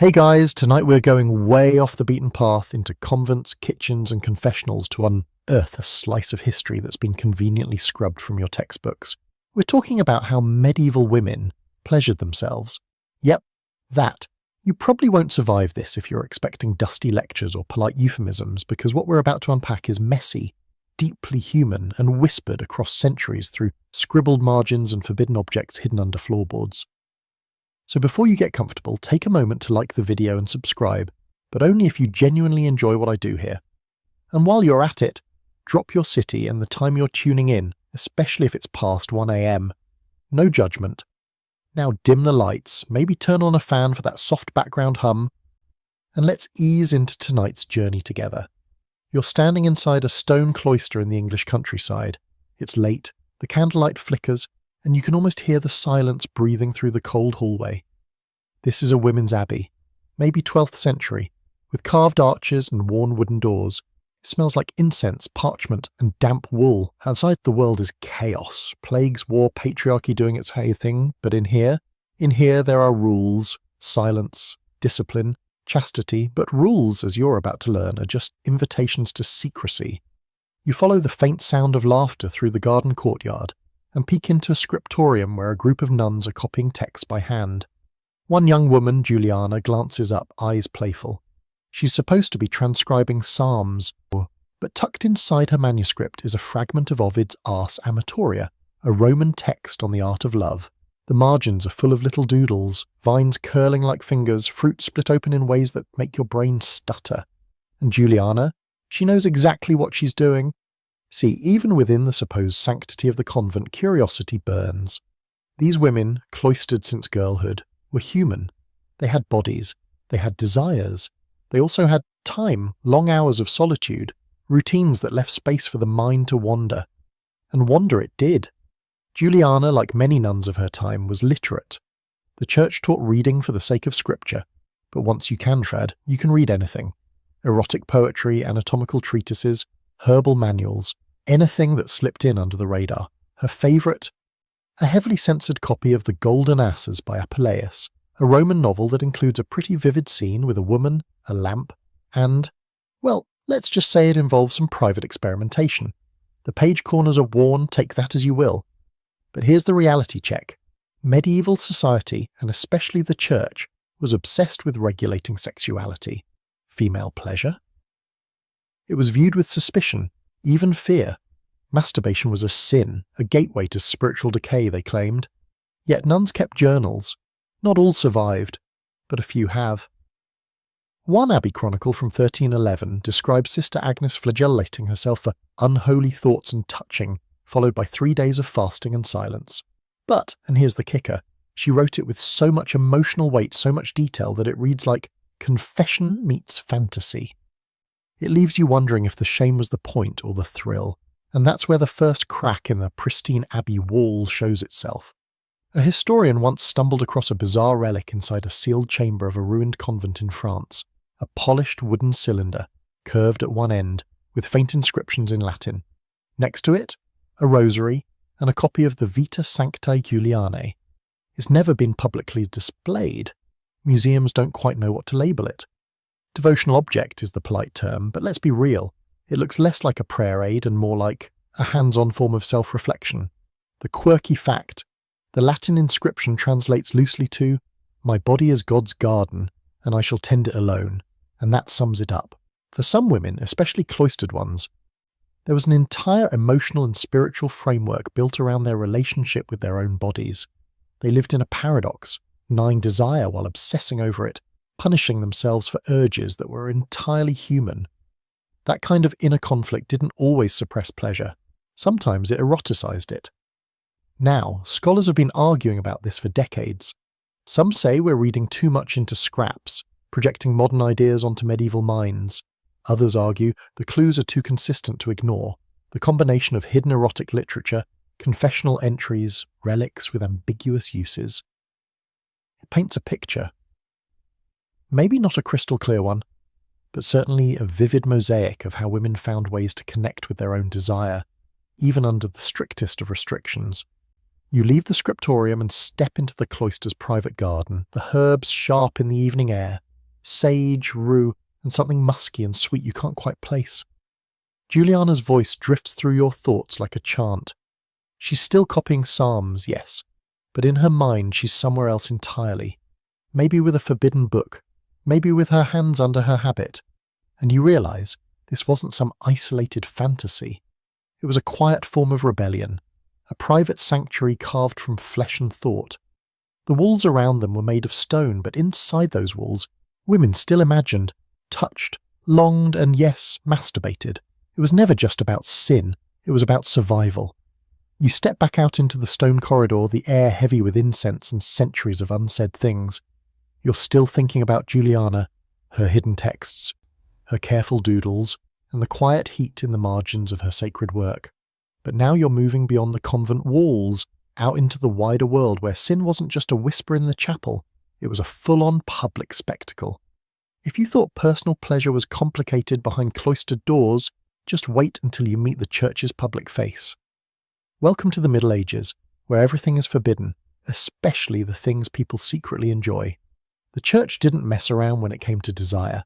Hey guys, tonight we're going way off the beaten path into convents, kitchens and confessionals to unearth a slice of history that's been conveniently scrubbed from your textbooks. We're talking about how medieval women pleasured themselves. Yep, that. You probably won't survive this if you're expecting dusty lectures or polite euphemisms, because what we're about to unpack is messy, deeply human and whispered across centuries through scribbled margins and forbidden objects hidden under floorboards. So before you get comfortable, take a moment to like the video and subscribe, but only if you genuinely enjoy what I do here. And while you're at it, drop your city and the time you're tuning in, especially if it's past 1 AM. No judgment. Now dim the lights, maybe turn on a fan for that soft background hum, and let's ease into tonight's journey together. You're standing inside a stone cloister in the English countryside. It's late, the candlelight flickers, and you can almost hear the silence breathing through the cold hallway. This is a women's abbey, maybe 12th century, with carved arches and worn wooden doors. It smells like incense, parchment, and damp wool. Outside the world is chaos, plagues, war, patriarchy doing its hey thing, but in here there are rules, silence, discipline, chastity, but rules, as you're about to learn, are just invitations to secrecy. You follow the faint sound of laughter through the garden courtyard, and peek into a scriptorium where a group of nuns are copying texts by hand. One young woman, Juliana, glances up, eyes playful. She's supposed to be transcribing psalms, but tucked inside her manuscript is a fragment of Ovid's Ars Amatoria, a Roman text on the art of love. The margins are full of little doodles, vines curling like fingers, fruit split open in ways that make your brain stutter. And Juliana, she knows exactly what she's doing. See, even within the supposed sanctity of the convent, curiosity burns. These women, cloistered since girlhood, were human. They had bodies. They had desires. They also had time, long hours of solitude, routines that left space for the mind to wander. And wander it did. Juliana, like many nuns of her time, was literate. The church taught reading for the sake of scripture, but once you can trad, you can read anything. Erotic poetry, anatomical treatises, herbal manuals, anything that slipped in under the radar. Her favourite? A heavily censored copy of The Golden Asses by Apuleius, a Roman novel that includes a pretty vivid scene with a woman, a lamp, and, well, let's just say it involves some private experimentation. The page corners are worn, take that as you will. But here's the reality check. Medieval society, and especially the church, was obsessed with regulating sexuality. Female pleasure? It was viewed with suspicion, even fear. Masturbation was a sin, a gateway to spiritual decay, they claimed. Yet nuns kept journals. Not all survived, but a few have. One abbey chronicle from 1311 describes Sister Agnes flagellating herself for unholy thoughts and touching, followed by 3 days of fasting and silence. But, and here's the kicker, she wrote it with so much emotional weight, so much detail, that it reads like confession meets fantasy. It leaves you wondering if the shame was the point or the thrill, and that's where the first crack in the pristine abbey wall shows itself. A historian once stumbled across a bizarre relic inside a sealed chamber of a ruined convent in France, a polished wooden cylinder, curved at one end, with faint inscriptions in Latin. Next to it, a rosary and a copy of the Vita Sanctae Julianae. It's never been publicly displayed. Museums don't quite know what to label it. Devotional object is the polite term, but let's be real. It looks less like a prayer aid and more like a hands-on form of self-reflection. The quirky fact: the Latin inscription translates loosely to, "My body is God's garden, and I shall tend it alone," and that sums it up. For some women, especially cloistered ones, there was an entire emotional and spiritual framework built around their relationship with their own bodies. They lived in a paradox, denying desire while obsessing over it, punishing themselves for urges that were entirely human. That kind of inner conflict didn't always suppress pleasure. Sometimes it eroticized it. Now, scholars have been arguing about this for decades. Some say we're reading too much into scraps, projecting modern ideas onto medieval minds. Others argue the clues are too consistent to ignore. The combination of hidden erotic literature, confessional entries, relics with ambiguous uses. It paints a picture. Maybe not a crystal clear one, but certainly a vivid mosaic of how women found ways to connect with their own desire, even under the strictest of restrictions. You leave the scriptorium and step into the cloister's private garden, the herbs sharp in the evening air, sage, rue, and something musky and sweet you can't quite place. Juliana's voice drifts through your thoughts like a chant. She's still copying psalms, yes, but in her mind she's somewhere else entirely. Maybe with a forbidden book, maybe with her hands under her habit. And you realise this wasn't some isolated fantasy. It was a quiet form of rebellion, a private sanctuary carved from flesh and thought. The walls around them were made of stone, but inside those walls, women still imagined, touched, longed, and yes, masturbated. It was never just about sin, it was about survival. You step back out into the stone corridor, the air heavy with incense and centuries of unsaid things. You're still thinking about Juliana, her hidden texts, her careful doodles, and the quiet heat in the margins of her sacred work. But now you're moving beyond the convent walls, out into the wider world where sin wasn't just a whisper in the chapel, it was a full-on public spectacle. If you thought personal pleasure was complicated behind cloistered doors, just wait until you meet the church's public face. Welcome to the Middle Ages, where everything is forbidden, especially the things people secretly enjoy. The church didn't mess around when it came to desire.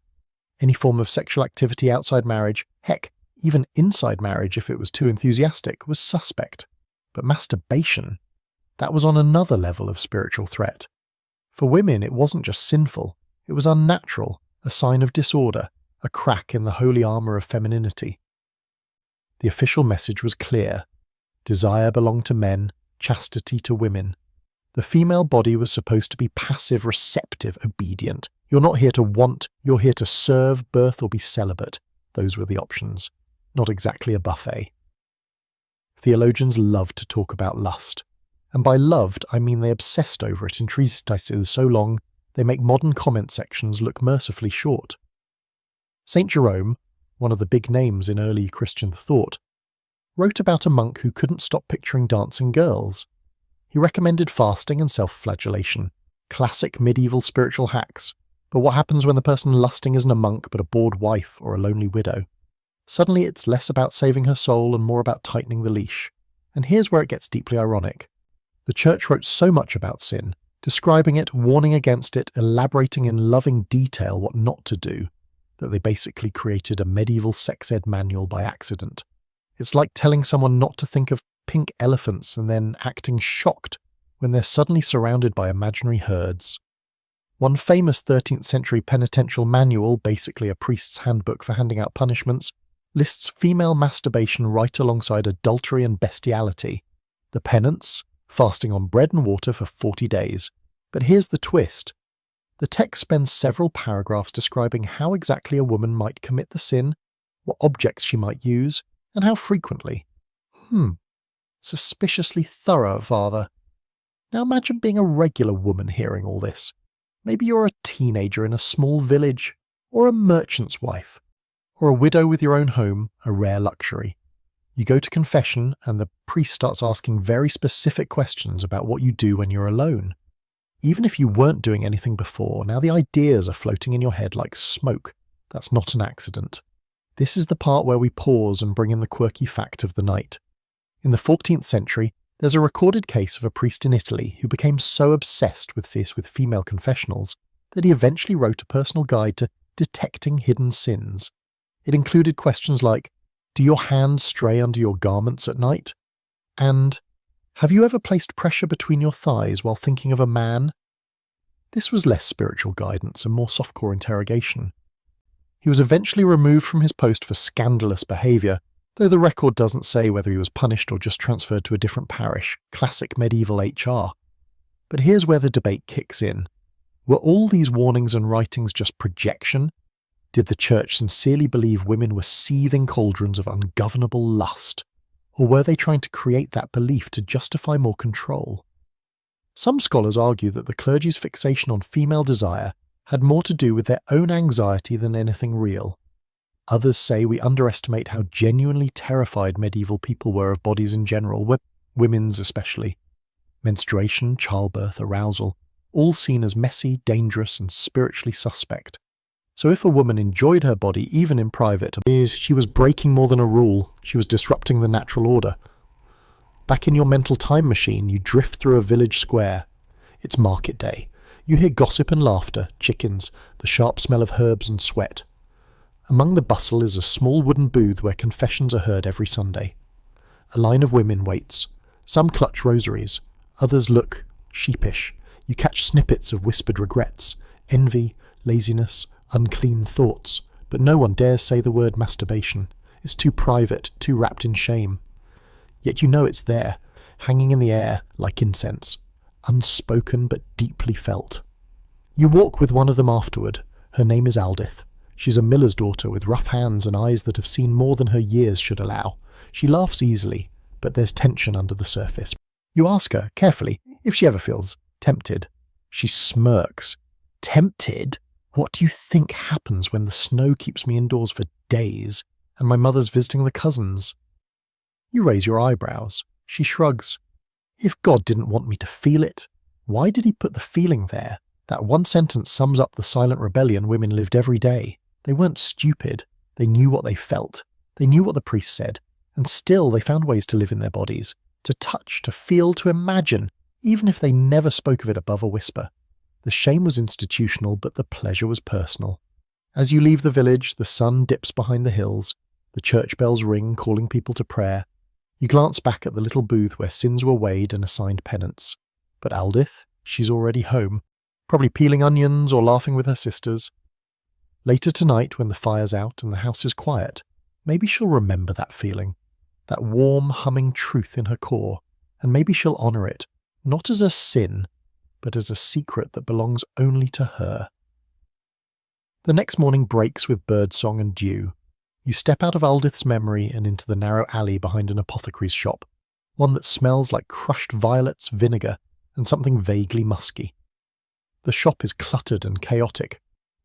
Any form of sexual activity outside marriage, heck, even inside marriage if it was too enthusiastic, was suspect. But masturbation, that was on another level of spiritual threat. For women, it wasn't just sinful, it was unnatural, a sign of disorder, a crack in the holy armour of femininity. The official message was clear. Desire belonged to men, chastity to women. The female body was supposed to be passive, receptive, obedient. You're not here to want, you're here to serve, birth, or be celibate. Those were the options. Not exactly a buffet. Theologians loved to talk about lust. And by loved, I mean they obsessed over it in treatises so long they make modern comment sections look mercifully short. St. Jerome, one of the big names in early Christian thought, wrote about a monk who couldn't stop picturing dancing girls. He recommended fasting and self-flagellation, classic medieval spiritual hacks. But what happens when the person lusting isn't a monk but a bored wife or a lonely widow? Suddenly it's less about saving her soul and more about tightening the leash. And here's where it gets deeply ironic. The church wrote so much about sin, describing it, warning against it, elaborating in loving detail what not to do, that they basically created a medieval sex ed manual by accident. It's like telling someone not to think of pink elephants and then acting shocked when they're suddenly surrounded by imaginary herds. One famous 13th century penitential manual, basically a priest's handbook for handing out punishments, lists female masturbation right alongside adultery and bestiality. The penance, fasting on bread and water for 40 days. But here's the twist. The text spends several paragraphs describing how exactly a woman might commit the sin, what objects she might use, and how frequently. Suspiciously thorough, Father. Now imagine being a regular woman hearing all this. Maybe you're a teenager in a small village, or a merchant's wife, or a widow with your own home, a rare luxury. You go to confession and the priest starts asking very specific questions about what you do when you're alone. Even if you weren't doing anything before, now the ideas are floating in your head like smoke. That's not an accident. This is the part where we pause and bring in the quirky fact of the night. In the 14th century, there's a recorded case of a priest in Italy who became so obsessed with this with female confessionals that he eventually wrote a personal guide to detecting hidden sins. It included questions like, do your hands stray under your garments at night? And, have you ever placed pressure between your thighs while thinking of a man? This was less spiritual guidance and more softcore interrogation. He was eventually removed from his post for scandalous behaviour, though the record doesn't say whether he was punished or just transferred to a different parish, classic medieval HR. But here's where the debate kicks in. Were all these warnings and writings just projection? Did the church sincerely believe women were seething cauldrons of ungovernable lust? Or were they trying to create that belief to justify more control? Some scholars argue that the clergy's fixation on female desire had more to do with their own anxiety than anything real. Others say we underestimate how genuinely terrified medieval people were of bodies in general, women's especially. Menstruation, childbirth, arousal, all seen as messy, dangerous, and spiritually suspect. So if a woman enjoyed her body, even in private, she was breaking more than a rule, she was disrupting the natural order. Back in your mental time machine, you drift through a village square. It's market day. You hear gossip and laughter, chickens, the sharp smell of herbs and sweat. Among the bustle is a small wooden booth where confessions are heard every Sunday. A line of women waits. Some clutch rosaries, others look sheepish. You catch snippets of whispered regrets, envy, laziness, unclean thoughts, but no one dares say the word masturbation. It's too private, too wrapped in shame. Yet you know it's there, hanging in the air like incense, unspoken but deeply felt. You walk with one of them afterward. Her name is Aldith. She's a miller's daughter with rough hands and eyes that have seen more than her years should allow. She laughs easily, but there's tension under the surface. You ask her, carefully, if she ever feels tempted. She smirks. Tempted? What do you think happens when the snow keeps me indoors for days and my mother's visiting the cousins? You raise your eyebrows. She shrugs. If God didn't want me to feel it, why did he put the feeling there? That one sentence sums up the silent rebellion women lived every day. They weren't stupid. They knew what they felt. They knew what the priest said. And still they found ways to live in their bodies, to touch, to feel, to imagine, even if they never spoke of it above a whisper. The shame was institutional, but the pleasure was personal. As you leave the village, the sun dips behind the hills, the church bells ring, calling people to prayer. You glance back at the little booth where sins were weighed and assigned penance. But Aldith, she's already home, probably peeling onions or laughing with her sisters. Later tonight, when the fire's out and the house is quiet, maybe she'll remember that feeling, that warm, humming truth in her core, and maybe she'll honour it, not as a sin, but as a secret that belongs only to her. The next morning breaks with birdsong and dew. You step out of Aldith's memory and into the narrow alley behind an apothecary's shop, one that smells like crushed violets, vinegar, and something vaguely musky. The shop is cluttered and chaotic,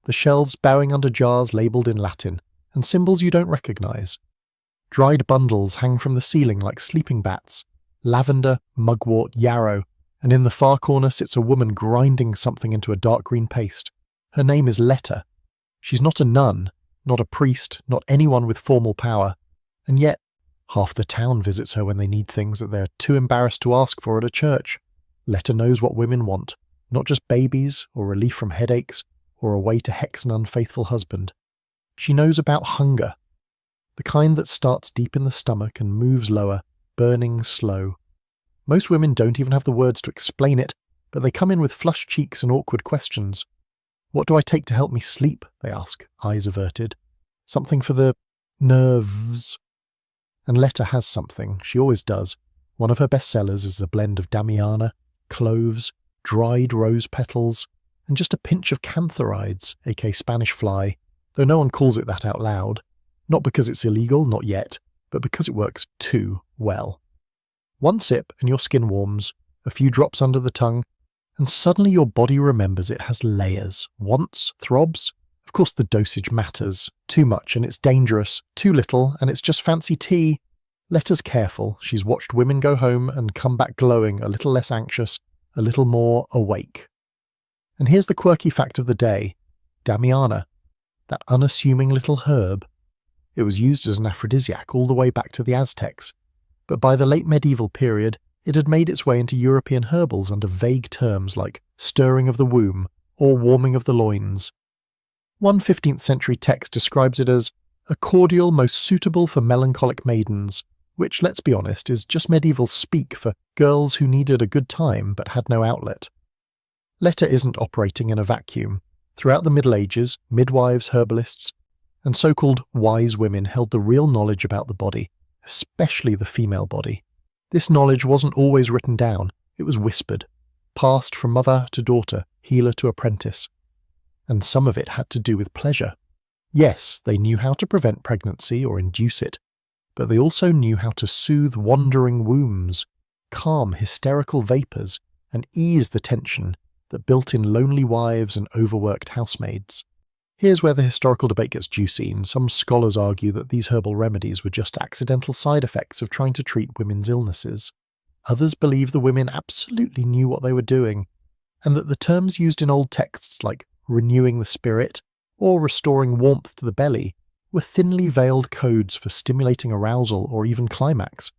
the shelves bowing under jars labelled in Latin, and symbols you don't recognise. Dried bundles hang from the ceiling like sleeping bats, lavender, mugwort, yarrow, and in the far corner sits a woman grinding something into a dark green paste. Her name is Letta. She's not a nun, not a priest, not anyone with formal power, and yet half the town visits her when they need things that they're too embarrassed to ask for at a church. Letta knows what women want, not just babies or relief from headaches or a way to hex an unfaithful husband. She knows about hunger, the kind that starts deep in the stomach and moves lower, burning slow. Most women don't even have the words to explain it, but they come in with flushed cheeks and awkward questions. What do I take to help me sleep? They ask, eyes averted. Something for the nerves. And Letta has something, she always does. One of her bestsellers is a blend of damiana, cloves, dried rose petals, and just a pinch of cantharides, aka Spanish fly, though no one calls it that out loud. Not because it's illegal, not yet, but because it works too well. One sip and your skin warms, a few drops under the tongue, and suddenly your body remembers it has layers, wants, throbs. Of course the dosage matters. Too much and it's dangerous, too little and it's just fancy tea. Letta's careful. She's watched women go home and come back glowing, a little less anxious, a little more awake. And here's the quirky fact of the day. Damiana, that unassuming little herb. It was used as an aphrodisiac all the way back to the Aztecs, but by the late medieval period, it had made its way into European herbals under vague terms like stirring of the womb or warming of the loins. One 15th century text describes it as a cordial most suitable for melancholic maidens, which, let's be honest, is just medieval speak for girls who needed a good time but had no outlet. Letta isn't operating in a vacuum. Throughout the Middle Ages, midwives, herbalists, and so-called wise women held the real knowledge about the body, especially the female body. This knowledge wasn't always written down, it was whispered, passed from mother to daughter, healer to apprentice. And some of it had to do with pleasure. Yes, they knew how to prevent pregnancy or induce it, but they also knew how to soothe wandering wombs, calm hysterical vapours, and ease the tension that built in lonely wives and overworked housemaids. Here's where the historical debate gets juicy, and some scholars argue that these herbal remedies were just accidental side effects of trying to treat women's illnesses. Others believe the women absolutely knew what they were doing, and that the terms used in old texts like renewing the spirit or restoring warmth to the belly were thinly veiled codes for stimulating arousal or even climax.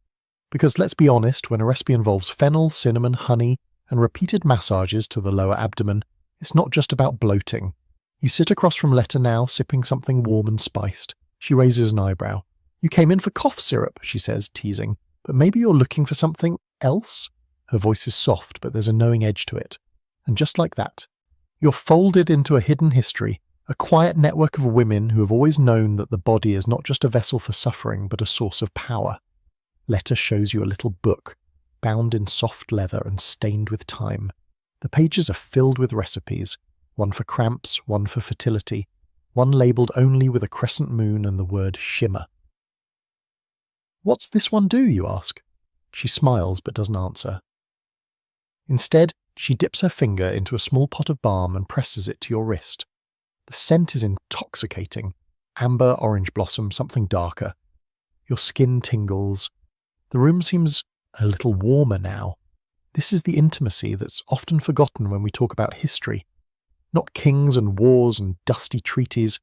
Because let's be honest, when a recipe involves fennel, cinnamon, honey, and repeated massages to the lower abdomen, It's not just about bloating. You sit across from Letta now, sipping something warm and spiced. She raises an eyebrow. You came in for cough syrup, she says, teasing. But maybe you're looking for something else? Her voice is soft, but there's a knowing edge to it. And just like that, you're folded into a hidden history, a quiet network of women who have always known that the body is not just a vessel for suffering, but a source of power. Letta shows you a little book, bound in soft leather and stained with time. The pages are filled with recipes, one for cramps, one for fertility, one labelled only with a crescent moon and the word shimmer. What's this one do, you ask? She smiles but doesn't answer. Instead, she dips her finger into a small pot of balm and presses it to your wrist. The scent is intoxicating. Amber, orange blossom, something darker. Your skin tingles. The room seems a little warmer now. This is the intimacy that's often forgotten when we talk about history. Not kings and wars and dusty treaties,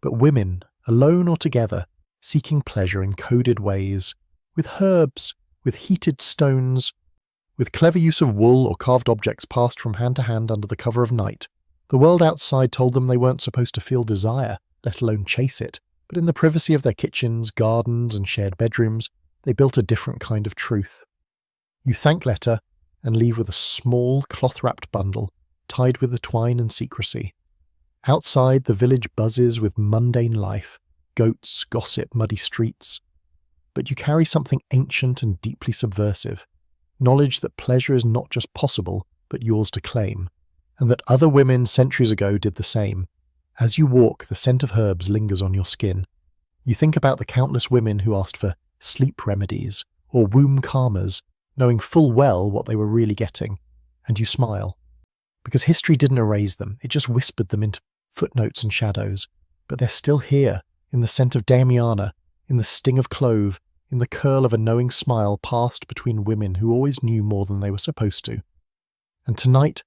but women, alone or together, seeking pleasure in coded ways, with herbs, with heated stones, with clever use of wool or carved objects passed from hand to hand under the cover of night. The world outside told them they weren't supposed to feel desire, let alone chase it, but in the privacy of their kitchens, gardens, and shared bedrooms, they built a different kind of truth. You thank Letta and leave with a small cloth-wrapped bundle, tied with the twine and secrecy. Outside, the village buzzes with mundane life, goats, gossip, muddy streets. But you carry something ancient and deeply subversive, knowledge that pleasure is not just possible, but yours to claim, and that other women centuries ago did the same. As you walk, the scent of herbs lingers on your skin. You think about the countless women who asked for sleep remedies or womb calmers, knowing full well what they were really getting, and you smile. Because history didn't erase them, it just whispered them into footnotes and shadows, but they're still here, in the scent of Damiana, in the sting of clove, in the curl of a knowing smile passed between women who always knew more than they were supposed to. And tonight,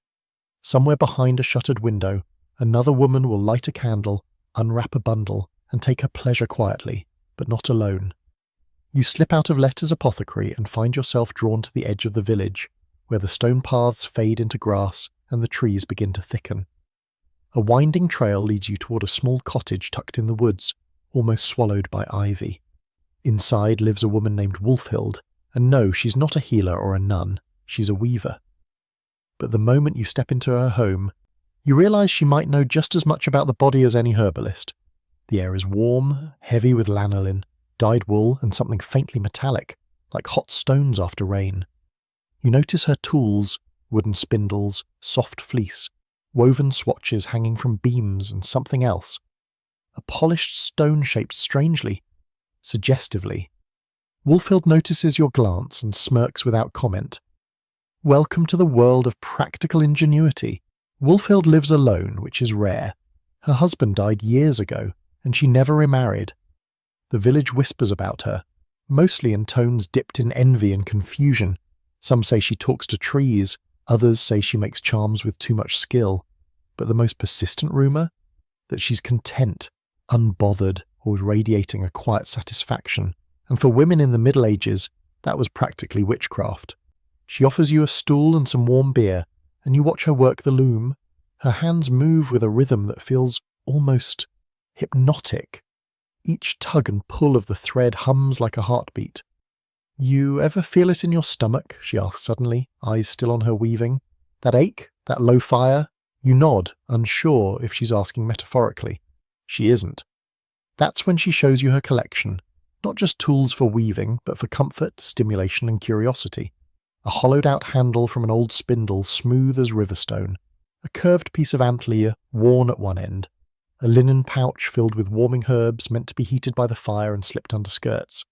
somewhere behind a shuttered window, another woman will light a candle, unwrap a bundle, and take her pleasure quietly, but not alone. You slip out of Letta's apothecary and find yourself drawn to the edge of the village, where the stone paths fade into grass and the trees begin to thicken. A winding trail leads you toward a small cottage tucked in the woods, almost swallowed by ivy. Inside lives a woman named Wolfhild, and no, she's not a healer or a nun, she's a weaver. But the moment you step into her home, you realise she might know just as much about the body as any herbalist. The air is warm, heavy with lanolin, dyed wool, and something faintly metallic, like hot stones after rain. You notice her tools, wooden spindles, soft fleece, woven swatches hanging from beams, and something else. A polished stone shaped strangely, suggestively. Wolfhild notices your glance and smirks without comment. Welcome to the world of practical ingenuity. Wolfhild lives alone, which is rare. Her husband died years ago, and she never remarried. The village whispers about her, mostly in tones dipped in envy and confusion. Some say she talks to trees, others say she makes charms with too much skill. But the most persistent rumour? That she's content, unbothered, or radiating a quiet satisfaction. And for women in the Middle Ages, that was practically witchcraft. She offers you a stool and some warm beer, and you watch her work the loom. Her hands move with a rhythm that feels almost hypnotic. Each tug and pull of the thread hums like a heartbeat. You ever feel it in your stomach? She asks suddenly, eyes still on her weaving. That ache? That low fire? You nod, unsure if she's asking metaphorically. She isn't. That's when she shows you her collection, not just tools for weaving, but for comfort, stimulation, and curiosity. A hollowed-out handle from an old spindle, smooth as riverstone. A curved piece of antler, worn at one end. A linen pouch filled with warming herbs meant to be heated by the fire and slipped under skirts.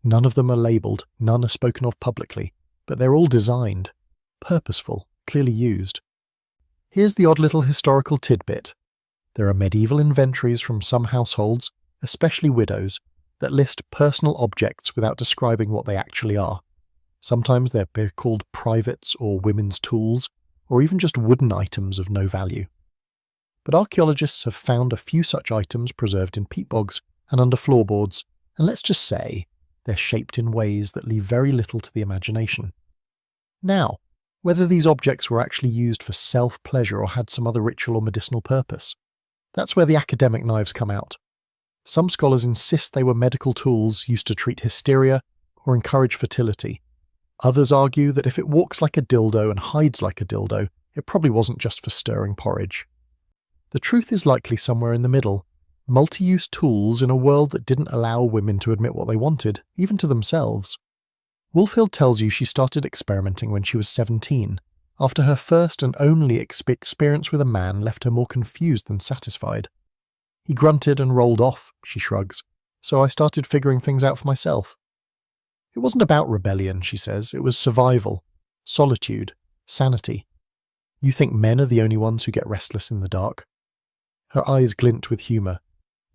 None of them are labelled, none are spoken of publicly, but they're all designed. Purposeful, clearly used. Here's the odd little historical tidbit. There are medieval inventories from some households, especially widows, that list personal objects without describing what they actually are. Sometimes they're called privates or women's tools, or even just wooden items of no value. But archaeologists have found a few such items preserved in peat bogs and under floorboards, and let's just say they're shaped in ways that leave very little to the imagination. Now, whether these objects were actually used for self-pleasure or had some other ritual or medicinal purpose. That's where the academic knives come out. Some scholars insist they were medical tools used to treat hysteria or encourage fertility. Others argue that if it walks like a dildo and hides like a dildo, it probably wasn't just for stirring porridge. The truth is likely somewhere in the middle, multi-use tools in a world that didn't allow women to admit what they wanted, even to themselves. Wolfhild tells you she started experimenting when she was 17, after her first and only experience with a man left her more confused than satisfied. He grunted and rolled off, she shrugs, so I started figuring things out for myself. It wasn't about rebellion, she says, it was survival, solitude, sanity. You think men are the only ones who get restless in the dark? Her eyes glint with humour.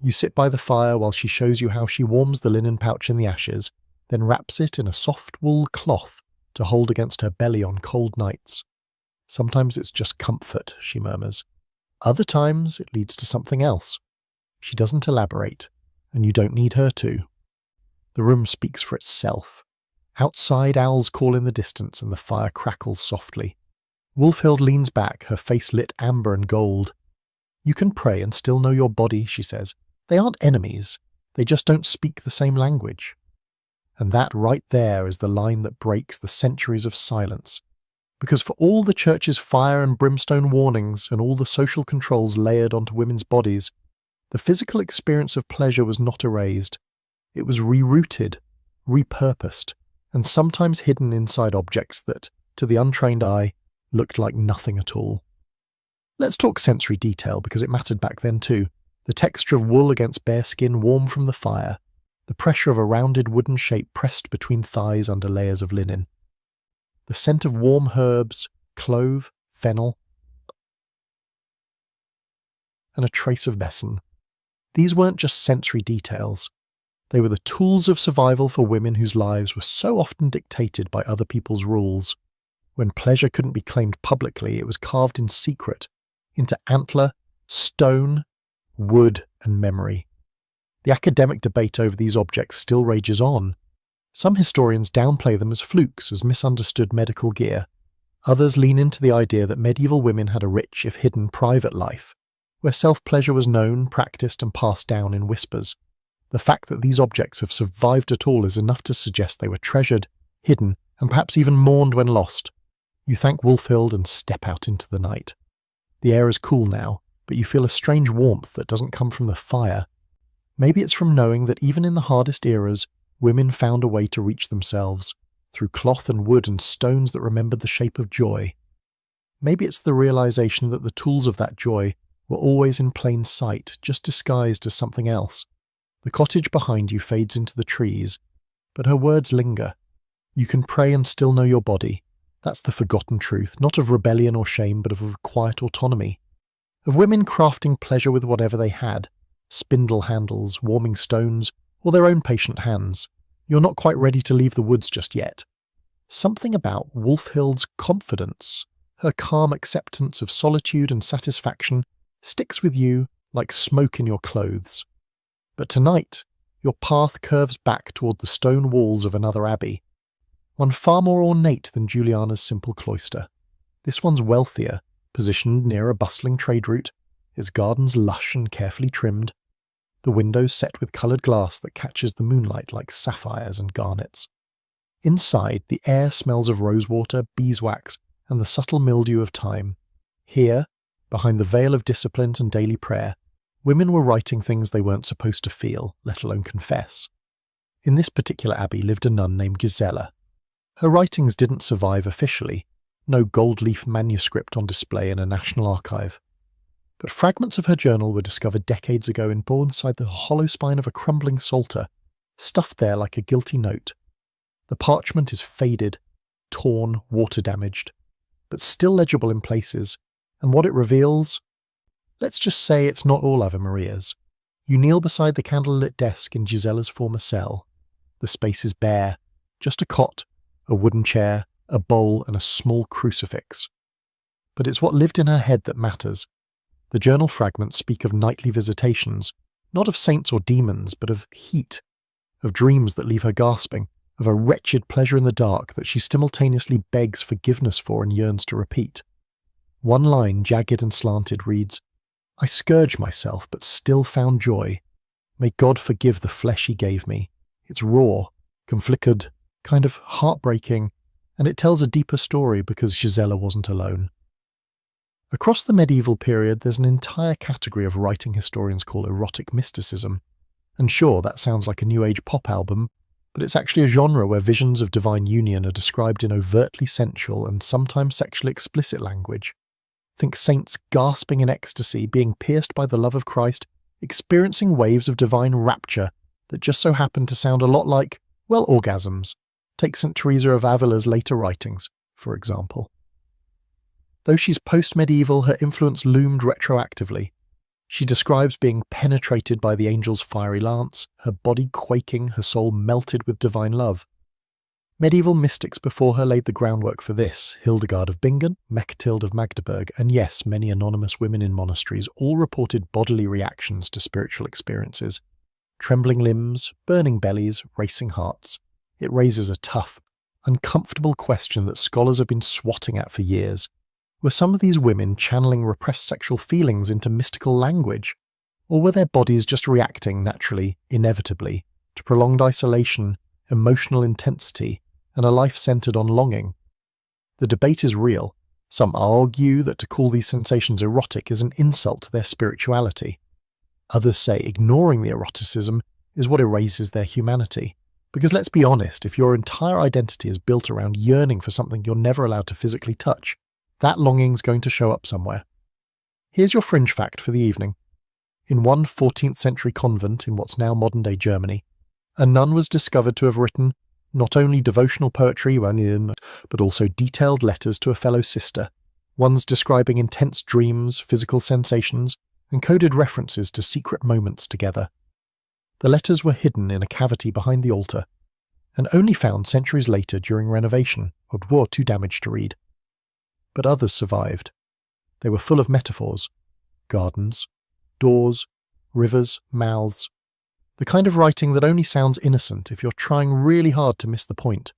You sit by the fire while she shows you how she warms the linen pouch in the ashes, then wraps it in a soft wool cloth to hold against her belly on cold nights. Sometimes it's just comfort, she murmurs. Other times it leads to something else. She doesn't elaborate, and you don't need her to. The room speaks for itself. Outside, owls call in the distance and the fire crackles softly. Wolfhild leans back, her face lit amber and gold. You can pray and still know your body, she says. They aren't enemies. They just don't speak the same language. And that right there is the line that breaks the centuries of silence. Because for all the church's fire and brimstone warnings and all the social controls layered onto women's bodies, the physical experience of pleasure was not erased. It was rerouted, repurposed, and sometimes hidden inside objects that, to the untrained eye, looked like nothing at all. Let's talk sensory detail because it mattered back then too. The texture of wool against bare skin warm from the fire, the pressure of a rounded wooden shape pressed between thighs under layers of linen. The scent of warm herbs, clove, fennel, and a trace of besan. These weren't just sensory details. They were the tools of survival for women whose lives were so often dictated by other people's rules. When pleasure couldn't be claimed publicly, it was carved in secret, into antler, stone, wood, and memory. The academic debate over these objects still rages on. Some historians downplay them as flukes, as misunderstood medical gear. Others lean into the idea that medieval women had a rich, if hidden, private life, where self-pleasure was known, practiced, and passed down in whispers. The fact that these objects have survived at all is enough to suggest they were treasured, hidden, and perhaps even mourned when lost. You thank Wolfhild and step out into the night. The air is cool now, but you feel a strange warmth that doesn't come from the fire. Maybe it's from knowing that even in the hardest eras, women found a way to reach themselves, through cloth and wood and stones that remembered the shape of joy. Maybe it's the realization that the tools of that joy were always in plain sight, just disguised as something else. The cottage behind you fades into the trees, but her words linger. You can pray and still know your body. That's the forgotten truth, not of rebellion or shame, but of quiet autonomy. Of women crafting pleasure with whatever they had, spindle handles, warming stones, or their own patient hands. You're not quite ready to leave the woods just yet. Something about Wolfhild's confidence, her calm acceptance of solitude and satisfaction, sticks with you like smoke in your clothes. But tonight, your path curves back toward the stone walls of another abbey, one far more ornate than Juliana's simple cloister. This one's wealthier, positioned near a bustling trade route, its gardens lush and carefully trimmed, the windows set with coloured glass that catches the moonlight like sapphires and garnets. Inside, the air smells of rosewater, beeswax, and the subtle mildew of time. Here, behind the veil of discipline and daily prayer, women were writing things they weren't supposed to feel, let alone confess. In this particular abbey lived a nun named Gisela. Her writings didn't survive officially, no gold-leaf manuscript on display in a national archive. But fragments of her journal were discovered decades ago inside the hollow spine of a crumbling psalter, stuffed there like a guilty note. The parchment is faded, torn, water-damaged, but still legible in places, and what it reveals? Let's just say it's not all Ave Marias. You kneel beside the candlelit desk in Gisela's former cell. The space is bare, just a cot, a wooden chair, a bowl, and a small crucifix. But it's what lived in her head that matters. The journal fragments speak of nightly visitations, not of saints or demons, but of heat, of dreams that leave her gasping, of a wretched pleasure in the dark that she simultaneously begs forgiveness for and yearns to repeat. One line, jagged and slanted, reads, "I scourged myself, but still found joy. May God forgive the flesh he gave me. It's raw, conflicted, kind of heartbreaking, and it tells a deeper story because Gisela wasn't alone." Across the medieval period, there's an entire category of writing historians call erotic mysticism. And sure, that sounds like a New Age pop album, but it's actually a genre where visions of divine union are described in overtly sensual and sometimes sexually explicit language. Think saints gasping in ecstasy, being pierced by the love of Christ, experiencing waves of divine rapture that just so happen to sound a lot like, well, orgasms. Take St. Teresa of Avila's later writings, for example. Though she's post-medieval, her influence loomed retroactively. She describes being penetrated by the angel's fiery lance, her body quaking, her soul melted with divine love. Medieval mystics before her laid the groundwork for this. Hildegard of Bingen, Mechtild of Magdeburg, and yes, many anonymous women in monasteries all reported bodily reactions to spiritual experiences. Trembling limbs, burning bellies, racing hearts. It raises a tough, uncomfortable question that scholars have been swatting at for years. Were some of these women channeling repressed sexual feelings into mystical language? Or were their bodies just reacting naturally, inevitably, to prolonged isolation, emotional intensity, and a life centered on longing? The debate is real. Some argue that to call these sensations erotic is an insult to their spirituality. Others say ignoring the eroticism is what erases their humanity. Because let's be honest, if your entire identity is built around yearning for something you're never allowed to physically touch, that longing's going to show up somewhere. Here's your fringe fact for the evening. In one 14th century convent in what's now modern-day Germany, a nun was discovered to have written not only devotional poetry, but also detailed letters to a fellow sister, ones describing intense dreams, physical sensations, and coded references to secret moments together. The letters were hidden in a cavity behind the altar, and only found centuries later during renovation, or too damaged to read. But others survived. They were full of metaphors, gardens, doors, rivers, mouths, the kind of writing that only sounds innocent if you're trying really hard to miss the point.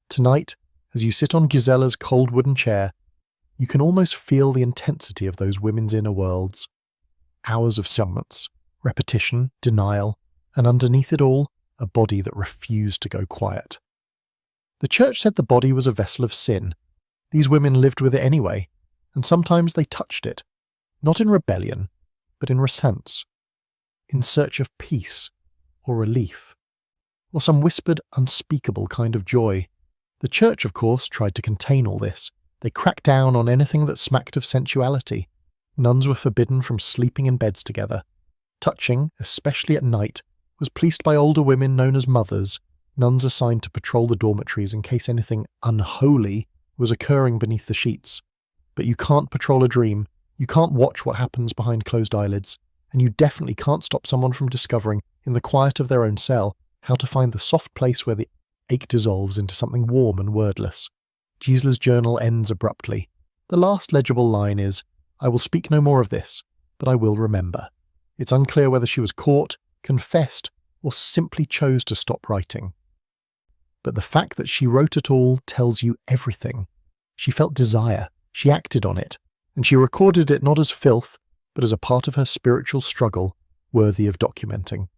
Tonight, as you sit on Gisela's cold wooden chair, you can almost feel the intensity of those women's inner worlds. Hours of silence, repetition, denial, and underneath it all, a body that refused to go quiet. The church said the body was a vessel of sin. These women lived with it anyway, and sometimes they touched it, not in rebellion, but in resentment, in search of peace, or relief, or some whispered, unspeakable kind of joy. The church, of course, tried to contain all this. They cracked down on anything that smacked of sensuality. Nuns were forbidden from sleeping in beds together. Touching, especially at night, was policed by older women known as mothers, nuns assigned to patrol the dormitories in case anything unholy was occurring beneath the sheets. But you can't patrol a dream, you can't watch what happens behind closed eyelids, and you definitely can't stop someone from discovering, in the quiet of their own cell, how to find the soft place where the ache dissolves into something warm and wordless. Gisela's journal ends abruptly. The last legible line is, "I will speak no more of this, but I will remember." It's unclear whether she was caught, confessed, or simply chose to stop writing. But the fact that she wrote at all tells you everything. She felt desire, she acted on it, and she recorded it not as filth, but as a part of her spiritual struggle, worthy of documenting.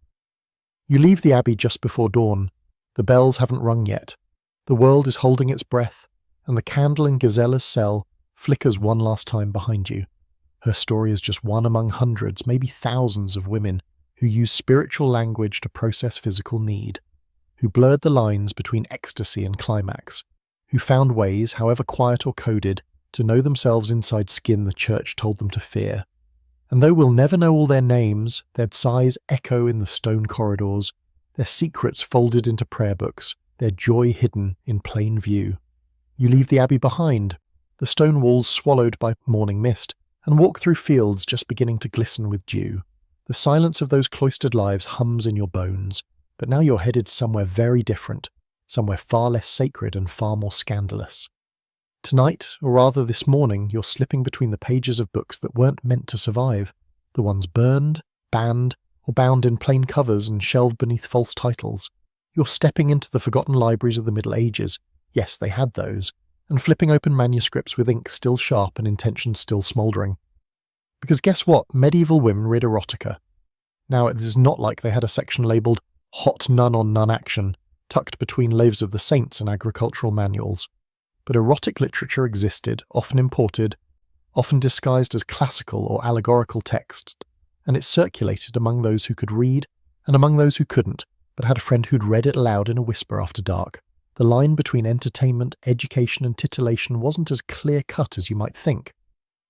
You leave the abbey just before dawn. The bells haven't rung yet. The world is holding its breath, and the candle in Gisela's cell flickers one last time behind you. Her story is just one among hundreds, maybe thousands of women who use spiritual language to process physical need, who blurred the lines between ecstasy and climax, who found ways, however quiet or coded, to know themselves inside skin the church told them to fear. And though we'll never know all their names, their sighs echo in the stone corridors, their secrets folded into prayer books, their joy hidden in plain view. You leave the abbey behind, the stone walls swallowed by morning mist, and walk through fields just beginning to glisten with dew. The silence of those cloistered lives hums in your bones, but now you're headed somewhere very different, somewhere far less sacred and far more scandalous. Tonight, or rather this morning, you're slipping between the pages of books that weren't meant to survive, the ones burned, banned, or bound in plain covers and shelved beneath false titles. You're stepping into the forgotten libraries of the Middle Ages, yes, they had those, and flipping open manuscripts with ink still sharp and intention still smouldering. Because guess what? Medieval women read erotica. Now, it is not like they had a section labelled Hot Nun on Nun Action, tucked between Lives of the Saints and agricultural manuals. But erotic literature existed, often imported, often disguised as classical or allegorical texts, and it circulated among those who could read and among those who couldn't, but had a friend who'd read it aloud in a whisper after dark. The line between entertainment, education and titillation wasn't as clear-cut as you might think.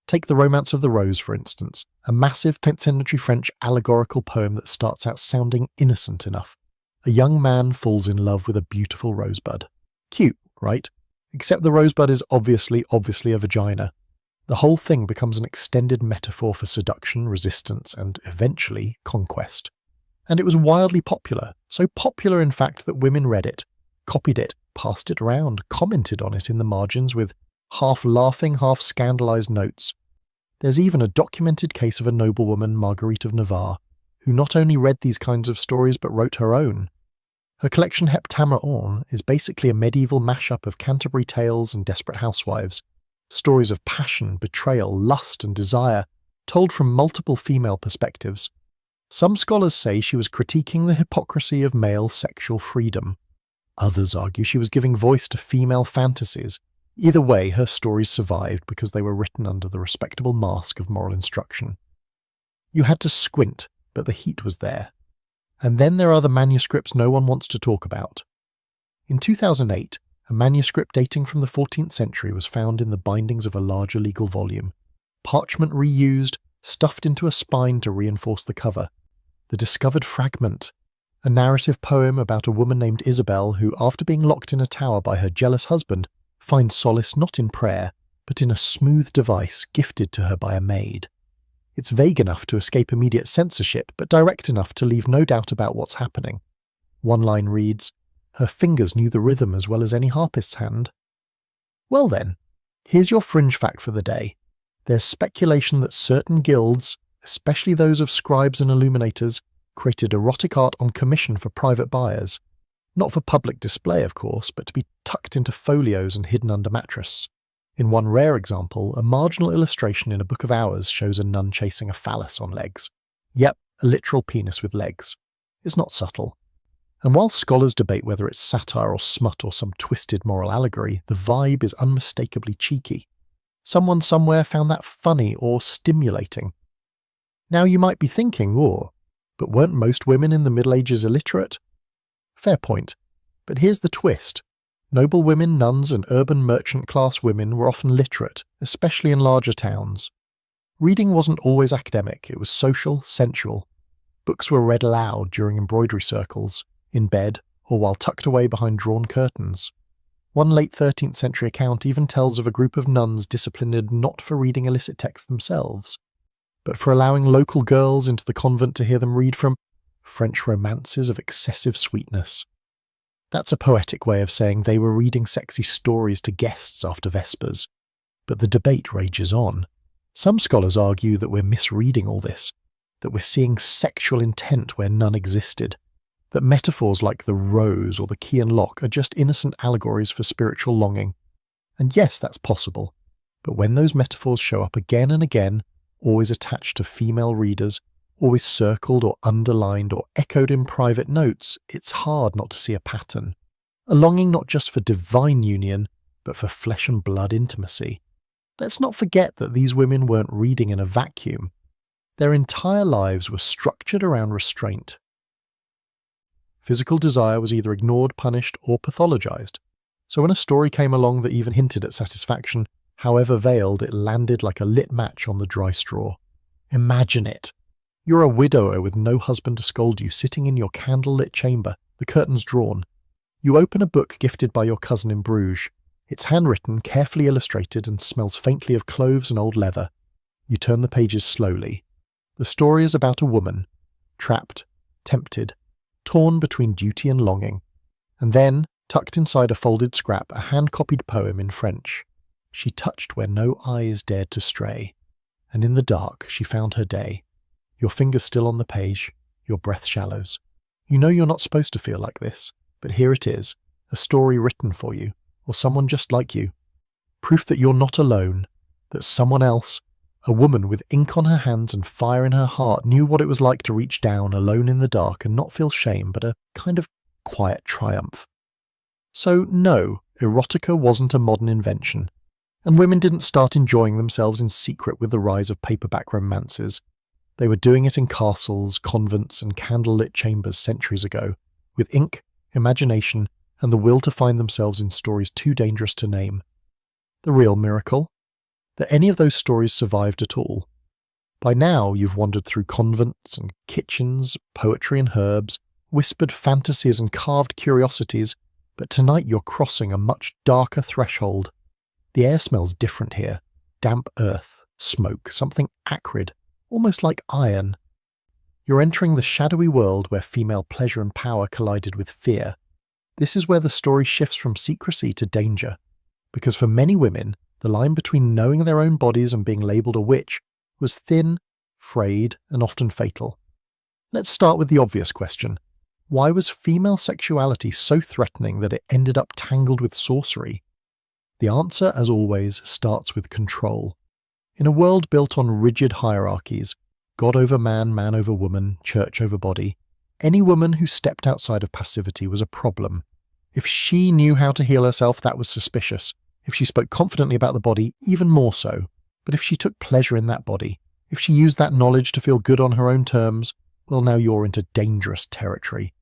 Take The Romance of the Rose, for instance, a massive 10th century French allegorical poem that starts out sounding innocent enough. A young man falls in love with a beautiful rosebud. Cute, right? Except the rosebud is obviously a vagina. The whole thing becomes an extended metaphor for seduction, resistance, and eventually conquest. And it was wildly popular, so popular in fact that women read it, copied it, passed it around, commented on it in the margins with half-laughing, half-scandalised notes. There's even a documented case of a noblewoman, Marguerite of Navarre, who not only read these kinds of stories but wrote her own. Her collection Heptameron is basically a medieval mashup of Canterbury Tales and Desperate Housewives, stories of passion, betrayal, lust and desire, told from multiple female perspectives. Some scholars say she was critiquing the hypocrisy of male sexual freedom. Others argue she was giving voice to female fantasies. Either way, her stories survived because they were written under the respectable mask of moral instruction. You had to squint, but the heat was there. And then there are the manuscripts no one wants to talk about. In 2008, a manuscript dating from the 14th century was found in the bindings of a larger legal volume. Parchment reused, stuffed into a spine to reinforce the cover. The discovered fragment, a narrative poem about a woman named Isabel who, after being locked in a tower by her jealous husband, finds solace not in prayer, but in a smooth device gifted to her by a maid. It's vague enough to escape immediate censorship, but direct enough to leave no doubt about what's happening. One line reads, "Her fingers knew the rhythm as well as any harpist's hand." Well then, here's your fringe fact for the day. There's speculation that certain guilds, especially those of scribes and illuminators, created erotic art on commission for private buyers. Not for public display, of course, but to be tucked into folios and hidden under mattress. In one rare example, a marginal illustration in a book of hours shows a nun chasing a phallus on legs. Yep, a literal penis with legs. It's not subtle. And while scholars debate whether it's satire or smut or some twisted moral allegory, the vibe is unmistakably cheeky. Someone somewhere found that funny or stimulating. Now you might be thinking, but weren't most women in the Middle Ages illiterate? Fair point. But here's the twist. Noble women, nuns, and urban merchant-class women were often literate, especially in larger towns. Reading wasn't always academic, it was social, sensual. Books were read aloud during embroidery circles, in bed, or while tucked away behind drawn curtains. One late 13th century account even tells of a group of nuns disciplined not for reading illicit texts themselves, but for allowing local girls into the convent to hear them read from French romances of excessive sweetness. That's a poetic way of saying they were reading sexy stories to guests after Vespers. But the debate rages on. Some scholars argue that we're misreading all this, that we're seeing sexual intent where none existed, that metaphors like the rose or the key and lock are just innocent allegories for spiritual longing. And yes, that's possible, but when those metaphors show up again and again, always attached to female readers, always circled or underlined or echoed in private notes, it's hard not to see a pattern. A longing not just for divine union, but for flesh and blood intimacy. Let's not forget that these women weren't reading in a vacuum. Their entire lives were structured around restraint. Physical desire was either ignored, punished, or pathologized. So when a story came along that even hinted at satisfaction, however veiled, it landed like a lit match on the dry straw. Imagine it. You're a widower with no husband to scold you, sitting in your candle-lit chamber, the curtains drawn. You open a book gifted by your cousin in Bruges. It's handwritten, carefully illustrated, and smells faintly of cloves and old leather. You turn the pages slowly. The story is about a woman, trapped, tempted, torn between duty and longing. And then, tucked inside a folded scrap, a hand-copied poem in French. She touched where no eyes dared to stray, and in the dark she found her day. Your fingers still on the page, your breath shallows. You know you're not supposed to feel like this, But here it is, a story written for you, or someone just like you. Proof that you're not alone, that someone else, a woman with ink on her hands and fire in her heart, knew what it was like to reach down alone in the dark and not feel shame, but a kind of quiet triumph. So no, erotica wasn't a modern invention, and women didn't start enjoying themselves in secret with the rise of paperback romances. They were doing it in castles, convents, and candlelit chambers centuries ago, with ink, imagination, and the will to find themselves in stories too dangerous to name. The real miracle? That any of those stories survived at all. By now you've wandered through convents and kitchens, poetry and herbs, whispered fantasies and carved curiosities, but tonight you're crossing a much darker threshold. The air smells different here. Damp earth, smoke, something acrid, almost like iron. You're entering the shadowy world where female pleasure and power collided with fear. This is where the story shifts from secrecy to danger, because for many women, the line between knowing their own bodies and being labelled a witch was thin, frayed, and often fatal. Let's start with the obvious question. Why was female sexuality so threatening that it ended up tangled with sorcery? The answer, as always, starts with control. In a world built on rigid hierarchies, God over man, man over woman, church over body, any woman who stepped outside of passivity was a problem. If she knew how to heal herself, that was suspicious. If she spoke confidently about the body, even more so. But if she took pleasure in that body, if she used that knowledge to feel good on her own terms, well, now you're into dangerous territory.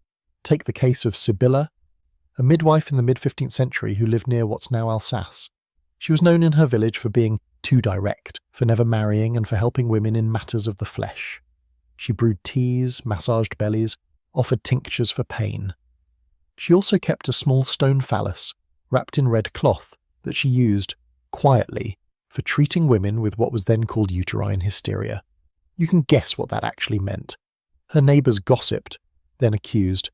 Take the case of Sibylla, a midwife in the mid-15th century who lived near what's now Alsace. She was known in her village for being too direct, for never marrying, and for helping women in matters of the flesh. She brewed teas, massaged bellies, offered tinctures for pain. She also kept a small stone phallus, wrapped in red cloth, that she used, quietly, for treating women with what was then called uterine hysteria. You can guess what that actually meant. Her neighbours gossiped, then accused,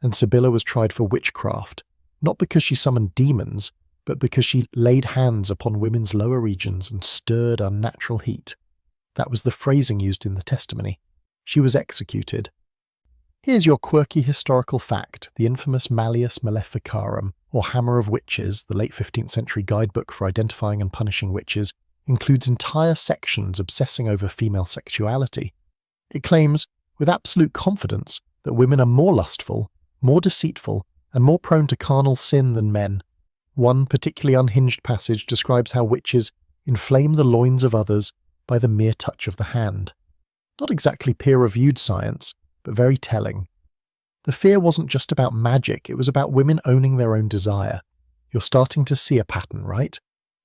and Sibylla was tried for witchcraft, not because she summoned demons, but because she laid hands upon women's lower regions and stirred unnatural heat. That was the phrasing used in the testimony. She was executed. Here's your quirky historical fact, the infamous Malleus Maleficarum, or Hammer of Witches, the late 15th century guidebook for identifying and punishing witches, includes entire sections obsessing over female sexuality. It claims, with absolute confidence, that women are more lustful, more deceitful, and more prone to carnal sin than men. One particularly unhinged passage describes how witches inflame the loins of others by the mere touch of the hand. Not exactly peer-reviewed science, but very telling. The fear wasn't just about magic, it was about women owning their own desire. You're starting to see a pattern, right?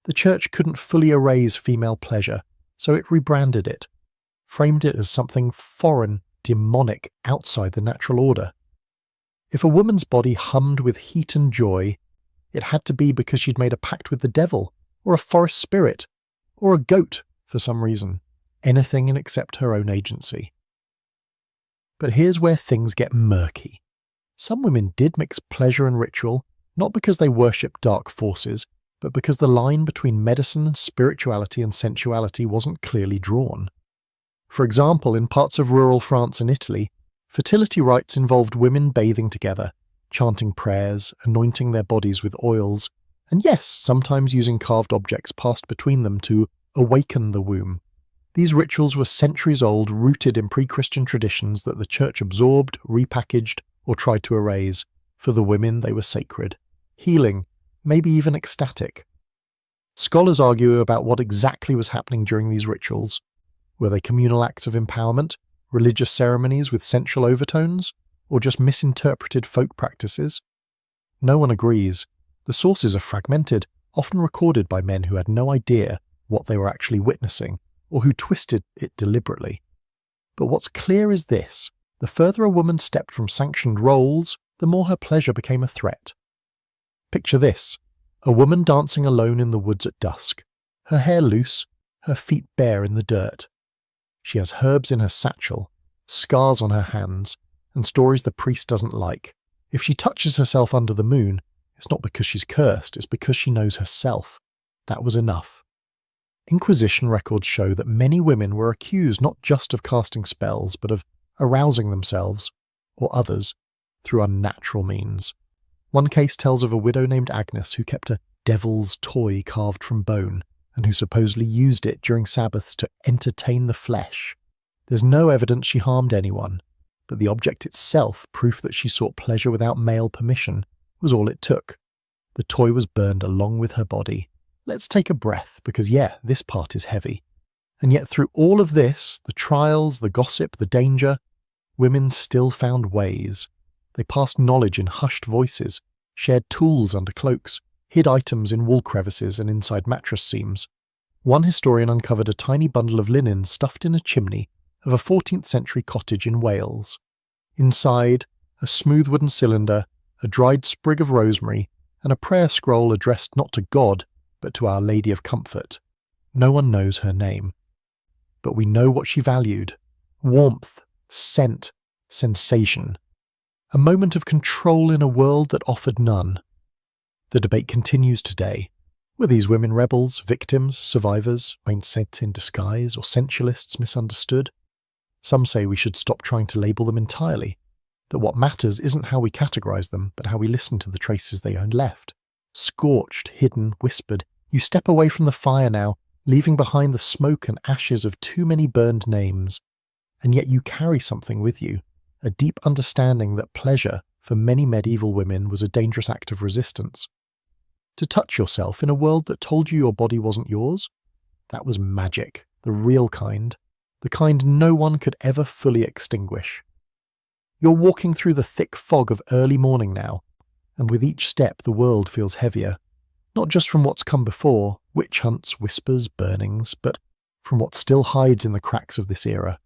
The church couldn't fully erase female pleasure, so it rebranded it, framed it as something foreign, demonic, outside the natural order. If a woman's body hummed with heat and joy, it had to be because she'd made a pact with the devil, or a forest spirit, or a goat for some reason. Anything except her own agency. But here's where things get murky. Some women did mix pleasure and ritual, not because they worshipped dark forces, but because the line between medicine, spirituality, and sensuality wasn't clearly drawn. For example, in parts of rural France and Italy, fertility rites involved women bathing together, chanting prayers, anointing their bodies with oils, and yes, sometimes using carved objects passed between them to awaken the womb. These rituals were centuries old, rooted in pre-Christian traditions that the church absorbed, repackaged, or tried to erase. For the women, they were sacred, healing, maybe even ecstatic. Scholars argue about what exactly was happening during these rituals. Were they communal acts of empowerment, religious ceremonies with sensual overtones, or just misinterpreted folk practices? No one agrees. The sources are fragmented, often recorded by men who had no idea what they were actually witnessing, or who twisted it deliberately. But what's clear is this: the further a woman stepped from sanctioned roles, the more her pleasure became a threat. Picture this: a woman dancing alone in the woods at dusk, her hair loose, her feet bare in the dirt. She has herbs in her satchel, scars on her hands, and stories the priest doesn't like. If she touches herself under the moon, it's not because she's cursed, it's because she knows herself. That was enough. Inquisition records show that many women were accused not just of casting spells, but of arousing themselves, or others, through unnatural means. One case tells of a widow named Agnes who kept a devil's toy carved from bone and who supposedly used it during Sabbaths to entertain the flesh. There's no evidence she harmed anyone, but the object itself, proof that she sought pleasure without male permission, was all it took. The toy was burned along with her body. Let's take a breath, because this part is heavy. And yet through all of this, the trials, the gossip, the danger, women still found ways. They passed knowledge in hushed voices, shared tools under cloaks, hid items in wall crevices and inside mattress seams. One historian uncovered a tiny bundle of linen stuffed in a chimney of a 14th century cottage in Wales. Inside, a smooth wooden cylinder, a dried sprig of rosemary, and a prayer scroll addressed not to God, but to Our Lady of Comfort. No one knows her name. But we know what she valued: warmth, scent, sensation. A moment of control in a world that offered none. The debate continues today. Were these women rebels, victims, survivors, saints in disguise, or sensualists misunderstood? Some say we should stop trying to label them entirely, that what matters isn't how we categorize them, but how we listen to the traces they owned left. Scorched, hidden, whispered, you step away from the fire now, leaving behind the smoke and ashes of too many burned names. And yet you carry something with you, a deep understanding that pleasure, for many medieval women, was a dangerous act of resistance. To touch yourself in a world that told you your body wasn't yours? That was magic, the real kind, the kind no one could ever fully extinguish. You're walking through the thick fog of early morning now, and with each step the world feels heavier, not just from what's come before, witch hunts, whispers, burnings, but from what still hides in the cracks of this era.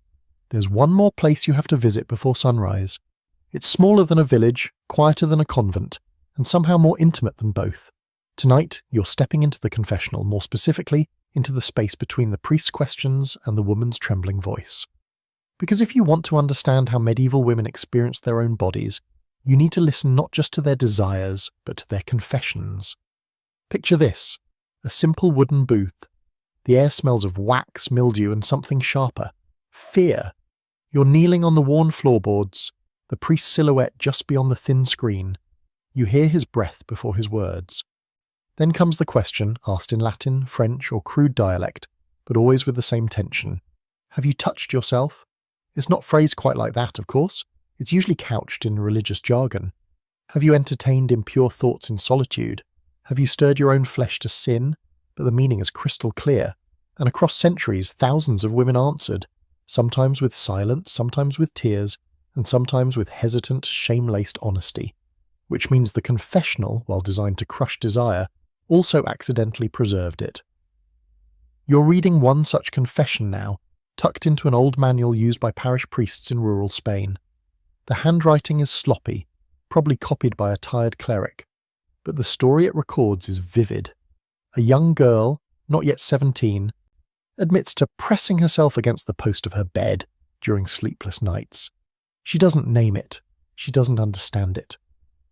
There's one more place you have to visit before sunrise. It's smaller than a village, quieter than a convent, and somehow more intimate than both. Tonight, you're stepping into the confessional, more specifically, into the space between the priest's questions and the woman's trembling voice. Because if you want to understand how medieval women experienced their own bodies, you need to listen not just to their desires, but to their confessions. Picture this: a simple wooden booth. The air smells of wax, mildew, and something sharper. Fear. You're kneeling on the worn floorboards, the priest's silhouette just beyond the thin screen. You hear his breath before his words. Then comes the question, asked in Latin, French, or crude dialect, but always with the same tension. Have you touched yourself? It's not phrased quite like that, of course. It's usually couched in religious jargon. Have you entertained impure thoughts in solitude? Have you stirred your own flesh to sin? But the meaning is crystal clear, and across centuries thousands of women answered, sometimes with silence, sometimes with tears, and sometimes with hesitant, shame-laced honesty, which means the confessional, while designed to crush desire, also accidentally preserved it. You're reading one such confession now, tucked into an old manual used by parish priests in rural Spain. The handwriting is sloppy, probably copied by a tired cleric, but the story it records is vivid. A young girl, not yet 17, admits to pressing herself against the post of her bed during sleepless nights. She doesn't name it, she doesn't understand it,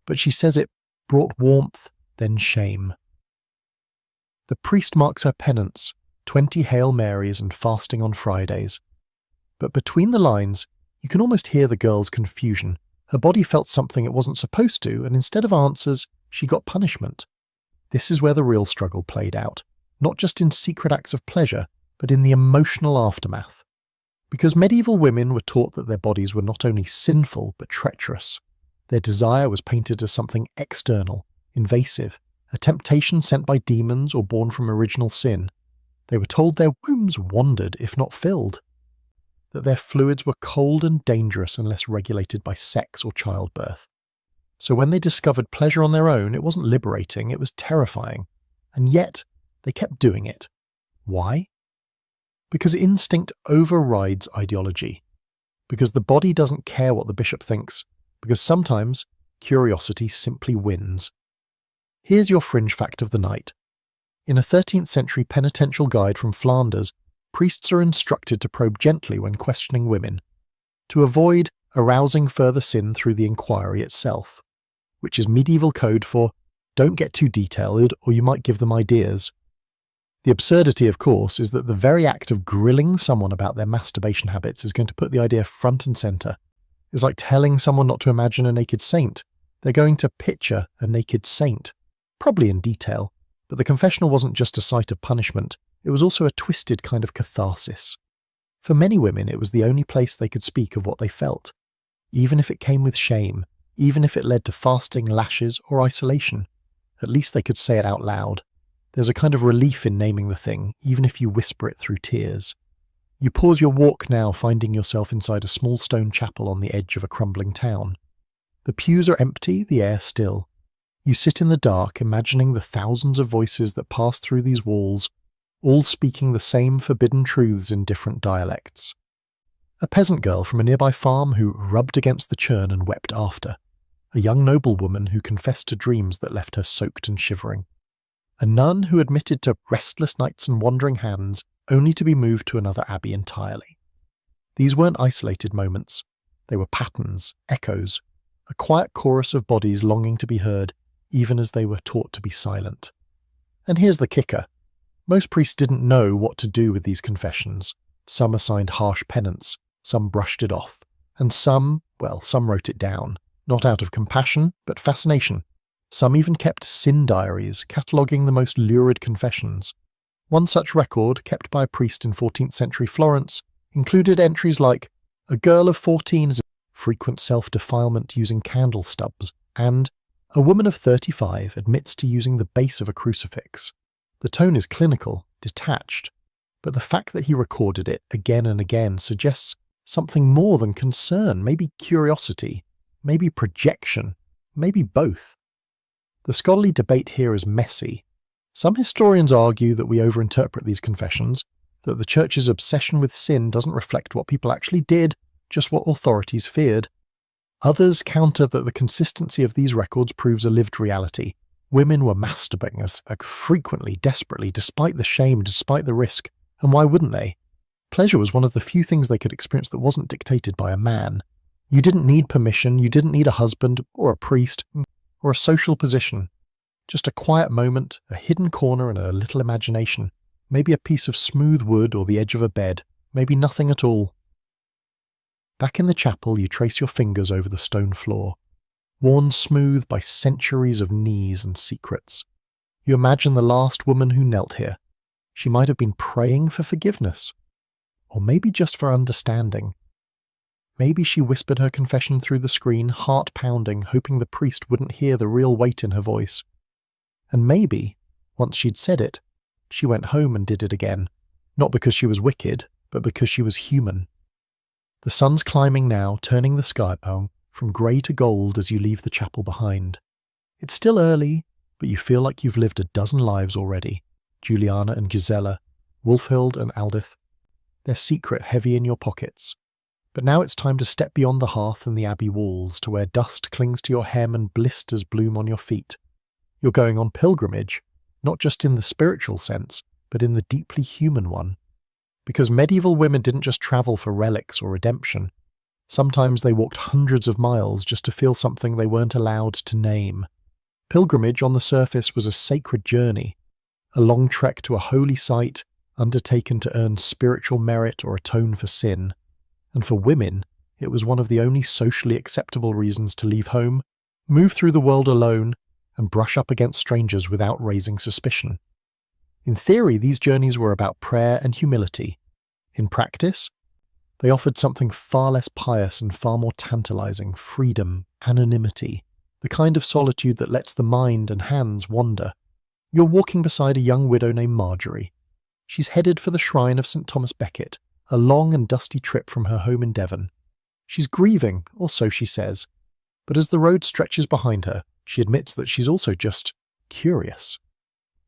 but she says it brought warmth, then shame. The priest marks her penance, 20 Hail Marys and fasting on Fridays. But between the lines, you can almost hear the girl's confusion. Her body felt something it wasn't supposed to, and instead of answers, she got punishment. This is where the real struggle played out, not just in secret acts of pleasure, but in the emotional aftermath. Because medieval women were taught that their bodies were not only sinful, but treacherous. Their desire was painted as something external, invasive, a temptation sent by demons or born from original sin. They were told their wombs wandered if not filled, that their fluids were cold and dangerous unless regulated by sex or childbirth. So when they discovered pleasure on their own, it wasn't liberating, it was terrifying. And yet, they kept doing it. Why? Because instinct overrides ideology. Because the body doesn't care what the bishop thinks. Because sometimes, curiosity simply wins. Here's your fringe fact of the night. In a 13th century penitential guide from Flanders, priests are instructed to probe gently when questioning women, to avoid arousing further sin through the inquiry itself, which is medieval code for don't get too detailed or you might give them ideas. The absurdity, of course, is that the very act of grilling someone about their masturbation habits is going to put the idea front and centre. It's like telling someone not to imagine a naked saint, They're going to picture a naked saint, probably in detail, but the confessional wasn't just a site of punishment, it was also a twisted kind of catharsis. For many women, it was the only place they could speak of what they felt, even if it came with shame, even if it led to fasting, lashes, or isolation. At least they could say it out loud. There's a kind of relief in naming the thing, even if you whisper it through tears. You pause your walk now, finding yourself inside a small stone chapel on the edge of a crumbling town. The pews are empty, the air still. You sit in the dark, imagining the thousands of voices that pass through these walls, all speaking the same forbidden truths in different dialects. A peasant girl from a nearby farm who rubbed against the churn and wept after. A young noblewoman who confessed to dreams that left her soaked and shivering. A nun who admitted to restless nights and wandering hands, only to be moved to another abbey entirely. These weren't isolated moments. They were patterns, echoes, a quiet chorus of bodies longing to be heard, even as they were taught to be silent. And here's the kicker. Most priests didn't know what to do with these confessions. Some assigned harsh penance, some brushed it off, and some wrote it down, not out of compassion, but fascination. Some even kept sin diaries, cataloguing the most lurid confessions. One such record, kept by a priest in 14th century Florence, included entries like, "A girl of 14 is frequent self-defilement using candle stubs," and "A woman of 35 admits to using the base of a crucifix." The tone is clinical, detached, but the fact that he recorded it again and again suggests something more than concern, maybe curiosity, maybe projection, maybe both. The scholarly debate here is messy. Some historians argue that we overinterpret these confessions, that the Church's obsession with sin doesn't reflect what people actually did, just what authorities feared. Others counter that the consistency of these records proves a lived reality. Women were masturbating as frequently, desperately, despite the shame, despite the risk, and why wouldn't they? Pleasure was one of the few things they could experience that wasn't dictated by a man. You didn't need permission, you didn't need a husband, or a priest, or a social position. Just a quiet moment, a hidden corner and a little imagination. Maybe a piece of smooth wood or the edge of a bed. Maybe nothing at all. Back in the chapel, you trace your fingers over the stone floor, worn smooth by centuries of knees and secrets. You imagine the last woman who knelt here. She might have been praying for forgiveness. Or maybe just for understanding. Maybe she whispered her confession through the screen, heart pounding, hoping the priest wouldn't hear the real weight in her voice. And maybe, once she'd said it, she went home and did it again, not because she was wicked, but because she was human. The sun's climbing now, turning the sky from grey to gold as you leave the chapel behind. It's still early, but you feel like you've lived a dozen lives already. Juliana and Gisela, Wulfhild and Aldith, their secret heavy in your pockets. But now it's time to step beyond the hearth and the abbey walls to where dust clings to your hem and blisters bloom on your feet. You're going on pilgrimage, not just in the spiritual sense, but in the deeply human one. Because medieval women didn't just travel for relics or redemption. Sometimes they walked hundreds of miles just to feel something they weren't allowed to name. Pilgrimage on the surface was a sacred journey, a long trek to a holy site undertaken to earn spiritual merit or atone for sin. And for women, it was one of the only socially acceptable reasons to leave home, move through the world alone, and brush up against strangers without raising suspicion. In theory, these journeys were about prayer and humility. In practice, they offered something far less pious and far more tantalizing: freedom, anonymity, the kind of solitude that lets the mind and hands wander. You're walking beside a young widow named Marjorie. She's headed for the shrine of St. Thomas Becket, a long and dusty trip from her home in Devon. She's grieving, or so she says, but as the road stretches behind her, she admits that she's also just curious.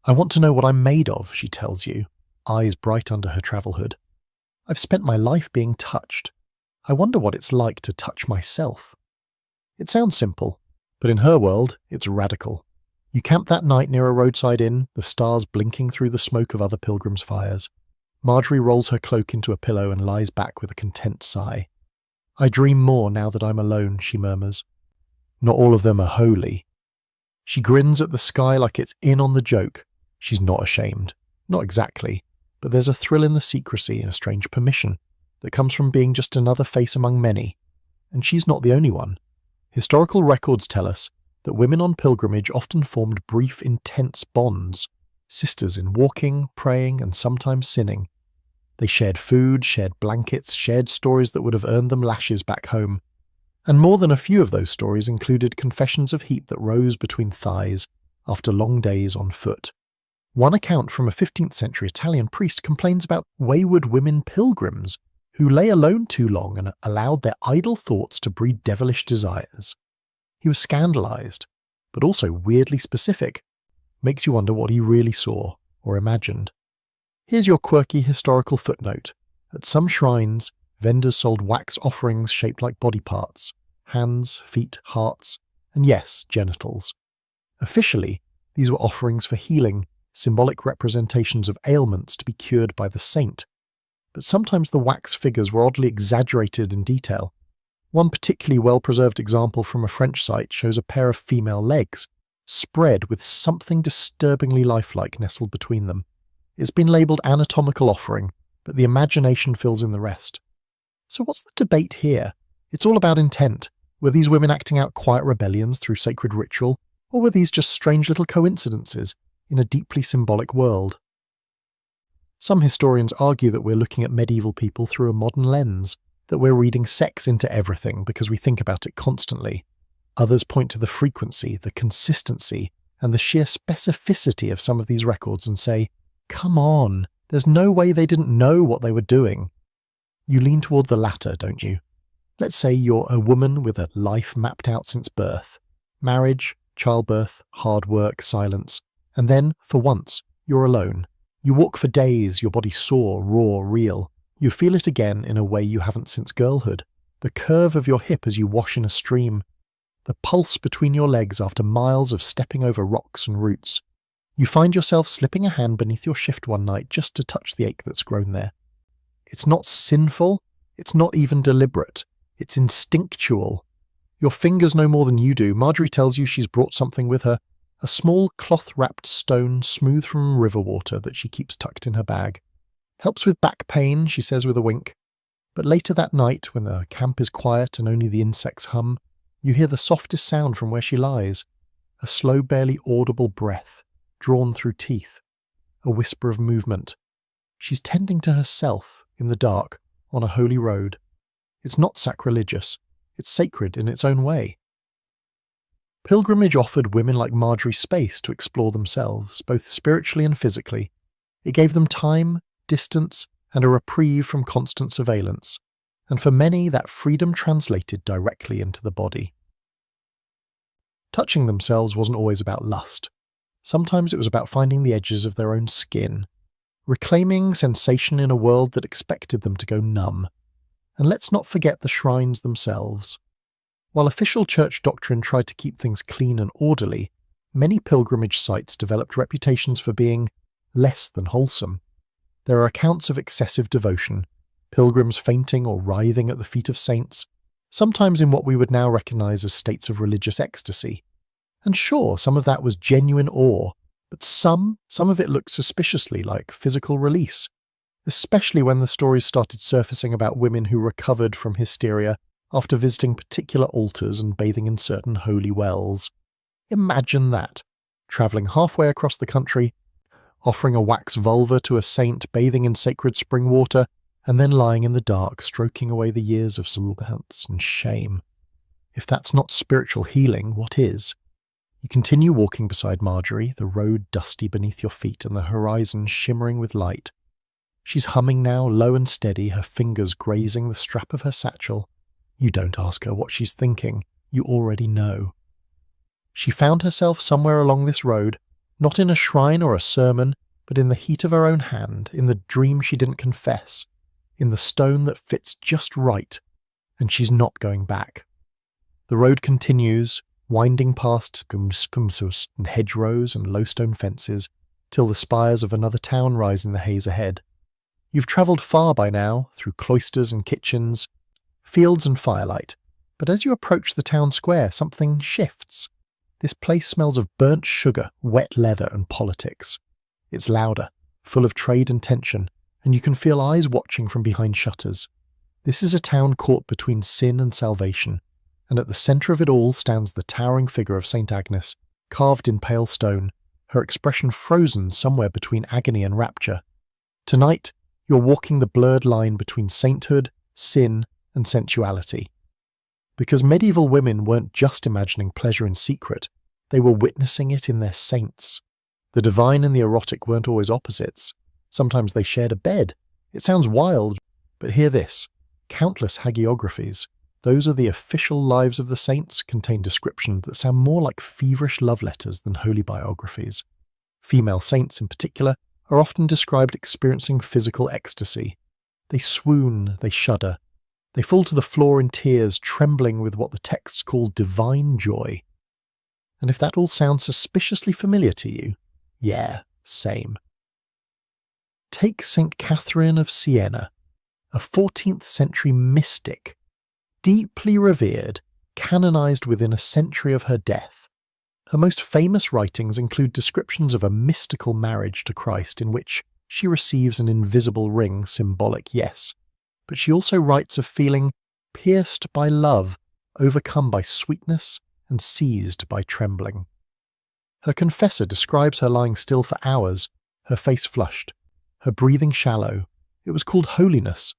"I want to know what I'm made of," she tells you, eyes bright under her travel hood. "I've spent my life being touched. I wonder what it's like to touch myself." It sounds simple, but in her world, it's radical. You camp that night near a roadside inn, the stars blinking through the smoke of other pilgrims' fires. Marjorie rolls her cloak into a pillow and lies back with a content sigh. "I dream more now that I'm alone," she murmurs. "Not all of them are holy." She grins at the sky like it's in on the joke. She's not ashamed. Not exactly. But there's a thrill in the secrecy and a strange permission that comes from being just another face among many. And she's not the only one. Historical records tell us that women on pilgrimage often formed brief, intense bonds, sisters in walking, praying, and sometimes sinning. They shared food, shared blankets, shared stories that would have earned them lashes back home. And more than a few of those stories included confessions of heat that rose between thighs after long days on foot. One account from a 15th century Italian priest complains about wayward women pilgrims who lay alone too long and allowed their idle thoughts to breed devilish desires. He was scandalized, but also weirdly specific. Makes you wonder what he really saw or imagined. Here's your quirky historical footnote. At some shrines, vendors sold wax offerings shaped like body parts: hands, feet, hearts, and yes, genitals. Officially, these were offerings for healing, symbolic representations of ailments to be cured by the saint. But sometimes the wax figures were oddly exaggerated in detail. One particularly well-preserved example from a French site shows a pair of female legs, spread with something disturbingly lifelike nestled between them. It's been labelled anatomical offering, but the imagination fills in the rest. So what's the debate here? It's all about intent. Were these women acting out quiet rebellions through sacred ritual, or were these just strange little coincidences in a deeply symbolic world? Some historians argue that we're looking at medieval people through a modern lens, that we're reading sex into everything because we think about it constantly. Others point to the frequency, the consistency, and the sheer specificity of some of these records and say, come on, there's no way they didn't know what they were doing. You lean toward the latter, don't you? Let's say you're a woman with a life mapped out since birth. Marriage, childbirth, hard work, silence, and then, for once, you're alone. You walk for days, your body sore, raw, real. You feel it again in a way you haven't since girlhood. The curve of your hip as you wash in a stream. The pulse between your legs after miles of stepping over rocks and roots. You find yourself slipping a hand beneath your shift one night just to touch the ache that's grown there. It's not sinful, it's not even deliberate, it's instinctual. Your fingers know more than you do. Marjorie tells you she's brought something with her, a small cloth-wrapped stone smooth from river water that she keeps tucked in her bag. Helps with back pain, she says with a wink. But later that night, when the camp is quiet and only the insects hum, you hear the softest sound from where she lies, a slow, barely audible breath, drawn through teeth, a whisper of movement. She's tending to herself, in the dark, on a holy road. It's not sacrilegious, it's sacred in its own way. Pilgrimage offered women like Marjorie space to explore themselves, both spiritually and physically. It gave them time, distance, and a reprieve from constant surveillance, and for many that freedom translated directly into the body. Touching themselves wasn't always about lust. Sometimes it was about finding the edges of their own skin, reclaiming sensation in a world that expected them to go numb. And let's not forget the shrines themselves. While official church doctrine tried to keep things clean and orderly, many pilgrimage sites developed reputations for being less than wholesome. There are accounts of excessive devotion, pilgrims fainting or writhing at the feet of saints, sometimes in what we would now recognize as states of religious ecstasy. And sure, some of that was genuine awe, but some of it looked suspiciously like physical release, especially when the stories started surfacing about women who recovered from hysteria after visiting particular altars and bathing in certain holy wells. Imagine that, travelling halfway across the country, offering a wax vulva to a saint, bathing in sacred spring water, and then lying in the dark, stroking away the years of silence and shame. If that's not spiritual healing, what is? You continue walking beside Marjorie, the road dusty beneath your feet and the horizon shimmering with light. She's humming now, low and steady, her fingers grazing the strap of her satchel. You don't ask her what she's thinking, you already know. She found herself somewhere along this road, not in a shrine or a sermon, but in the heat of her own hand, in the dream she didn't confess, in the stone that fits just right, and she's not going back. The road continues, winding past scumsus and hedgerows and low stone fences, till the spires of another town rise in the haze ahead. You've travelled far by now, through cloisters and kitchens, fields and firelight, but as you approach the town square, something shifts. This place smells of burnt sugar, wet leather, and politics. It's louder, full of trade and tension, and you can feel eyes watching from behind shutters. This is a town caught between sin and salvation, and at the centre of it all stands the towering figure of St. Agnes, carved in pale stone, her expression frozen somewhere between agony and rapture. Tonight, you're walking the blurred line between sainthood, sin, and sensuality. Because medieval women weren't just imagining pleasure in secret, they were witnessing it in their saints. The divine and the erotic weren't always opposites. Sometimes they shared a bed. It sounds wild, but hear this. Countless hagiographies, those are the official lives of the saints, contain descriptions that sound more like feverish love letters than holy biographies. Female saints, in particular, are often described experiencing physical ecstasy. They swoon, they shudder. They fall to the floor in tears, trembling with what the texts call divine joy. And if that all sounds suspiciously familiar to you, yeah, same. Take St. Catherine of Siena, a 14th century mystic, deeply revered, canonized within a century of her death. Her most famous writings include descriptions of a mystical marriage to Christ in which she receives an invisible ring, symbolic, yes, but she also writes of feeling pierced by love, overcome by sweetness, and seized by trembling. Her confessor describes her lying still for hours, her face flushed, her breathing shallow. It was called holiness.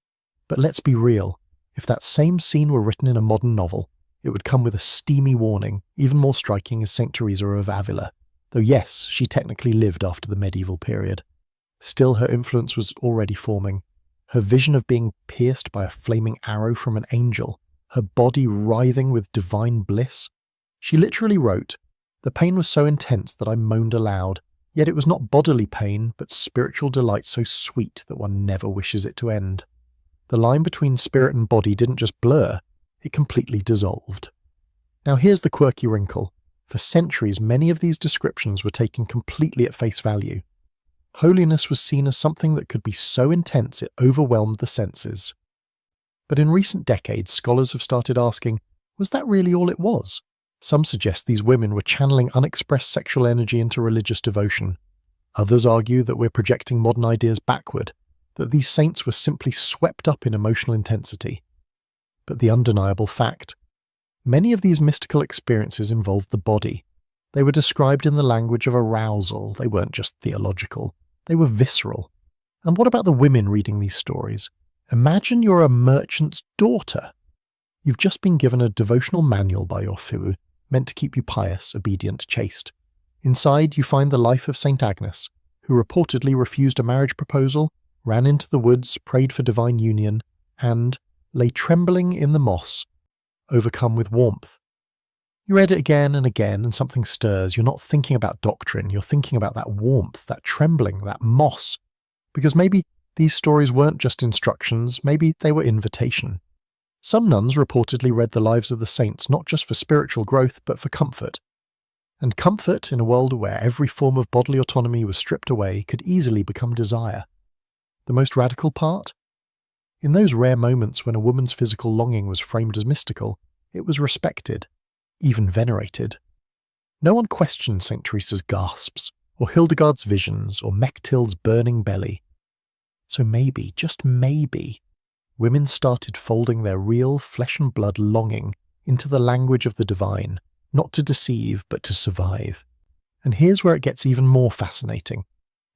But let's be real, if that same scene were written in a modern novel, it would come with a steamy warning, even more striking as St. Teresa of Avila, though yes, she technically lived after the medieval period. Still, her influence was already forming. Her vision of being pierced by a flaming arrow from an angel, her body writhing with divine bliss. She literally wrote, "The pain was so intense that I moaned aloud, yet it was not bodily pain, but spiritual delight so sweet that one never wishes it to end." The line between spirit and body didn't just blur, it completely dissolved. Now here's the quirky wrinkle. For centuries, many of these descriptions were taken completely at face value. Holiness was seen as something that could be so intense it overwhelmed the senses. But in recent decades, scholars have started asking, was that really all it was? Some suggest these women were channeling unexpressed sexual energy into religious devotion. Others argue that we're projecting modern ideas backward, that these saints were simply swept up in emotional intensity. But the undeniable fact, many of these mystical experiences involved the body. They were described in the language of arousal. They weren't just theological. They were visceral. And what about the women reading these stories? Imagine you're a merchant's daughter. You've just been given a devotional manual by your furu, meant to keep you pious, obedient, chaste. Inside, you find the life of St. Agnes, who reportedly refused a marriage proposal, ran into the woods, prayed for divine union, and lay trembling in the moss, overcome with warmth. You read it again and again, and something stirs. You're not thinking about doctrine, you're thinking about that warmth, that trembling, that moss. Because maybe these stories weren't just instructions, maybe they were invitation. Some nuns reportedly read the lives of the saints not just for spiritual growth, but for comfort. And comfort, in a world where every form of bodily autonomy was stripped away, could easily become desire. The most radical part? In those rare moments when a woman's physical longing was framed as mystical, it was respected, even venerated. No one questioned St. Teresa's gasps, or Hildegard's visions, or Mechtild's burning belly. So maybe, just maybe, women started folding their real flesh and blood longing into the language of the divine, not to deceive, but to survive. And here's where it gets even more fascinating.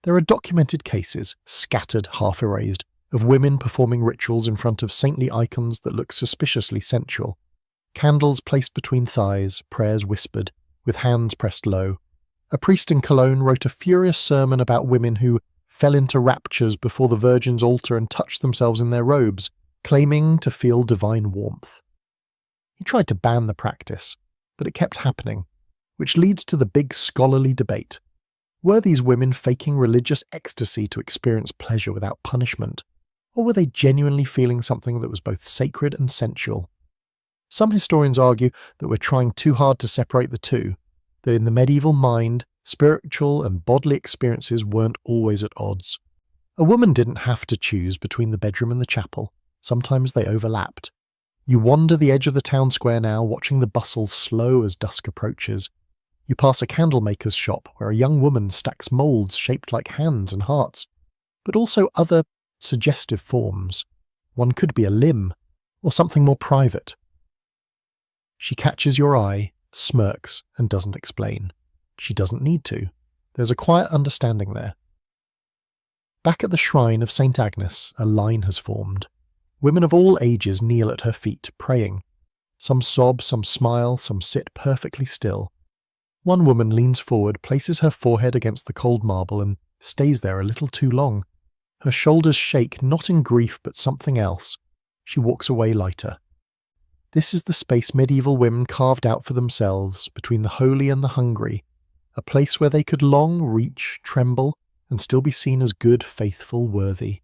There are documented cases, scattered, half erased, of women performing rituals in front of saintly icons that look suspiciously sensual. Candles placed between thighs, prayers whispered, with hands pressed low. A priest in Cologne wrote a furious sermon about women who fell into raptures before the Virgin's altar and touched themselves in their robes, claiming to feel divine warmth. He tried to ban the practice, but it kept happening, which leads to the big scholarly debate. Were these women faking religious ecstasy to experience pleasure without punishment, or were they genuinely feeling something that was both sacred and sensual? Some historians argue that we're trying too hard to separate the two, that in the medieval mind, spiritual and bodily experiences weren't always at odds. A woman didn't have to choose between the bedroom and the chapel. Sometimes they overlapped. You wander the edge of the town square now, watching the bustle slow as dusk approaches. You pass a candlemaker's shop where a young woman stacks moulds shaped like hands and hearts, but also other suggestive forms. One could be a limb, or something more private. She catches your eye, smirks, and doesn't explain. She doesn't need to. There's a quiet understanding there. Back at the shrine of St. Agnes, a line has formed. Women of all ages kneel at her feet, praying. Some sob, some smile, some sit perfectly still. One woman leans forward, places her forehead against the cold marble, and stays there a little too long. Her shoulders shake, not in grief but something else. She walks away lighter. This is the space medieval women carved out for themselves, between the holy and the hungry, a place where they could long reach, tremble, and still be seen as good, faithful, worthy.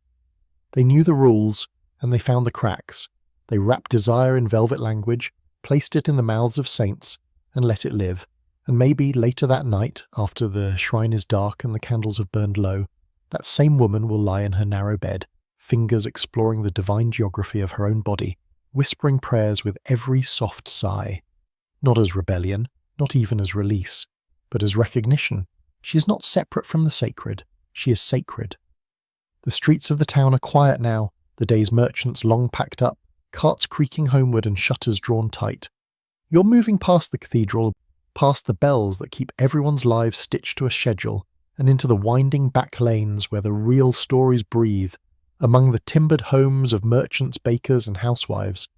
They knew the rules, and they found the cracks. They wrapped desire in velvet language, placed it in the mouths of saints, and let it live. And maybe later that night, after the shrine is dark and the candles have burned low, that same woman will lie in her narrow bed, fingers exploring the divine geography of her own body, whispering prayers with every soft sigh. Not as rebellion, not even as release, but as recognition. She is not separate from the sacred. She is sacred. The streets of the town are quiet now, the day's merchants long packed up, carts creaking homeward and shutters drawn tight. You're moving past the cathedral, past the bells that keep everyone's lives stitched to a schedule, and into the winding back lanes where the real stories breathe, among the timbered homes of merchants, bakers, and housewives.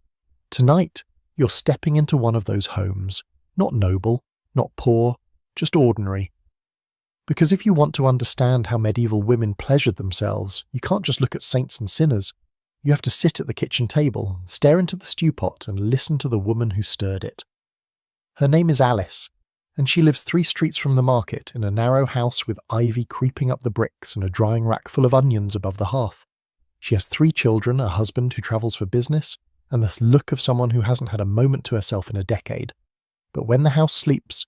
Tonight, you're stepping into one of those homes. Not noble, not poor, just ordinary. Because if you want to understand how medieval women pleasured themselves, you can't just look at saints and sinners. You have to sit at the kitchen table, stare into the stew pot, and listen to the woman who stirred it. Her name is Alice, and she lives 3 streets from the market in a narrow house with ivy creeping up the bricks and a drying rack full of onions above the hearth. She has 3 children, a husband who travels for business, and the look of someone who hasn't had a moment to herself in a decade. But when the house sleeps,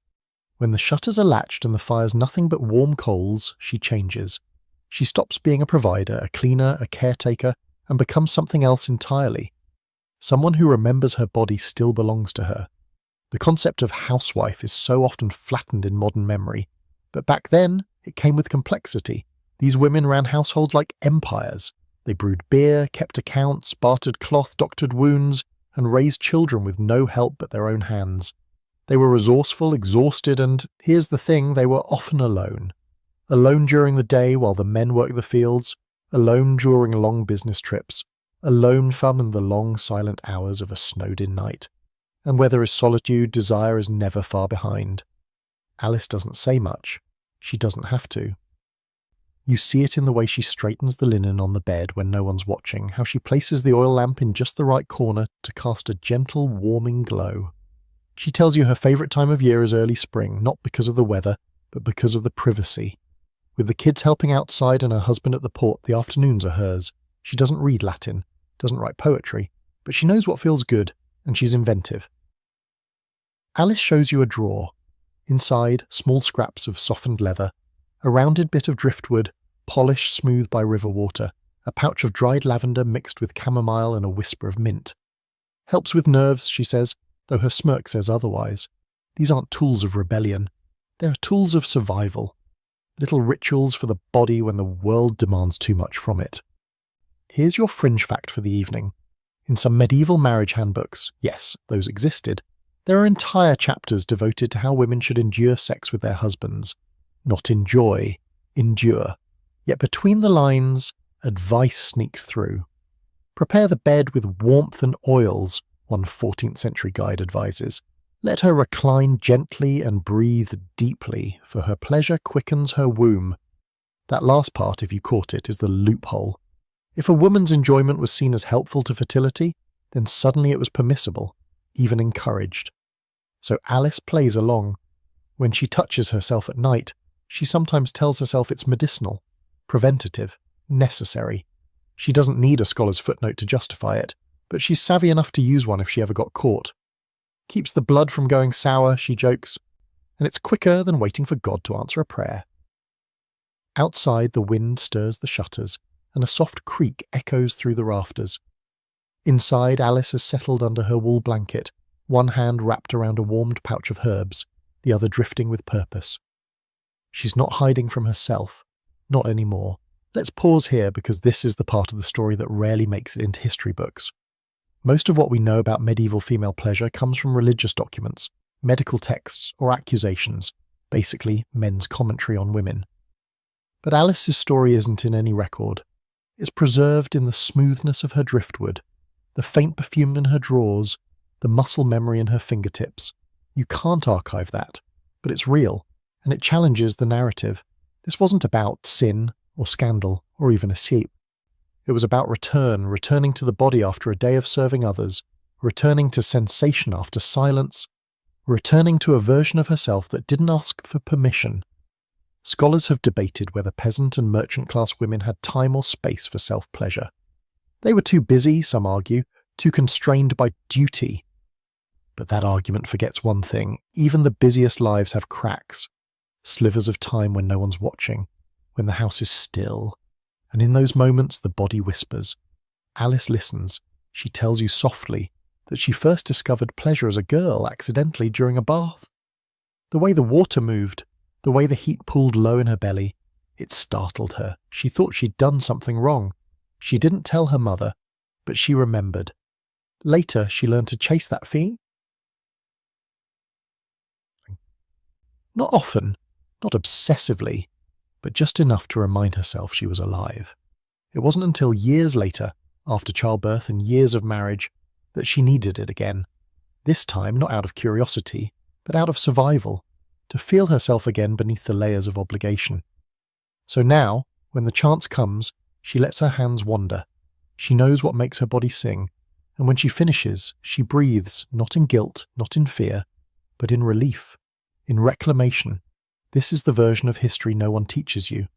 when the shutters are latched and the fire's nothing but warm coals, she changes. She stops being a provider, a cleaner, a caretaker, and becomes something else entirely. Someone who remembers her body still belongs to her. The concept of housewife is so often flattened in modern memory, but back then it came with complexity. These women ran households like empires. They brewed beer, kept accounts, bartered cloth, doctored wounds, and raised children with no help but their own hands. They were resourceful, exhausted, and, here's the thing, they were often alone. Alone during the day while the men worked the fields, alone during long business trips, alone in the long silent hours of a snowed-in night. And where there is solitude, desire is never far behind. Alice doesn't say much. She doesn't have to. You see it in the way she straightens the linen on the bed when no one's watching, how she places the oil lamp in just the right corner to cast a gentle, warming glow. She tells you her favourite time of year is early spring, not because of the weather, but because of the privacy. With the kids helping outside and her husband at the port, the afternoons are hers. She doesn't read Latin, doesn't write poetry, but she knows what feels good, and she's inventive. Alice shows you a drawer. Inside, small scraps of softened leather, a rounded bit of driftwood, polished smooth by river water, a pouch of dried lavender mixed with chamomile and a whisper of mint. Helps with nerves, she says, though her smirk says otherwise. These aren't tools of rebellion. They are tools of survival. Little rituals for the body when the world demands too much from it. Here's your fringe fact for the evening. In some medieval marriage handbooks, yes, those existed, there are entire chapters devoted to how women should endure sex with their husbands. Not enjoy, endure. Yet between the lines, advice sneaks through. Prepare the bed with warmth and oils, one 14th century guide advises. Let her recline gently and breathe deeply, for her pleasure quickens her womb. That last part, if you caught it, is the loophole. If a woman's enjoyment was seen as helpful to fertility, then suddenly it was permissible, even encouraged. So Alice plays along. When she touches herself at night, she sometimes tells herself it's medicinal, preventative, necessary. She doesn't need a scholar's footnote to justify it, but she's savvy enough to use one if she ever got caught. Keeps the blood from going sour, she jokes, and it's quicker than waiting for God to answer a prayer. Outside, the wind stirs the shutters, and a soft creak echoes through the rafters. Inside, Alice has settled under her wool blanket, one hand wrapped around a warmed pouch of herbs, the other drifting with purpose. She's not hiding from herself. Not anymore. Let's pause here because this is the part of the story that rarely makes it into history books. Most of what we know about medieval female pleasure comes from religious documents, medical texts, or accusations, basically men's commentary on women. But Alice's story isn't in any record. It's preserved in the smoothness of her driftwood, the faint perfume in her drawers, the muscle memory in her fingertips. You can't archive that, but it's real, and it challenges the narrative. This wasn't about sin, or scandal, or even escape. It was about returning to the body after a day of serving others, returning to sensation after silence, returning to a version of herself that didn't ask for permission. Scholars have debated whether peasant and merchant class women had time or space for self-pleasure. They were too busy, some argue, too constrained by duty. But that argument forgets one thing: even the busiest lives have cracks, slivers of time when no one's watching, when the house is still. And in those moments the body whispers. Alice listens. She tells you softly that she first discovered pleasure as a girl accidentally during a bath. The way the water moved, the way the heat pooled low in her belly, it startled her. She thought she'd done something wrong. She didn't tell her mother, but she remembered. Later she learned to chase that feeling. Not often, not obsessively, but just enough to remind herself she was alive. It wasn't until years later, after childbirth and years of marriage, that she needed it again. This time not out of curiosity, but out of survival, to feel herself again beneath the layers of obligation. So now, when the chance comes, she lets her hands wander. She knows what makes her body sing, and when she finishes, she breathes, not in guilt, not in fear, but in relief, in reclamation. This is the version of history no one teaches you,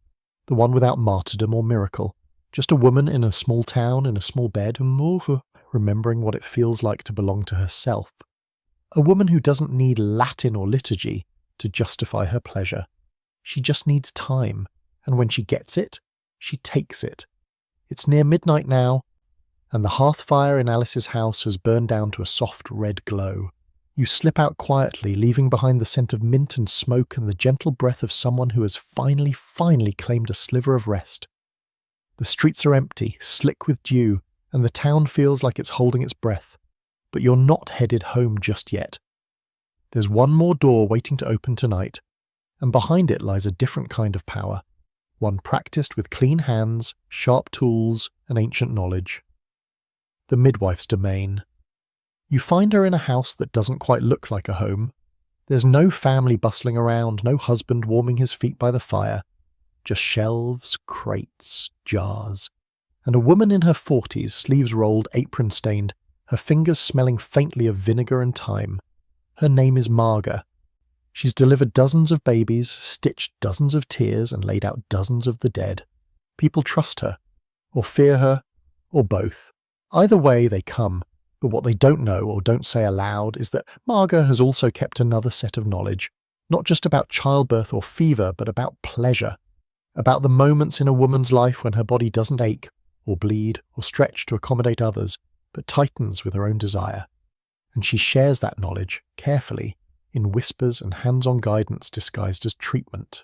the one without martyrdom or miracle, just a woman in a small town in a small bed, remembering what it feels like to belong to herself. A woman who doesn't need Latin or liturgy to justify her pleasure. She just needs time, and when she gets it, she takes it. It's near midnight now, and the hearth fire in Alice's house has burned down to a soft red glow. You slip out quietly, leaving behind the scent of mint and smoke and the gentle breath of someone who has finally claimed a sliver of rest. The streets are empty, slick with dew, and the town feels like it's holding its breath. But you're not headed home just yet. There's one more door waiting to open tonight, and behind it lies a different kind of power, one practiced with clean hands, sharp tools, and ancient knowledge. The midwife's domain. You find her in a house that doesn't quite look like a home. There's no family bustling around, no husband warming his feet by the fire. Just shelves, crates, jars. And a woman in her 40s, sleeves rolled, apron stained, her fingers smelling faintly of vinegar and thyme. Her name is Marga. She's delivered dozens of babies, stitched dozens of tears, and laid out dozens of the dead. People trust her, or fear her, or both. Either way, they come. But what they don't know or don't say aloud is that Marga has also kept another set of knowledge, not just about childbirth or fever, but about pleasure, about the moments in a woman's life when her body doesn't ache, or bleed, or stretch to accommodate others, but tightens with her own desire. And she shares that knowledge, carefully, in whispers and hands-on guidance disguised as treatment.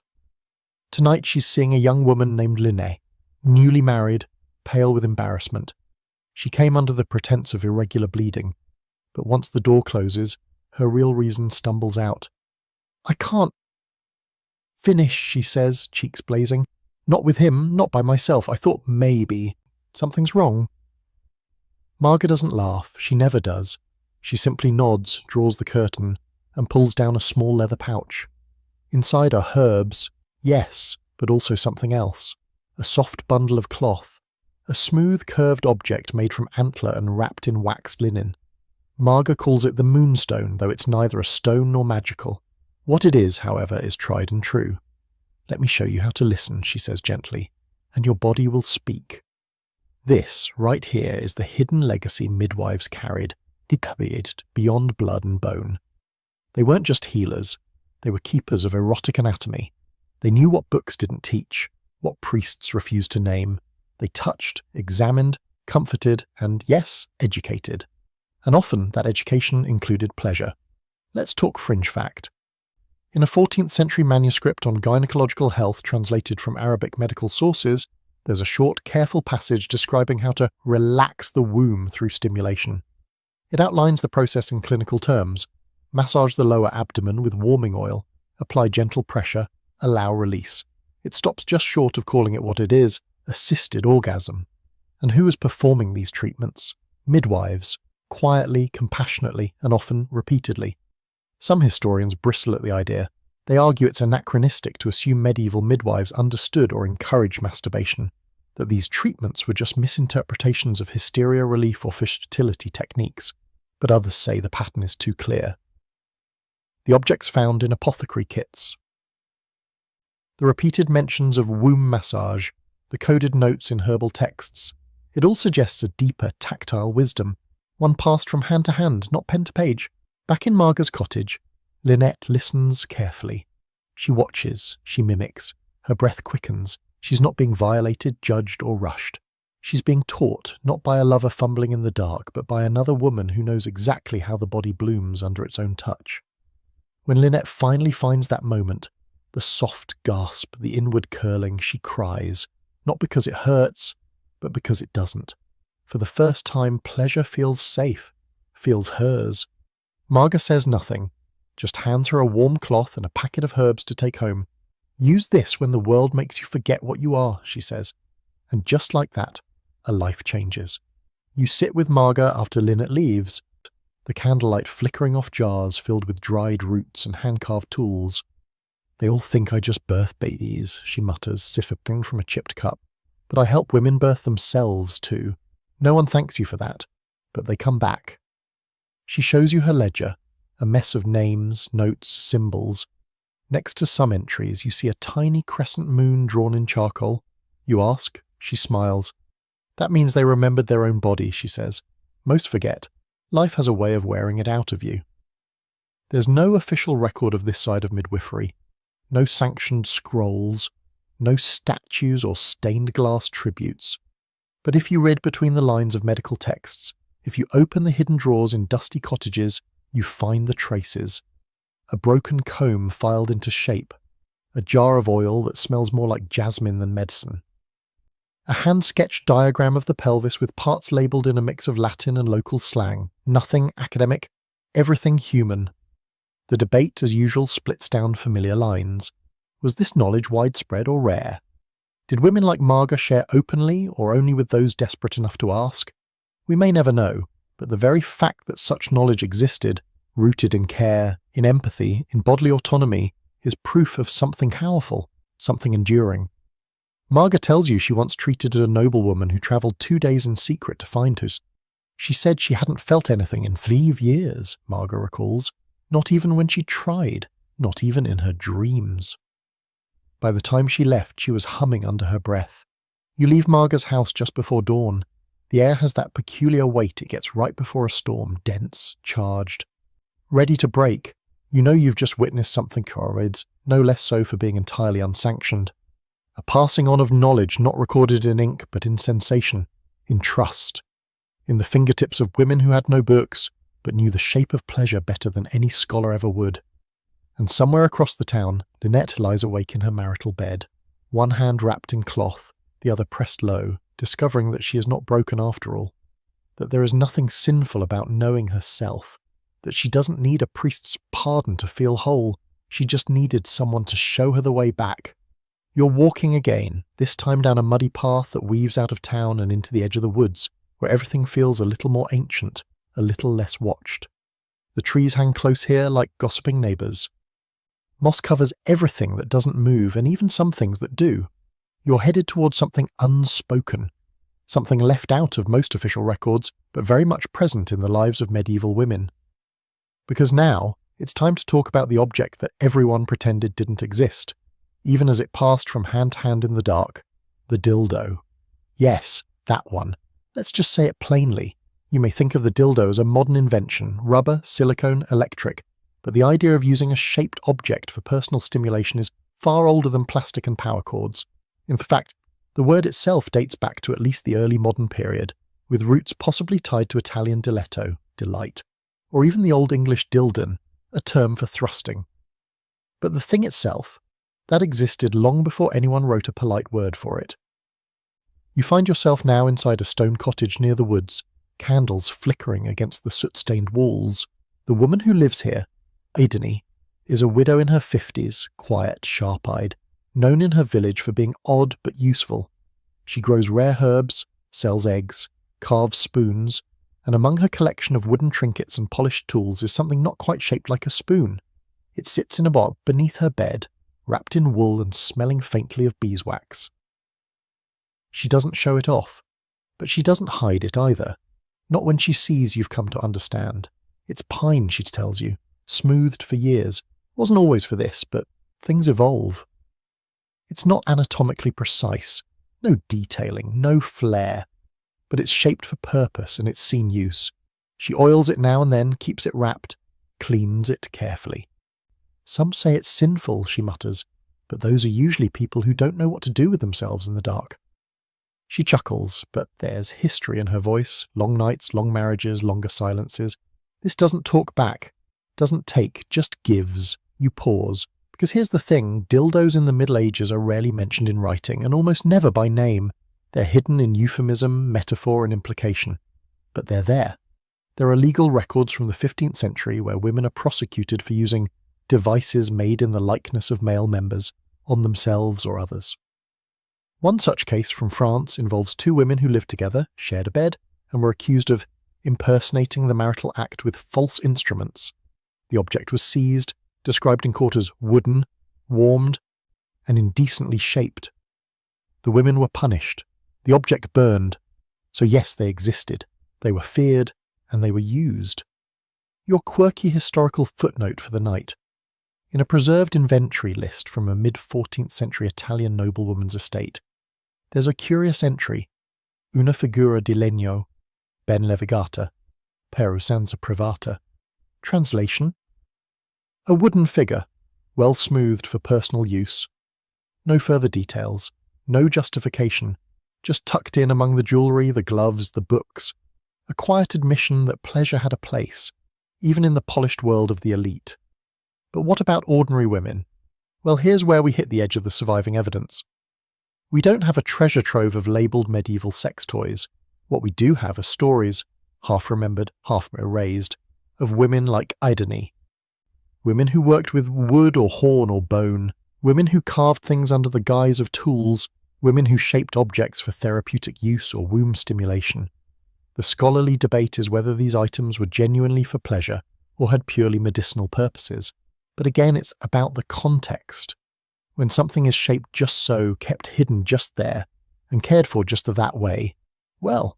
Tonight she's seeing a young woman named Linné, newly married, pale with embarrassment. She came under the pretense of irregular bleeding, but once the door closes, her real reason stumbles out. "I can't finish," she says, cheeks blazing. "Not with him, not by myself. I thought maybe something's wrong." Marga doesn't laugh. She never does. She simply nods, draws the curtain, and pulls down a small leather pouch. Inside are herbs, yes, but also something else. A soft bundle of cloth. A smooth, curved object made from antler and wrapped in waxed linen. Marga calls it the moonstone, though it's neither a stone nor magical. What it is, however, is tried and true. "Let me show you how to listen," she says gently, "and your body will speak." This, right here, is the hidden legacy midwives carried, decapitated beyond blood and bone. They weren't just healers. They were keepers of erotic anatomy. They knew what books didn't teach, what priests refused to name. They touched, examined, comforted, and, yes, educated. And often that education included pleasure. Let's talk fringe fact. In a 14th century manuscript on gynecological health translated from Arabic medical sources, there's a short, careful passage describing how to relax the womb through stimulation. It outlines the process in clinical terms. Massage the lower abdomen with warming oil, apply gentle pressure, allow release. It stops just short of calling it what it is, assisted orgasm. And who is performing these treatments? Midwives, quietly, compassionately, and often repeatedly. Some historians bristle at the idea. They argue it's anachronistic to assume medieval midwives understood or encouraged masturbation, that these treatments were just misinterpretations of hysteria relief or fertility techniques, but others say the pattern is too clear. The objects found in apothecary kits. The repeated mentions of womb massage, the coded notes in herbal texts, it all suggests a deeper, tactile wisdom, one passed from hand to hand, not pen to page. Back in Marga's cottage, Lynette listens carefully. She watches, she mimics, her breath quickens. She's not being violated, judged, or rushed. She's being taught, not by a lover fumbling in the dark, but by another woman who knows exactly how the body blooms under its own touch. When Lynette finally finds that moment, the soft gasp, the inward curling, she cries, not because it hurts, but because it doesn't. For the first time, pleasure feels safe, feels hers. Marga says nothing, just hands her a warm cloth and a packet of herbs to take home. Use this when the world makes you forget what you are, she says. And just like that, a life changes. You sit with Marga after Lynette leaves, the candlelight flickering off jars filled with dried roots and hand-carved tools. They all think I just birth babies, she mutters, sipping from a chipped cup. But I help women birth themselves too. No one thanks you for that, but they come back. She shows you her ledger, a mess of names, notes, symbols. Next to some entries, you see a tiny crescent moon drawn in charcoal. You ask, she smiles. That means they remembered their own body, she says. Most forget. Life has a way of wearing it out of you. There's no official record of this side of midwifery. No sanctioned scrolls. No statues or stained glass tributes. But if you read between the lines of medical texts, if you open the hidden drawers in dusty cottages, you find the traces. A broken comb filed into shape, a jar of oil that smells more like jasmine than medicine. A hand-sketched diagram of the pelvis with parts labelled in a mix of Latin and local slang. Nothing academic, everything human. The debate, as usual, splits down familiar lines. Was this knowledge widespread or rare? Did women like Marga share openly or only with those desperate enough to ask? We may never know, but the very fact that such knowledge existed, rooted in care, in empathy, in bodily autonomy, is proof of something powerful, something enduring. Marga tells you she once treated a noblewoman who travelled 2 days in secret to find her. She said she hadn't felt anything in 5 years, Marga recalls, not even when she tried, not even in her dreams. By the time she left, she was humming under her breath. You leave Marga's house just before dawn. The air has that peculiar weight it gets right before a storm, dense, charged. Ready to break, you know you've just witnessed something horrid, no less so for being entirely unsanctioned. A passing on of knowledge not recorded in ink but in sensation, in trust, in the fingertips of women who had no books but knew the shape of pleasure better than any scholar ever would. And somewhere across the town, Lynette lies awake in her marital bed, one hand wrapped in cloth, the other pressed low, discovering that she is not broken after all, that there is nothing sinful about knowing herself, that she doesn't need a priest's pardon to feel whole, she just needed someone to show her the way back. You're walking again, this time down a muddy path that weaves out of town and into the edge of the woods, where everything feels a little more ancient, a little less watched. The trees hang close here like gossiping neighbours. Moss covers everything that doesn't move and even some things that do. You're headed towards something unspoken, something left out of most official records, but very much present in the lives of medieval women. Because now, it's time to talk about the object that everyone pretended didn't exist, even as it passed from hand to hand in the dark, the dildo. Yes, that one. Let's just say it plainly. You may think of the dildo as a modern invention, rubber, silicone, electric, but the idea of using a shaped object for personal stimulation is far older than plastic and power cords. In fact, the word itself dates back to at least the early modern period, with roots possibly tied to Italian diletto, delight, or even the Old English dilden, a term for thrusting. But the thing itself, that existed long before anyone wrote a polite word for it. You find yourself now inside a stone cottage near the woods, candles flickering against the soot-stained walls. The woman who lives here, Ideni, is a widow in her 50s, quiet, sharp-eyed, known in her village for being odd but useful. She grows rare herbs, sells eggs, carves spoons, and among her collection of wooden trinkets and polished tools is something not quite shaped like a spoon. It sits in a box beneath her bed, wrapped in wool and smelling faintly of beeswax. She doesn't show it off, but she doesn't hide it either. Not when she sees you've come to understand. It's pine, she tells you, smoothed for years. Wasn't always for this, but things evolve. It's not anatomically precise, no detailing, no flair, but it's shaped for purpose and it's seen use. She oils it now and then, keeps it wrapped, cleans it carefully. Some say it's sinful, she mutters, but those are usually people who don't know what to do with themselves in the dark. She chuckles, but there's history in her voice, long nights, long marriages, longer silences. This doesn't talk back, doesn't take, just gives. You pause, because here's the thing, dildos in the Middle Ages are rarely mentioned in writing, and almost never by name. They're hidden in euphemism, metaphor, and implication. But they're there. There are legal records from the 15th century where women are prosecuted for using devices made in the likeness of male members on themselves or others. One such case from France involves two women who lived together, shared a bed, and were accused of impersonating the marital act with false instruments. The object was seized, described in court as wooden, warmed, and indecently shaped. The women were punished. The object burned. So yes, they existed. They were feared, and they were used. Your quirky historical footnote for the night. In a preserved inventory list from a mid-14th century Italian noblewoman's estate, there's a curious entry, una figura di legno, ben levigata, per usanza privata. Translation: a wooden figure, well smoothed for personal use. No further details, no justification, just tucked in among the jewellery, the gloves, the books. A quiet admission that pleasure had a place, even in the polished world of the elite. But what about ordinary women? Well, here's where we hit the edge of the surviving evidence. We don't have a treasure trove of labelled medieval sex toys. What we do have are stories, half remembered, half erased, of women like Ideni. Women who worked with wood or horn or bone, women who carved things under the guise of tools, women who shaped objects for therapeutic use or womb stimulation. The scholarly debate is whether these items were genuinely for pleasure or had purely medicinal purposes. But again, it's about the context. When something is shaped just so, kept hidden just there, and cared for just that way, well,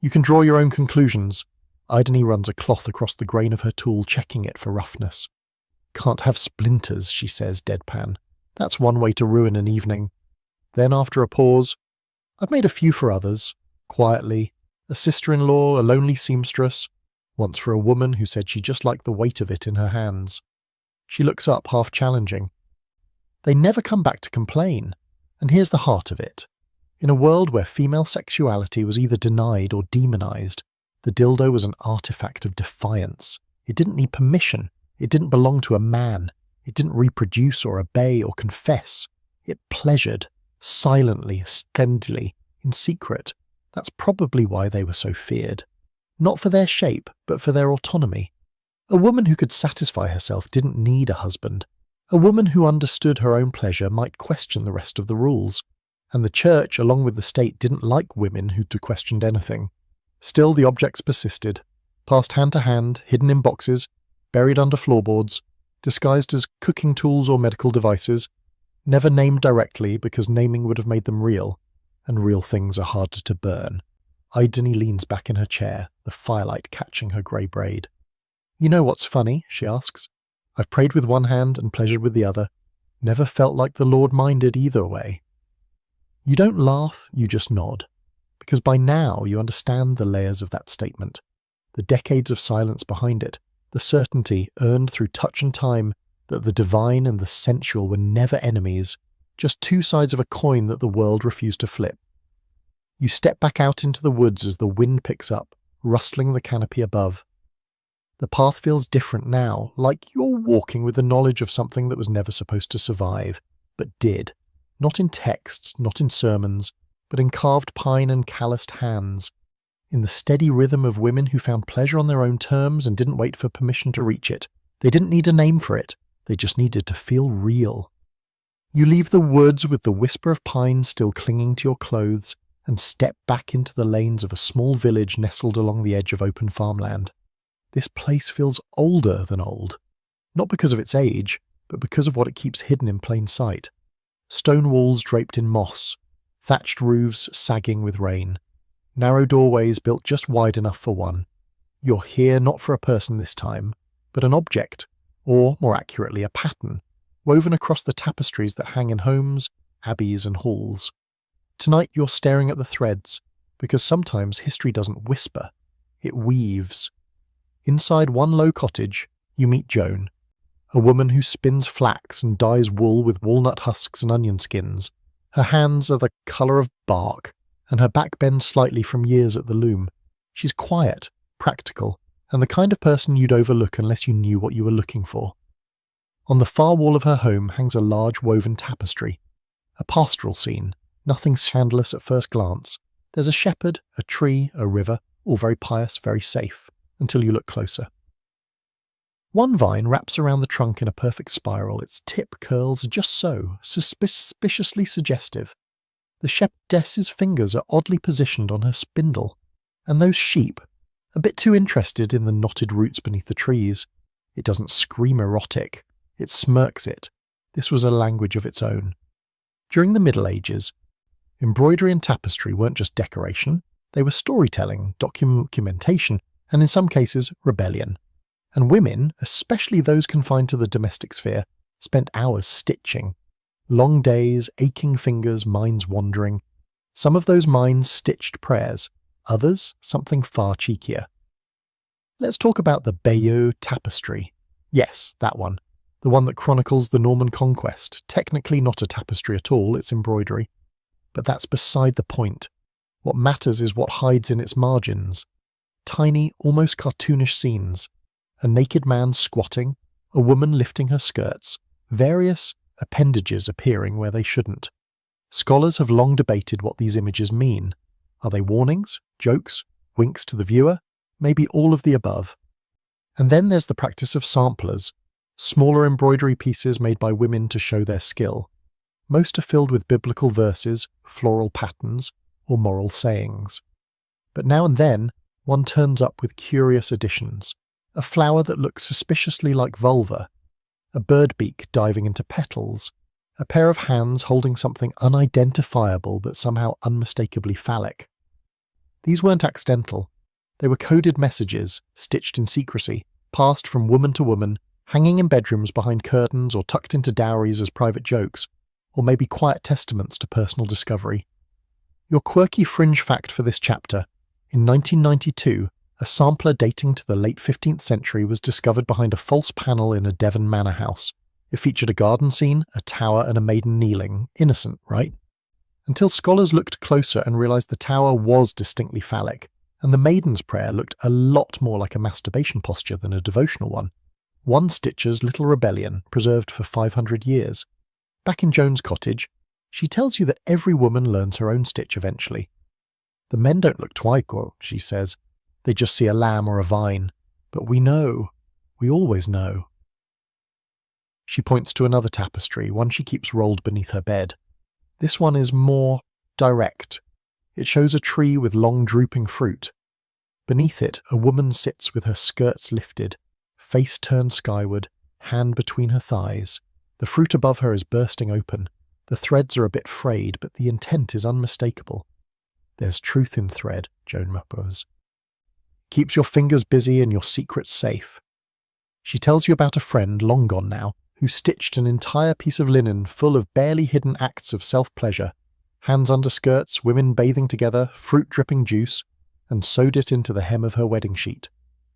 you can draw your own conclusions. Ideni runs a cloth across the grain of her tool, checking it for roughness. Can't have splinters, she says, deadpan. That's one way to ruin an evening. Then, after a pause, I've made a few for others, quietly, a sister-in-law, a lonely seamstress, once for a woman who said she just liked the weight of it in her hands. She looks up, half challenging. They never come back to complain, and here's the heart of it. In a world where female sexuality was either denied or demonized, the dildo was an artifact of defiance. It didn't need permission. It didn't belong to a man. It didn't reproduce or obey or confess. It pleasured, silently, steadily, in secret. That's probably why they were so feared. Not for their shape, but for their autonomy. A woman who could satisfy herself didn't need a husband. A woman who understood her own pleasure might question the rest of the rules. And the church, along with the state, didn't like women who questioned anything. Still, the objects persisted, passed hand to hand, hidden in boxes, buried under floorboards, disguised as cooking tools or medical devices, never named directly because naming would have made them real, and real things are harder to burn. Ideni leans back in her chair, the firelight catching her grey braid. You know what's funny? She asks. I've prayed with one hand and pleasured with the other. Never felt like the Lord minded either way. You don't laugh, you just nod. Because by now you understand the layers of that statement, the decades of silence behind it, the certainty earned through touch and time that the divine and the sensual were never enemies, just two sides of a coin that the world refused to flip. You step back out into the woods as the wind picks up, rustling the canopy above. The path feels different now, like you're walking with the knowledge of something that was never supposed to survive, but did. Not in texts, not in sermons, but in carved pine and calloused hands. in the steady rhythm of women who found pleasure on their own terms and didn't wait for permission to reach it. They didn't need a name for it, they just needed to feel real. You leave the woods with the whisper of pine still clinging to your clothes and step back into the lanes of a small village nestled along the edge of open farmland. This place feels older than old, not because of its age, but because of what it keeps hidden in plain sight. Stone walls draped in moss, thatched roofs sagging with rain, narrow doorways built just wide enough for one. You're here not for a person this time, but an object, or more accurately a pattern, woven across the tapestries that hang in homes, abbeys and halls. Tonight you're staring at the threads, because sometimes history doesn't whisper, it weaves. Inside one low cottage, you meet Joan, a woman who spins flax and dyes wool with walnut husks and onion skins. Her hands are the colour of bark, and her back bends slightly from years at the loom. She's quiet, practical, and the kind of person you'd overlook unless you knew what you were looking for. On the far wall of her home hangs a large woven tapestry. A pastoral scene, nothing scandalous at first glance. There's a shepherd, a tree, a river, all very pious, very safe, until you look closer. One vine wraps around the trunk in a perfect spiral, its tip curls just so, suspiciously suggestive. The shepherdess's fingers are oddly positioned on her spindle, and those sheep, a bit too interested in the knotted roots beneath the trees. It doesn't scream erotic, it smirks it. This was a language of its own. During the Middle Ages, embroidery and tapestry weren't just decoration, they were storytelling, documentation, and in some cases, rebellion. And women, especially those confined to the domestic sphere, spent hours stitching. Long days, aching fingers, minds wandering. Some of those minds stitched prayers, others something far cheekier. Let's talk about the Bayeux tapestry. Yes, that one. The one that chronicles the Norman conquest. Technically not a tapestry at all, it's embroidery. But that's beside the point. What matters is what hides in its margins. Tiny, almost cartoonish scenes. A naked man squatting, a woman lifting her skirts, various appendages appearing where they shouldn't. Scholars have long debated what these images mean. Are they warnings, jokes, winks to the viewer? Maybe all of the above. And then there's the practice of samplers, smaller embroidery pieces made by women to show their skill. Most are filled with biblical verses, floral patterns, or moral sayings. But now and then, one turns up with curious additions. A flower that looks suspiciously like vulva, a bird beak diving into petals, a pair of hands holding something unidentifiable but somehow unmistakably phallic. These weren't accidental. They were coded messages, stitched in secrecy, passed from woman to woman, hanging in bedrooms behind curtains or tucked into dowries as private jokes, or maybe quiet testaments to personal discovery. Your quirky fringe fact for this chapter: in 1992, a sampler dating to the late 15th century was discovered behind a false panel in a Devon manor house. It featured a garden scene, a tower and a maiden kneeling. Innocent, right? Until scholars looked closer and realised the tower was distinctly phallic, and the maiden's prayer looked a lot more like a masturbation posture than a devotional one. One stitcher's little rebellion, preserved for 500 years. Back in Joan's cottage, she tells you that every woman learns her own stitch eventually. The men don't look twice, she says. They just see a lamb or a vine. But we know. We always know. She points to another tapestry, one she keeps rolled beneath her bed. This one is more direct. It shows a tree with long drooping fruit. Beneath it, a woman sits with her skirts lifted, face turned skyward, hand between her thighs. The fruit above her is bursting open. The threads are a bit frayed, but the intent is unmistakable. There's truth in thread, Joan mutters. Keeps your fingers busy and your secrets safe. She tells you about a friend, long gone now, who stitched an entire piece of linen full of barely hidden acts of self-pleasure, hands under skirts, women bathing together, fruit dripping juice, and sewed it into the hem of her wedding sheet.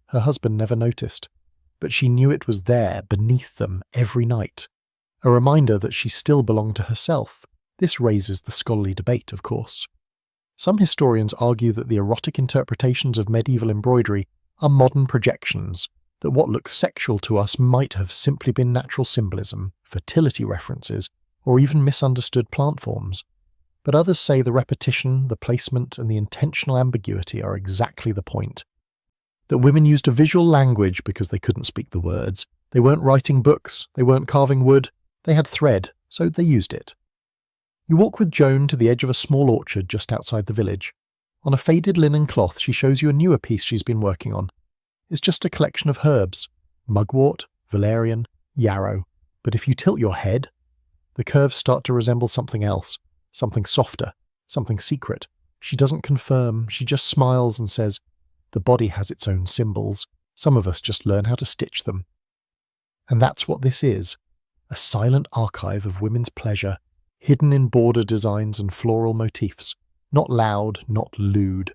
Her husband never noticed, but she knew it was there beneath them every night. A reminder that she still belonged to herself. This raises the scholarly debate, of course. Some historians argue that the erotic interpretations of medieval embroidery are modern projections, that what looks sexual to us might have simply been natural symbolism, fertility references, or even misunderstood plant forms. but others say the repetition, the placement, and the intentional ambiguity are exactly the point. That women used a visual language because they couldn't speak the words. They weren't writing books, they weren't carving wood, they had thread, so they used it. You walk with Joan to the edge of a small orchard just outside the village. On a faded linen cloth, she shows you a newer piece she's been working on. It's just a collection of herbs: mugwort, valerian, yarrow. But if you tilt your head, the curves start to resemble something else, something softer, something secret. She doesn't confirm, she just smiles and says, "The body has its own symbols. Some of us just learn how to stitch them." And that's what this is, a silent archive of women's pleasure, hidden in border designs and floral motifs. Not loud, not lewd.